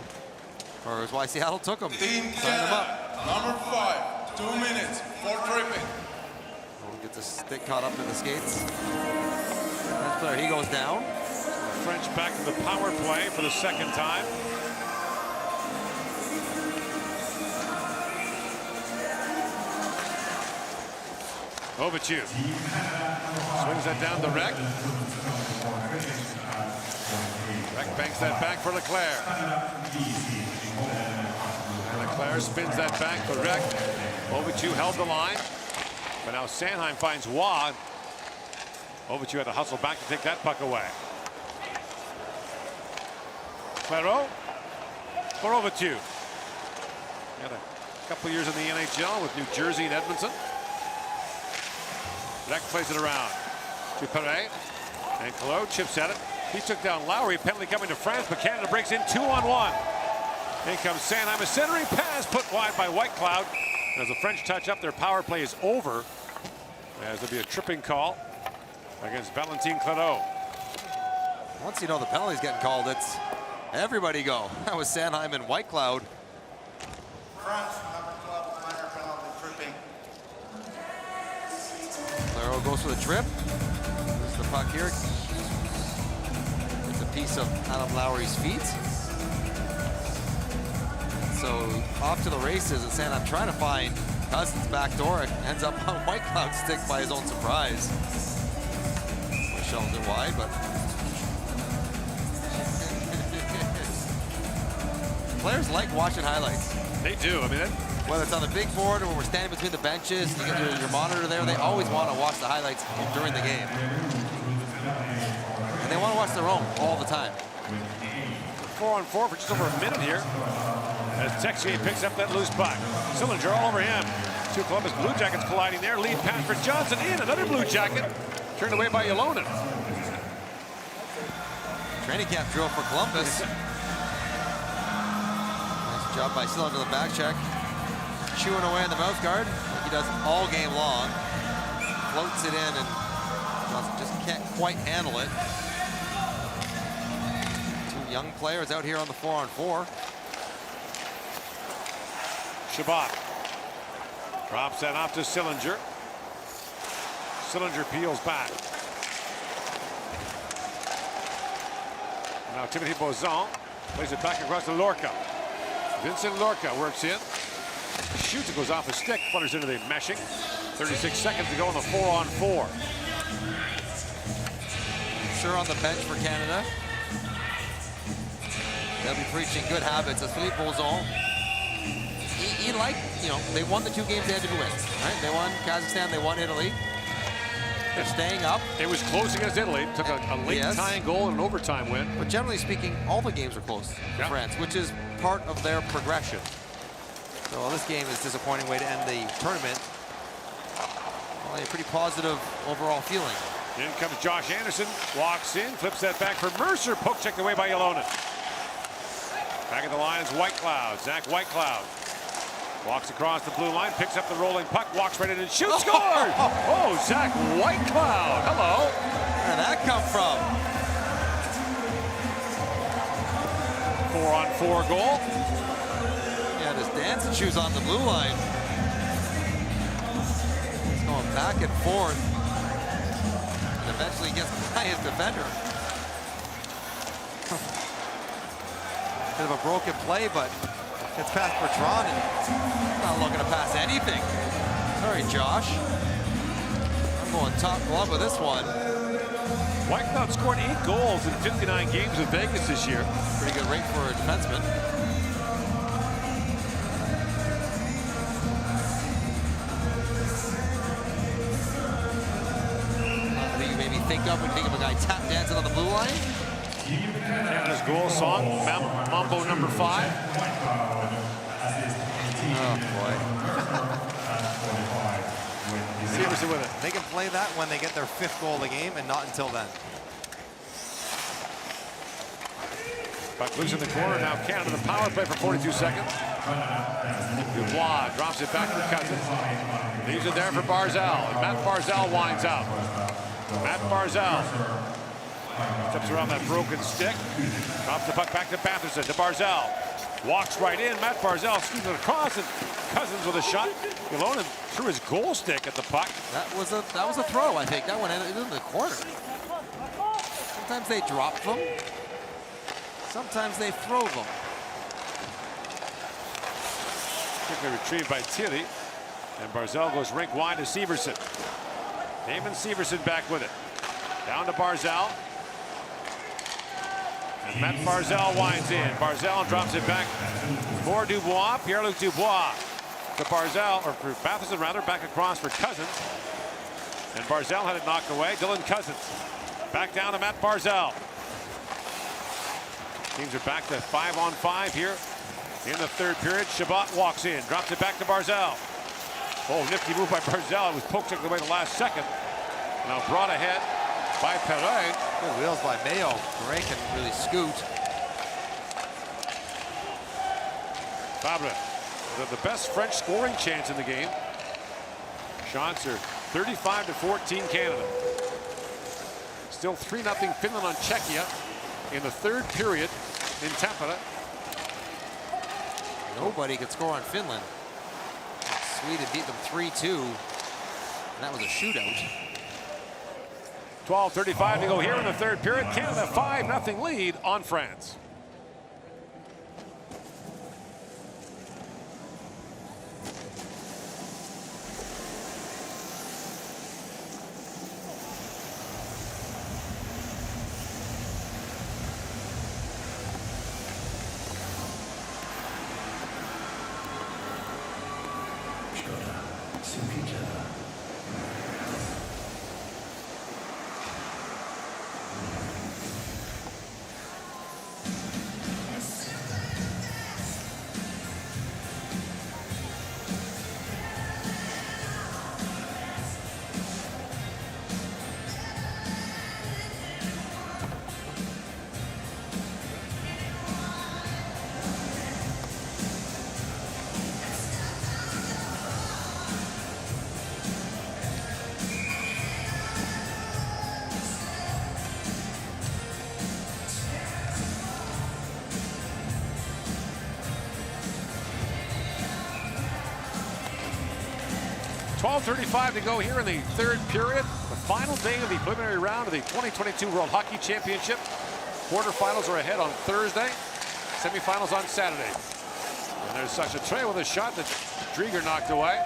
or is why Seattle took him. Team Signed him up. Canada, number 5, 2 minutes for tripping. Gets a stick caught up in the skates. French player, he goes down. The French back to the power play for the second time. Overture swings that down to Rek. Rek banks that back for Leclerc. And Leclerc spins that back for Rek. Overture held the line, but now Sanheim finds Waugh. Overture had to hustle back to take that puck away. Claro for Overture. He had a couple years in the NHL with New Jersey and Edmonton. Rek plays it around to Perret, and Claro chips at it. He took down Lowry. Penalty coming to France, but Canada breaks in 2-on-1. In comes Sanheim, a centering pass put wide by Whitecloud. As the French touch up, their power play is over, as there'll be a tripping call against Valentin Claro. Once you know the penalty's getting called, it's everybody go. That was Sanheim and Whitecloud. France, number 12, minor penalty, tripping. Claro goes for the trip. There's the puck here. It's a piece of Adam Lowry's feet. So off to the races, and Sanheim trying to find Cousins back door. It ends up on Whitecloud's stick by his own surprise. Shells it wide, but players like watching highlights. They do. I mean, whether it's on the big board or when we're standing between the benches, you get your monitor there, they always want to watch the highlights during the game. And they want to watch their own all the time. 4-on-4 for just over a minute here, as Texier picks up that loose puck. Sillinger all over him. Two Columbus Blue Jackets colliding there. Lead pass for Johnson in. Another Blue Jacket turned away by Ylonen. Training camp drill for Columbus. Nice job by Sillinger on the back check. Chewing away on the mouth guard like he does all game long. Floats it in, and Johnson just can't quite handle it. Two young players out here on the 4-on-4. Shabbat drops that off to Sillinger. Sillinger peels back. Now Timothy Bozon plays it back across to Lorca. Vincent Lorca works in. Shoots, it goes off a stick, flutters into the meshing. 36 seconds to go on the 4-on-4. Sure on the bench for Canada. They'll be preaching good habits as Philippe Bozon. He liked, you know, they won the 2 games they had to win, right? They won Kazakhstan, they won Italy. They're staying up. It was close against Italy. Took a late tying goal and an overtime win. But generally speaking, all the games are close for France, which is part of their progression. So this game is a disappointing way to end the tournament. Well, a pretty positive overall feeling. In comes Josh Anderson, walks in, flips that back for Mercer. Poke checked away by Ylonen. Back at the line is Whitecloud. Zach Whitecloud walks across the blue line, picks up the rolling puck, walks right in and shoots, scores! Oh, Zach Whitecloud, hello. Where did that come from? 4-on-4 goal. Yeah, just dancing shoes on the blue line. He's going back and forth. And eventually gets by his defender. Bit of a broken play, but it's past Bertrand, and not looking to pass anything. Sorry, Josh. I'm going top glove with this one. Whitecloud scored 8 goals in 59 games in Vegas this year. Pretty good rate for a defenseman. think of when you think of a guy tap dancing on the blue line? Canada's goal song, Mambo number 5. Oh, boy. Severson with it. They can play that when they get their 5th goal of the game and not until then. Puck loose in the corner. Now Canada the power play for 42 seconds. Dubois drops it back to Cousins. Leaves it there for Barzal. And Matt Barzal winds out. Matt Barzal steps around that broken stick. Drops the puck back to Batherson. To Barzal. Walks right in. Matt Barzal scoots it across, and Cousins with a shot. Alone and threw his goal stick at the puck. That was a throw, I think. That one ended in the corner. Sometimes they drop them. Sometimes they throw them. Quickly retrieved by Tilly. And Barzal goes rink wide to Severson. Damon Severson back with it. Down to Barzal. And Matt Barzal winds in. Barzal drops it back for Dubois. Pierre-Luc Dubois to Barzal, or for Batherson rather, back across for Cousins. And Barzal had it knocked away. Dylan Cousins back down to Matt Barzal. Teams are back to 5-on-5 here in the 3rd period. Shabbat walks in, drops it back to Barzal. Oh, nifty move by Barzal. It was poked away the last second. Now brought ahead by Perrin. Good wheels by Mayo. Perrin can really scoot. Fabre, the best French scoring chance in the game. Shots are 35-14 Canada. Still 3-0 Finland on Czechia in the 3rd period in Tampere. Nobody could score on Finland. Sweden beat them 3-2. And that was a shootout. 12:35 to go here in the 3rd period. Canada 5-0 lead on France. .35 to go here in the 3rd period. The final day of the preliminary round of the 2022 World Hockey Championship. Quarterfinals are ahead on Thursday. Semifinals on Saturday. And there's Sasha Trey with a shot that Drieger knocked away.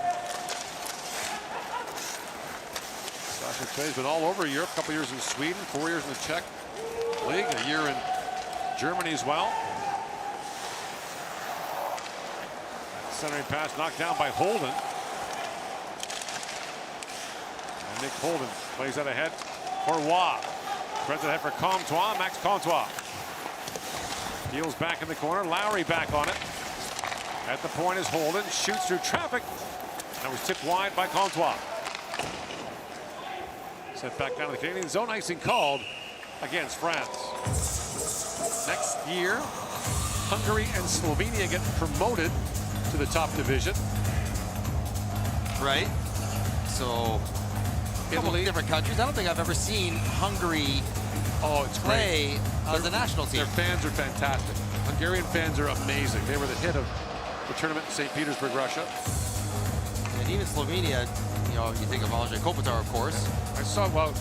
Sasha Trey's been all over Europe. A couple years in Sweden, 4 years in the Czech League, a year in Germany as well. Centering pass knocked down by Holden. Nick Holden plays that ahead for Waugh. Spreads it ahead for Comtois. Max Comtois. Deals back in the corner. Lowry back on it. At the point is Holden. Shoots through traffic. That was tipped wide by Comtois. Sent back down to the Canadian zone. Icing called against France. Next year, Hungary and Slovenia get promoted to the top division. Right. So Italy, different countries. I don't think I've ever seen Hungary play as a national team. Their fans are fantastic. Hungarian fans are amazing. They were the hit of the tournament in St. Petersburg, Russia. And even Slovenia, you know, you think of Andrzej Kopitar, of course. I saw, well,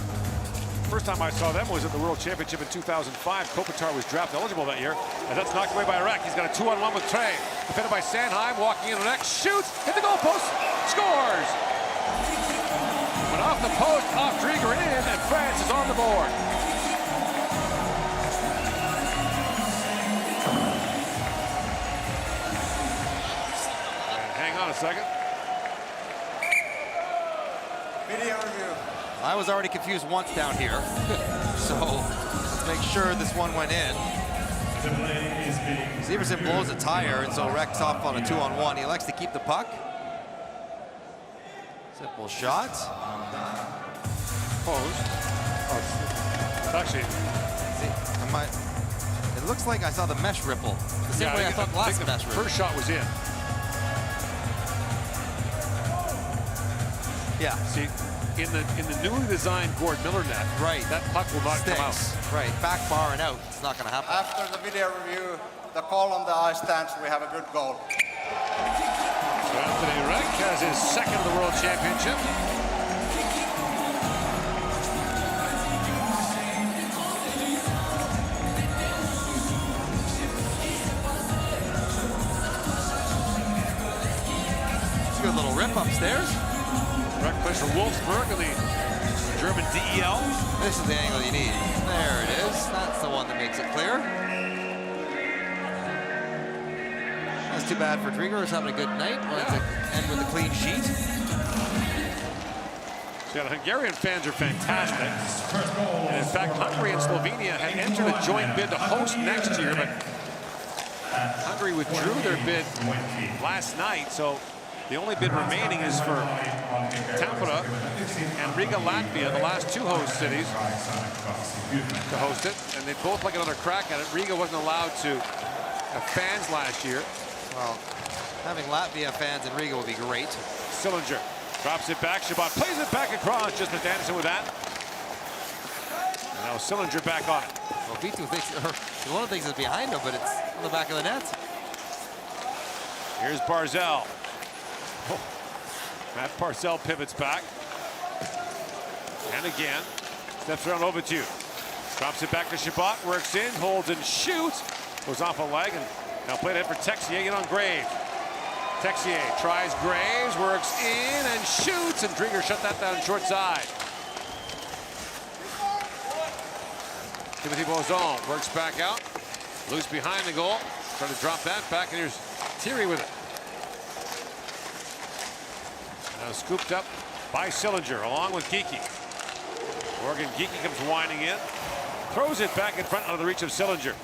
first time I saw them was at the World Championship in 2005. Kopitar was draft eligible that year, and that's knocked away by Iraq. He's got a 2-on-1 with Trey. Defended by Sandheim, walking in the net, shoots, hit the goalpost, scores! Went off the post, off Drieger in, and France is on the board. And hang on a second. Video review. I was already confused once down here. So let's make sure this one went in. Severson blows a tire, and so Rex off on a 2-on-1. He likes to keep the puck. Simple shot. Opposed. Oh, actually, it looks like I saw the mesh ripple. The same way I thought last mesh ripple. First shot was in. Yeah. See, in the newly designed Gord Miller net, right, that puck will not come out. Right, back bar and out. It's not going to happen. After the video review, the call on the ice stands, we have a good goal. So Anthony Reck has his second of the World Championship. Good little rip upstairs. Reck plays for Wolfsburg in the German DEL. This is the angle you need. There it is. That's the one that makes it clear. That's too bad for Drieger. He's having a good night. Wanted to end with a clean sheet. So the Hungarian fans are fantastic. And in fact, Hungary and Slovenia had entered a joint bid to host next year, but Hungary withdrew their bid last night, so the only bid remaining is for Tampere and Riga, Latvia, the last two host cities, to host it. And they'd both like another crack at it. Riga wasn't allowed to have fans last year. Well, having Latvia fans in Riga would be great. Sillinger drops it back. Shabbat plays it back across. Just as Anderson with that. And now Sillinger back on it. Well, Vitu thinks, one of the things is behind him, but it's on the back of the net. Here's Barzell. Oh. Matt Parcell pivots back. And again, steps around Overtu. Drops it back to Shabbat, works in, holds and shoots. Goes off a leg, and now played it for Texier, in on Graves. Texier tries Graves, works in and shoots, and Drieger shut that down short side. Timothy Bozon works back out. Loose behind the goal. Trying to drop that back, and here's Thierry with it. Now scooped up by Sillinger along with Geekie. Morgan Geekie comes winding in. Throws it back in front out of the reach of Sillinger.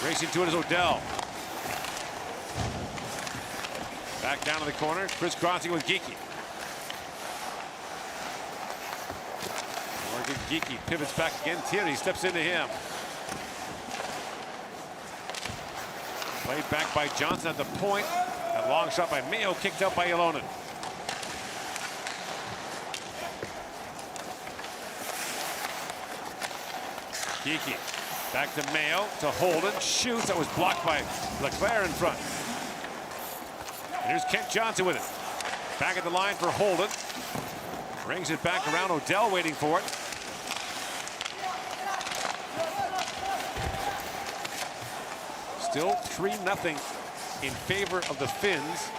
Racing to it is O'Dell. Back down to the corner, crisscrossing with Geekie. Morgan Geekie pivots back again. Thierry steps into him. Played back by Johnson at the point. That long shot by Mayo kicked out by Ilonen. Geekie back to Mayo, to Holden, shoots. That was blocked by Leclerc in front. And here's Kent Johnson with it. Back at the line for Holden. Brings it back around. O'Dell waiting for it. Still 3-0 in favor of the Finns.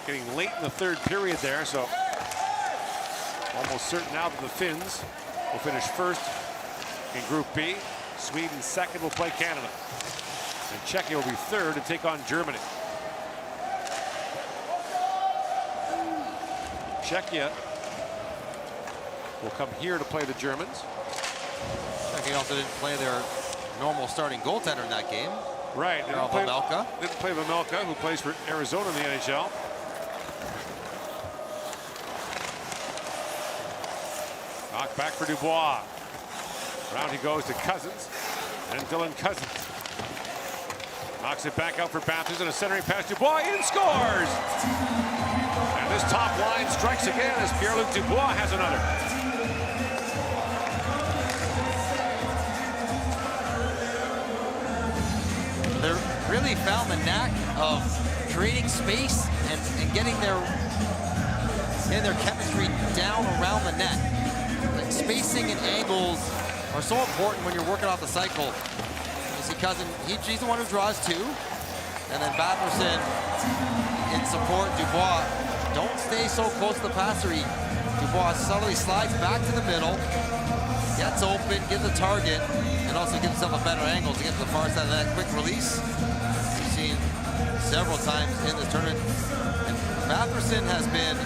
Getting late in the third period there, so almost certain now that the Finns will finish first in Group B. Sweden second, will play Canada. And Czechia will be third to take on Germany. Czechia will come here to play the Germans. Czechia also didn't play their normal starting goaltender in that game. Right. Didn't play Vamelka, who plays for Arizona in the NHL. Knock back for Dubois. Round he goes to Cousins, and Dylan Cousins knocks it back out for Bathurst, and a centering pass. Dubois in, scores! And this top line strikes again as Pierre-Luc Dubois has another. They really found the knack of creating space and getting their chemistry down around the net. Like spacing and angles are so important when you're working off the cycle. You see Cousin, he's the one who draws two. And then Batherson in support. Dubois, don't stay so close to the passer. Dubois subtly slides back to the middle, gets open, gives a target, and also gives himself a better angle to get to the far side of that quick release. We've seen several times in this tournament. And Batherson has been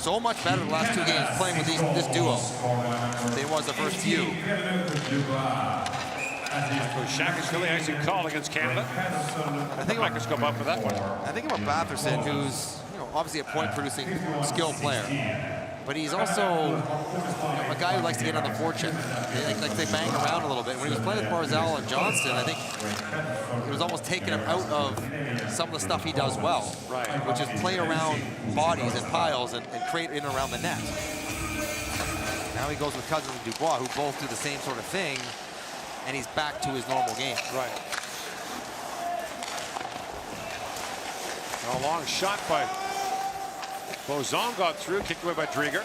so much better the last 2 games playing with this duo than it was the first few. Shakashvili actually called against Canada. I think microscope up for that one. I think about Batherson, who's obviously a point-producing skill player, but he's also a guy who likes to get on the forecheck. They bang around a little bit. When he was playing with Barzal and Johnston, I think it was almost taking him out of some of the stuff he does well, right? Which is play around bodies and piles and create in and around the net. Now he goes with Cousins and Dubois, who both do the same sort of thing, and he's back to his normal game. Right. A long shot by Bozon, got through, kicked away by Drieger.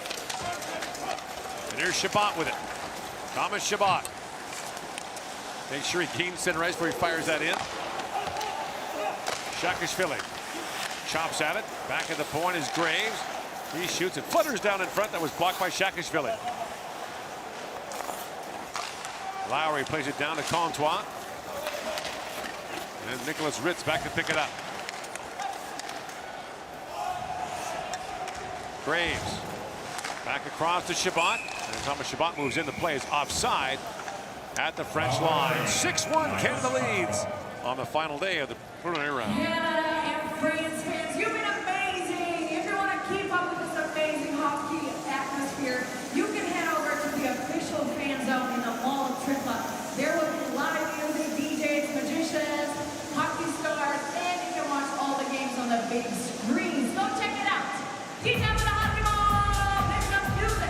And here's Chabot with it. Thomas Chabot. Make sure he gains center ice before he fires that in. Shakashvili chops at it. Back at the point is Graves. He shoots it. Flutters down in front. That was blocked by Shakashvili. Lowry plays it down to Comtois. And Nicholas Ritz back to pick it up. Graves back across to Chabot. And Thomas Chabot moves into play. Is offside at the French line. 6-1 Canada leads on the final day of the preliminary round. Canada and France fans, you've been amazing. If you want to keep up with this amazing hockey atmosphere, you can head over to the official fan zone in the Mall of Tripla. There will be live music, DJs, magicians, hockey stars, and you can watch all the games on the big screens. Go check it out. Keep up with the hockey ball. Next up, music.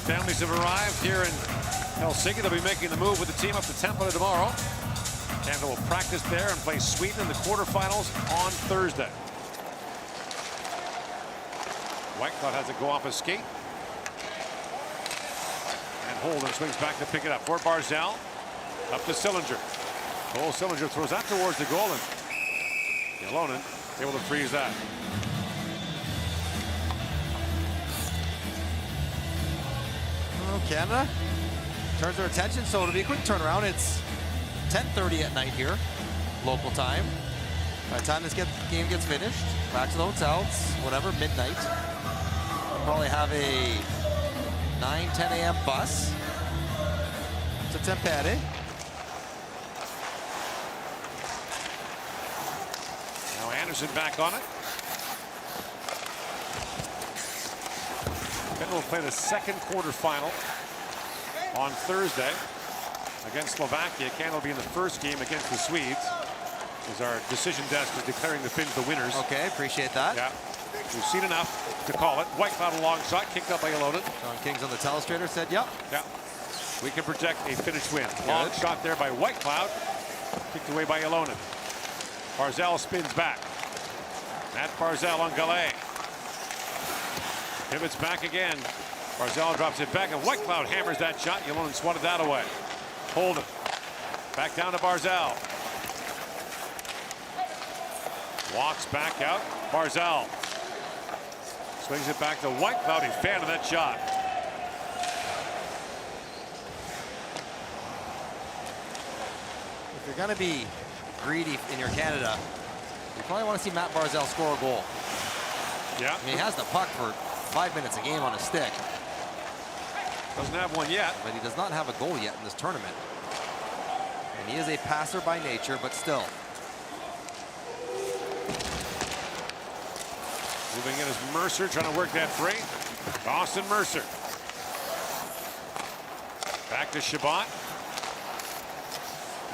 Families have arrived here in Helsinki. They'll be making the move with the team up to Tampere tomorrow. Canada will practice there and play Sweden in the quarterfinals on Thursday. Whitecloud has to go off his skate. And Holden swings back to pick it up for Barzal. Up to Sillinger. Cole Sillinger throws that towards the goal, and Ylonen able to freeze that. Canada turns their attention, so it'll be a quick turnaround. It's 10:30 at night here, local time. By the time this game gets finished, back to the hotels, whatever, midnight. We'll probably have a 9-10 a.m. bus to Tampere. Now Anderson back on it. Canada will play the second quarterfinal on Thursday against Slovakia. Canada will be in the first game against the Swedes. Is our decision desk for declaring the Finns the winners. Okay, appreciate that. Yeah, we've seen enough to call it. Whitecloud a long shot, kicked up by Ylonen. John Kings on the telestrator said, yep. Yeah, we can project a Finnish win. Long shot there by Whitecloud, kicked away by Ylonen. Barzal spins back. Matt Barzal on Gallet. Pivots back again. Barzal drops it back, and Whitecloud hammers that shot. Ylonen swatted that away. Holden back down to Barzal. Walks back out. Barzal swings it back to Whitecloud. He's fan of that shot. If you're going to be greedy in your Canada, you probably want to see Matt Barzal score a goal. Yeah. I mean, he has the puck for 5 minutes a game on a stick. Doesn't have one yet. But he does not have a goal yet in this tournament. And he is a passer by nature, but still. Moving in is Mercer, trying to work that free. Austin Mercer. Back to Chabot.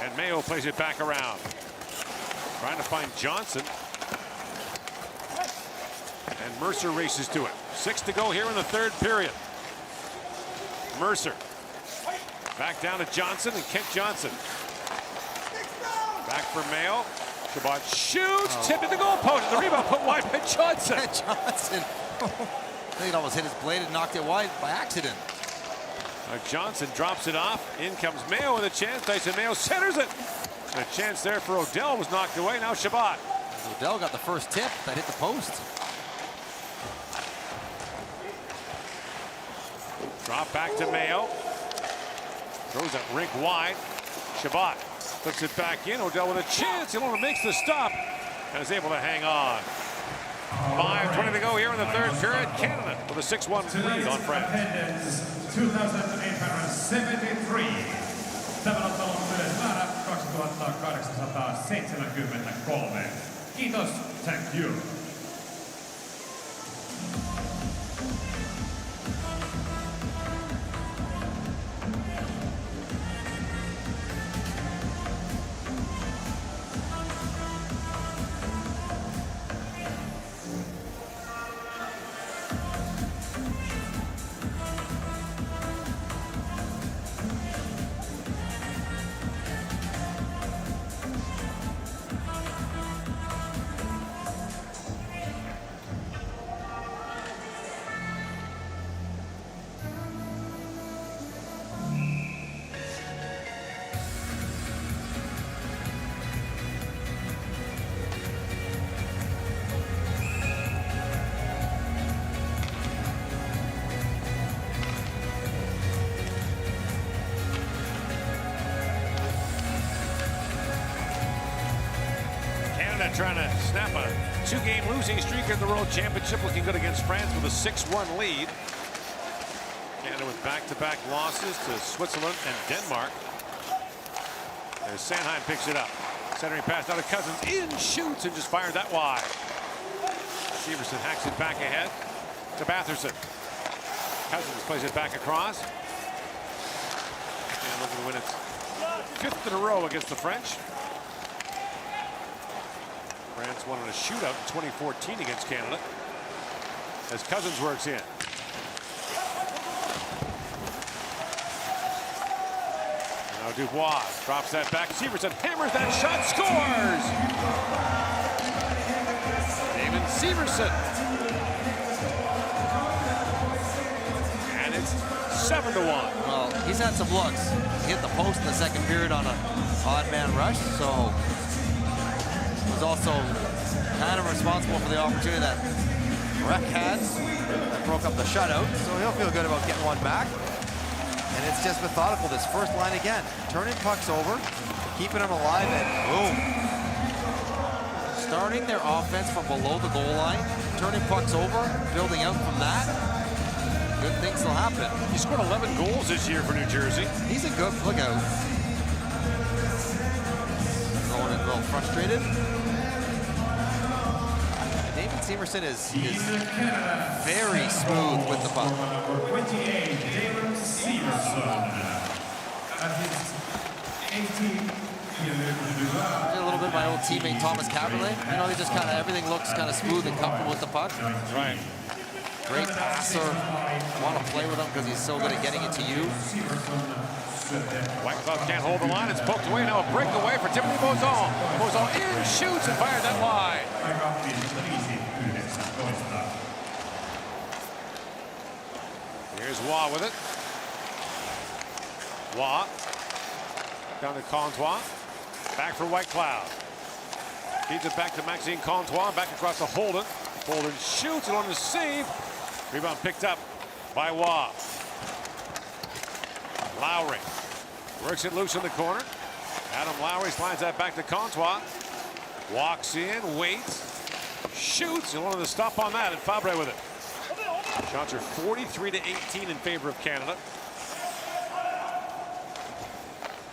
And Mayo plays it back around. Trying to find Johnson. And Mercer races to it. 6 to go here in the third period. Mercer. Back down to Johnson and Kent Johnson. Back for Mayo. Shabbat shoots, tipped at the goalpost. The rebound put wide by Johnson. Johnson. I think it almost hit his blade and knocked it wide by accident. Johnson drops it off. In comes Mayo with a chance. Tyson Mayo centers it. And a chance there for Odell was knocked away. Now Shabbat. Odell got the first tip that hit the post. Drop back to Mayo. Throws it rink wide. Shabbat puts it back in. Odell with a chance. He only makes the stop and is able to hang on. 5:20 to go here in the third period. Canada with a 6-1 lead on France. 2,873. Tämän ottelun määrä 2873. Kiitos, thank you. Trying to snap a 2-game losing streak in the World Championship, looking good against France with a 6-1 lead. Canada with back-to-back losses to Switzerland and Denmark. As Sanheim picks it up. Centering pass out of Cousins. In, shoots, and just fired that wide. Severson hacks it back ahead to Batherson. Cousins plays it back across. And looking to win its 5th in a row against the French. France won in a shootout in 2014 against Canada as Cousins works in. Now Dubois drops that back. Severson hammers that shot, scores! David Severson. And it's 7-1. Well, he's had some looks. He hit the post in the second period on an odd man rush, so was also kind of responsible for the opportunity that Rec had that broke up the shutout, so he'll feel good about getting one back. And it's just methodical, this first line again. Turning pucks over, keeping them alive, and boom. Starting their offense from below the goal line, turning pucks over, building out from that. Good things will happen. He scored 11 goals this year for New Jersey. He's a good lookout. Going a little frustrated. Severson is very smooth with the puck. Number 28, David Severson. At his 18. A little bit of my old teammate Thomas Caberlet. You know, they just kind of, everything looks kind of smooth and comfortable with the puck. Right. Great passer. Want to play with him because he's so good at getting it to you. White Cloud can't hold the line. It's poked away. Now a breakaway for Timothy Bozon. Bozon in, shoots, and fired that wide. Here's Waugh with it. Waugh down to Comtois. Back for White Cloud. Feeds it back to Maxime Comtois. Back across to Holden. Holden shoots and on the save. Rebound picked up by Waugh. Lowry works it loose in the corner. Adam Lowry slides that back to Comtois. Walks in, waits, shoots, and wanted to stop on that, and Fabre with it. Shots are 43-18 in favor of Canada.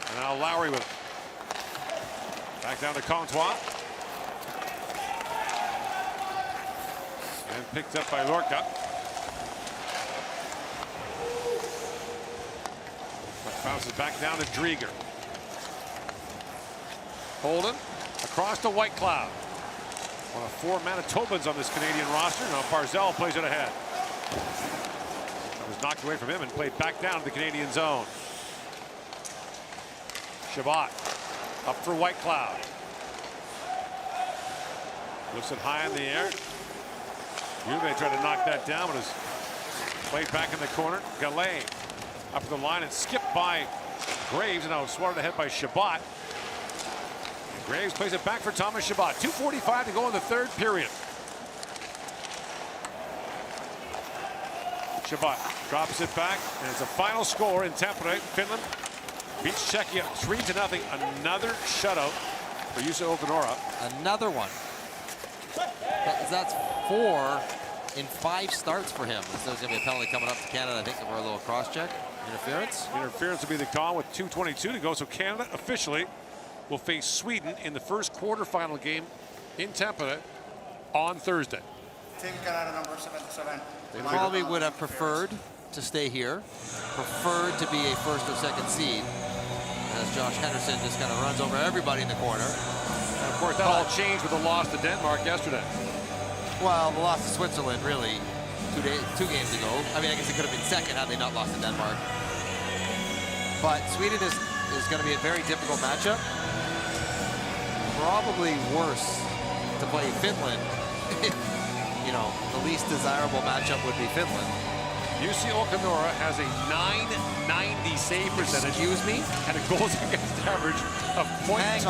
And now Lowry with it. Back down to Comtois. And picked up by Lorca. Bounces back down to Drieger. Holden across to White Cloud. One of 4 Manitobans on this Canadian roster. Now Barzal plays it ahead. That was knocked away from him and played back down to the Canadian zone. Shabbat up for White Cloud. Lifts it high in the air. Juve tried to knock that down, but is played back in the corner. Gallet up the line and skipped by Graves, and now swatted ahead by Shabbat. Graves plays it back for Thomas Shabbat. 2:45 to go in the third period. Shabbat drops it back, and it's a final score in Tampere. Finland beats Czechia 3-0. Another shutout for Juuso Okunora. Another one. That's 4 in 5 starts for him. So there's going to be a penalty coming up to Canada, I think, for a little cross-check. Interference? Interference will be the call with 2:22 to go. So Canada officially will face Sweden in the first quarterfinal game in Tampere on Thursday. Team Canada number 77. They probably would have preferred to stay here, preferred to be a first or second seed, as Josh Henderson just kind of runs over everybody in the corner. And of course, that all changed with the loss to Denmark yesterday. Well, the loss to Switzerland, really, 2 games ago. I mean, I guess it could have been second had they not lost to Denmark. But Sweden is going to be a very difficult matchup. Probably worse to play Finland. You know, the least desirable matchup would be Finland. Juuso Okunora has a .990 save percentage. Excuse me? And a goals against average of .20.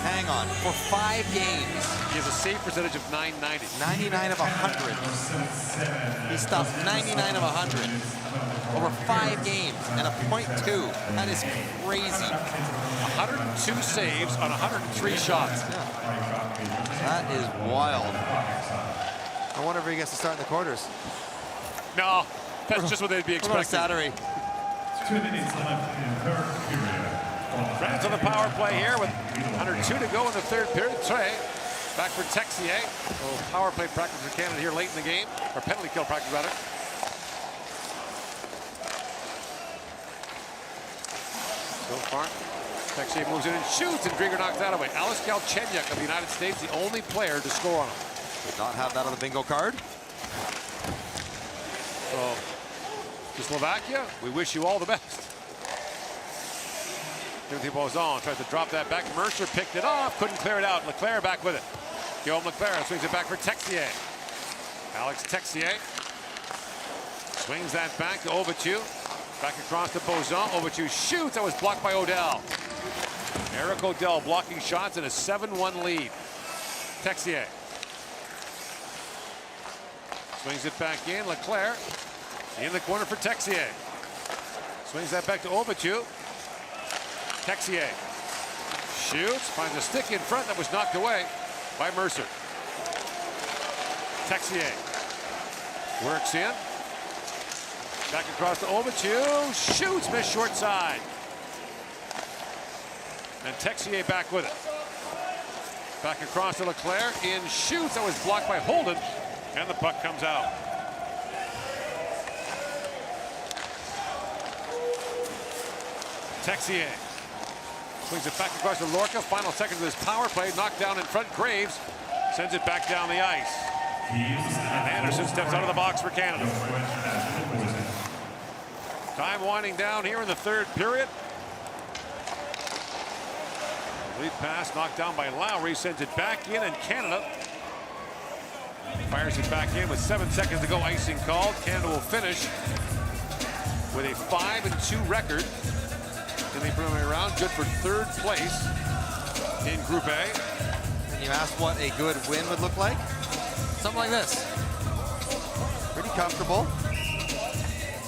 Hang on. For 5 games. He has a save percentage of .990. 99 of 100. He stopped 99 of 100 over 5 games and a .2. That is crazy. 102 saves on 103 shots. Yeah. That is wild. I wonder if he gets to start in the quarters. No, that's just what they'd be expecting. Saturday. 2 minutes left in the third period. France on the power play here with 102 to go in the third period. Trey back for Texier. A little power play practice for Canada here late in the game, or penalty kill practice rather. So far, Texier moves in and shoots, and Drieger knocks that away. Alex Galchenyuk of the United States, the only player to score on him. Did not have that on the bingo card. So, to Slovakia, we wish you all the best. Timothy Bozon tries to drop that back. Mercer picked it off, couldn't clear it out. Leclerc back with it. Guillaume Leclerc swings it back for Texier. Alex Texier swings that back to Ovitu. Back across to Bozon. Ovitu shoots. That was blocked by Odell. Eric Odell blocking shots in a 7-1 lead. Texier swings it back in. Leclerc in the corner for Texier. Swings that back to Ovitu. Texier shoots, finds a stick in front that was knocked away by Mercer. Texier works in. Back across to Ovitu. Shoots, missed short side. And Texier back with it. Back across to Leclerc. In shoots. That was blocked by Holden. And the puck comes out. Texier swings it back across to Lorca. Final seconds of this power play. Knocked down in front. Graves sends it back down the ice. And Anderson steps out of the box for Canada. Time winding down here in the third period. Lead pass knocked down by Lowry. Sends it back in, and Canada fires it back in with 7 seconds to go. Icing called. Canada will finish with a 5-2 record in the preliminary round. Good for third place in Group A. And you asked what a good win would look like? Something like this. Pretty comfortable.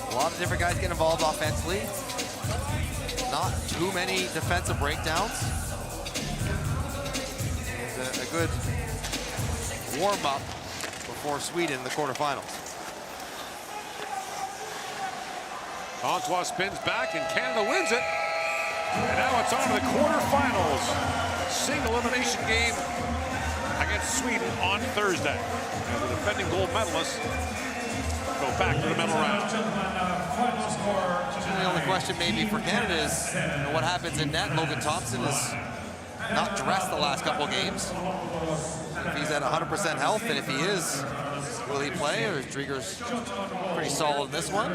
A lot of different guys get involved offensively. Not too many defensive breakdowns. It's a good warm-up before Sweden in the quarterfinals. Francois spins back, and Canada wins it. And now it's on to the quarterfinals. Single elimination game against Sweden on Thursday. And the defending gold medalists go back to the medal round. The only question maybe for Canada is what happens in net. Logan Thompson is not dressed the last couple of games. if he's at 100% health, and if he is, will he play, or is Drieger's pretty solid in this one?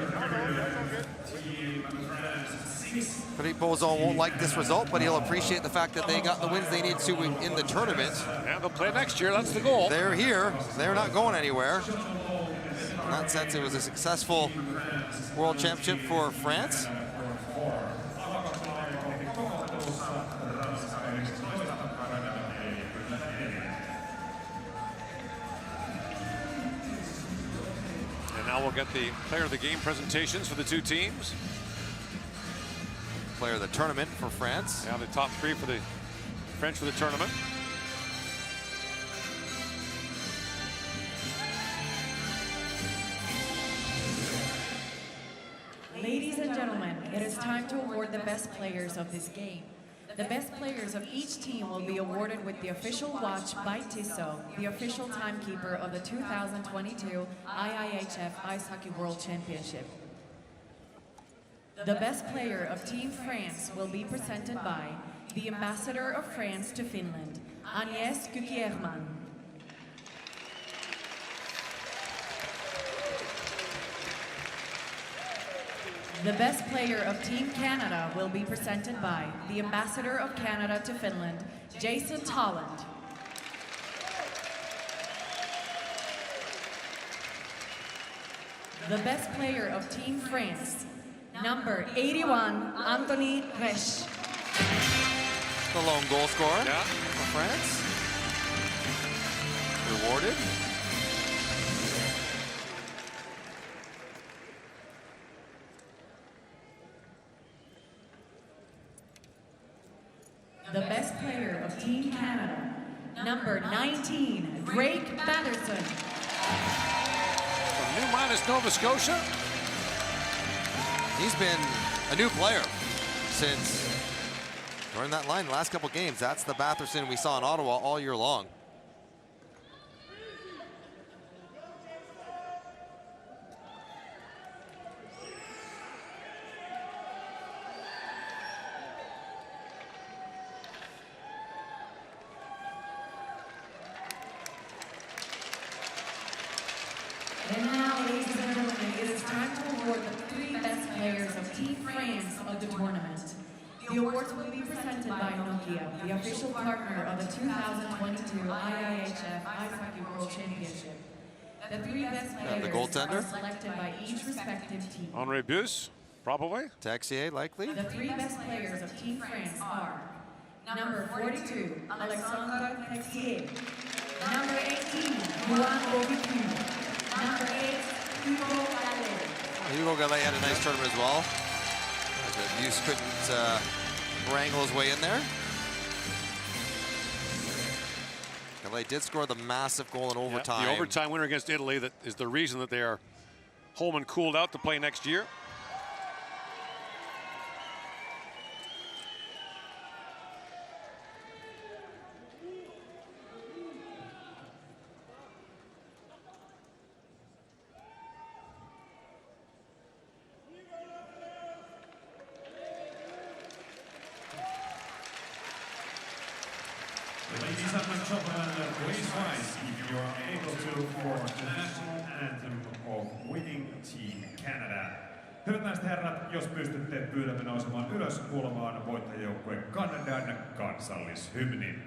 Philippe Bozon won't like this result, but he'll appreciate the fact that they got the wins they need to in the tournament. Yeah, they'll play next year, that's the goal. They're here, they're not going anywhere. In that sense, it was a successful World Championship for France. And now we'll get the player of the game presentations for the two teams. Player of the tournament for France. Yeah, the top three for the French for the tournament. Ladies and gentlemen, it is time to award the best players of this game. The best players of each team will be awarded with the official watch by Tissot, the official timekeeper of the 2022 IIHF Ice Hockey World Championship. The best player of Team France will be presented by the Ambassador of France to Finland, Agnès Gukierman. The best player of Team Canada will be presented by the Ambassador of Canada to Finland, Jason Tolland. The best player of Team France, number 81, Anthony Resch. The lone goal scorer Yeah. for France. Rewarded. The best player of Team Canada, number 19, Drake Patterson. From New Minas, Nova Scotia. He's been a new player since during that line the last couple games. That's the Batherson we saw in Ottawa all year long. And now, ladies and gentlemen, it is time to award the three best players of Team France of the tournament. The awards will be presented by Nokia, the official partner of the 2022 IIHF Ice Hockey World Championship. The three best players The goaltender? are selected by each respective team. Henri Bus, probably. Texier, likely. The three best players of Team France are number 42, Alexandre Texier, number 18, Juan Ovicu, number 8, Hugo Gallet. Hugo Gallet had a nice tournament as well. The Buse couldn't wrangle his way in there. Gallet did score the massive goal in overtime. Yeah, the overtime winner against Italy, that is the reason that they are home and cooled out to play next year. Ladies and gentlemen, please rise if you are able to for the national anthem of winning Team Canada. Hyvät naiset herrat, jos pystytte, pyydämme nousemaan ylös kuulemaan voittajajoukkue Kanadan kansallishymnin.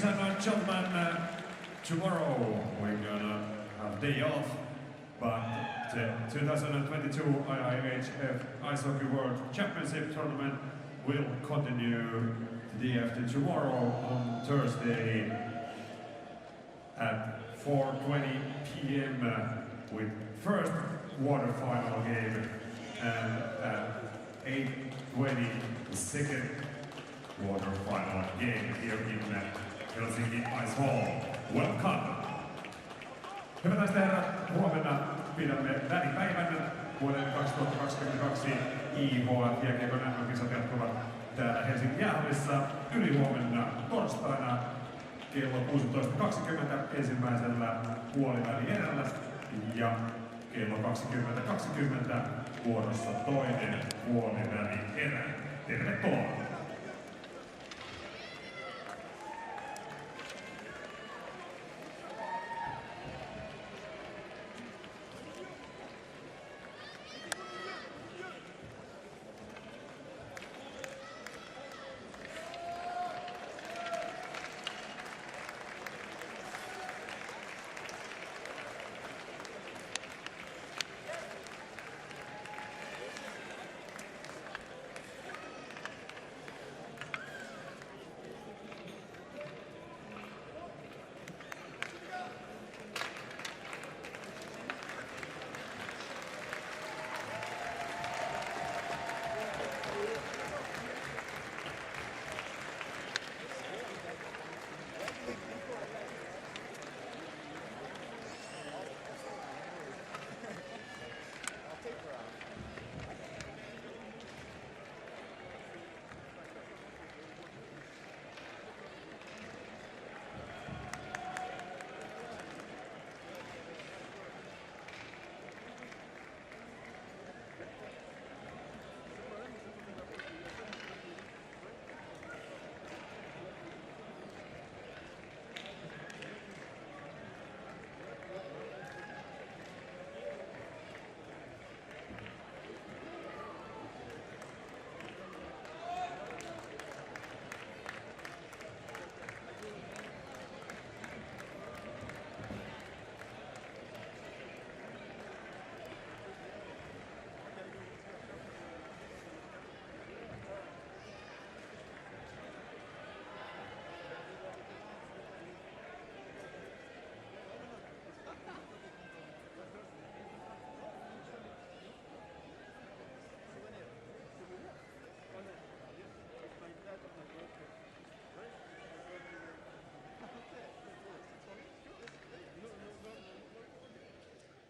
Ladies and gentlemen, tomorrow we're gonna have day off, but the 2022 IIHF Ice Hockey World Championship Tournament will continue the day after tomorrow on Thursday at 4:20 p.m. With first quarterfinal game and at 8:20 the second quarterfinal game here in Helsinki Ice Hall. Welcome! Hyvät naiset ja herrat, huomenna pidämme välipäivän vuoden 2022 IIHF jääkiekon MM-kisat jatkuvat täällä Helsingin jäähallissa ylihuomenna torstaina kello 16.20 ensimmäisellä puolivälierällä ja kello 20.20 vuorossa toinen puolivälierä. Tervetuloa!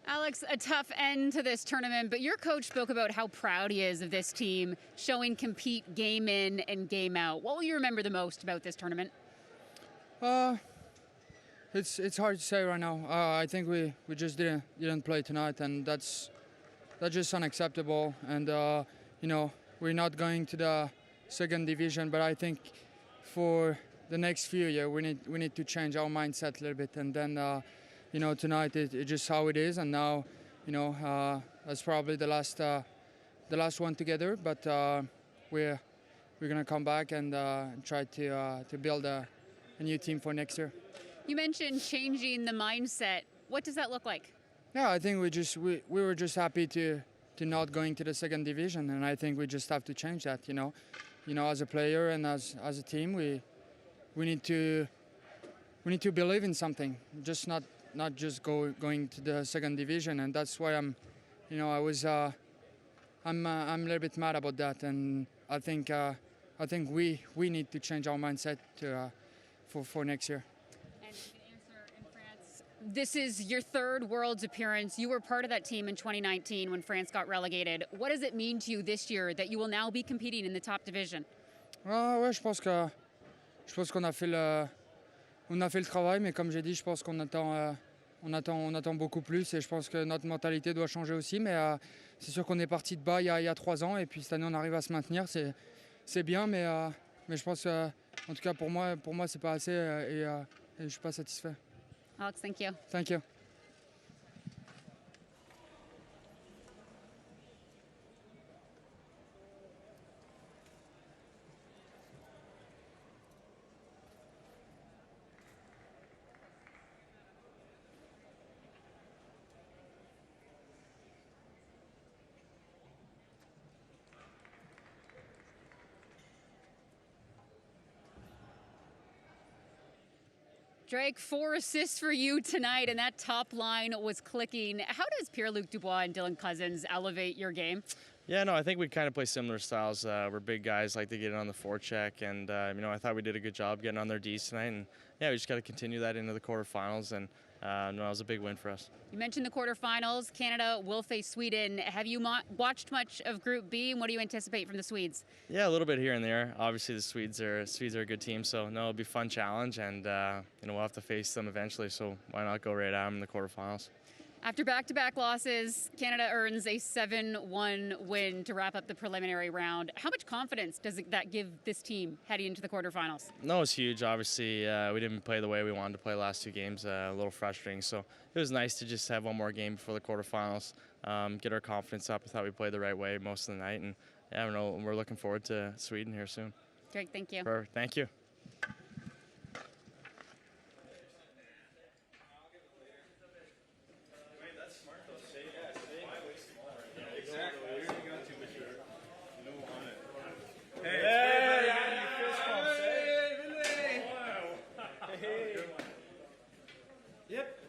Alex, a tough end to this tournament, but your coach spoke about how proud he is of this team, showing compete game in and game out. What will you remember the most about this tournament? It's hard to say right now. I think we just didn't play tonight, and that's just unacceptable. And you know, we're not going to the second division, but I think for the next few years we need to change our mindset a little bit, and then you know, tonight it's just how it is, and now you know that's probably the last one together, but we're gonna come back and try to build a new team for next year. You mentioned changing the mindset. What does that look like? Yeah, I think we were just happy to not going to the second division, and I think we just have to change that. You know, as a player and as a team, we need to believe in something, just not just going to the second division, and that's why I'm a little bit mad about that, and I think we need to change our mindset for next year. And you can answer in France. This is your third Worlds appearance. You were part of that team in 2019 when France got relegated. What does it mean to you this year that you will now be competing in the top division? Ouais, je pense qu'on a fait le travail, mais comme j'ai dit, je pense qu'on attend beaucoup plus, et je pense que notre mentalité doit changer aussi. Mais c'est sûr qu'on est parti de bas il y a 3 ans, et puis cette année on arrive à se maintenir. C'est bien, mais je pense que, en tout cas pour moi c'est pas assez, et je suis pas satisfait. Alex, thank you. Thank you. Drake, 4 assists for you tonight, and that top line was clicking. How does Pierre-Luc Dubois and Dylan Cousins elevate your game? Yeah, no, I think we kind of play similar styles. We're big guys, like to get it on the forecheck, and I thought we did a good job getting on their Ds tonight, and yeah, we just got to continue that into the quarterfinals, and it was a big win for us. You mentioned the quarterfinals. Canada will face Sweden. Have you watched much of Group B, and what do you anticipate from the Swedes? Yeah, a little bit here and there. Obviously, the Swedes are a good team, so no, it'll be a fun challenge, and we'll have to face them eventually. So why not go right at them in the quarterfinals? After back-to-back losses, Canada earns a 7-1 win to wrap up the preliminary round. How much confidence does that give this team heading into the quarterfinals? No, it's huge. Obviously, we didn't play the way we wanted to play last 2 games. A little frustrating. So it was nice to just have one more game before the quarterfinals, get our confidence up. I thought we played the right way most of the night, and yeah, we're looking forward to Sweden here soon. Great, thank you. Perfect. Thank you. Yep.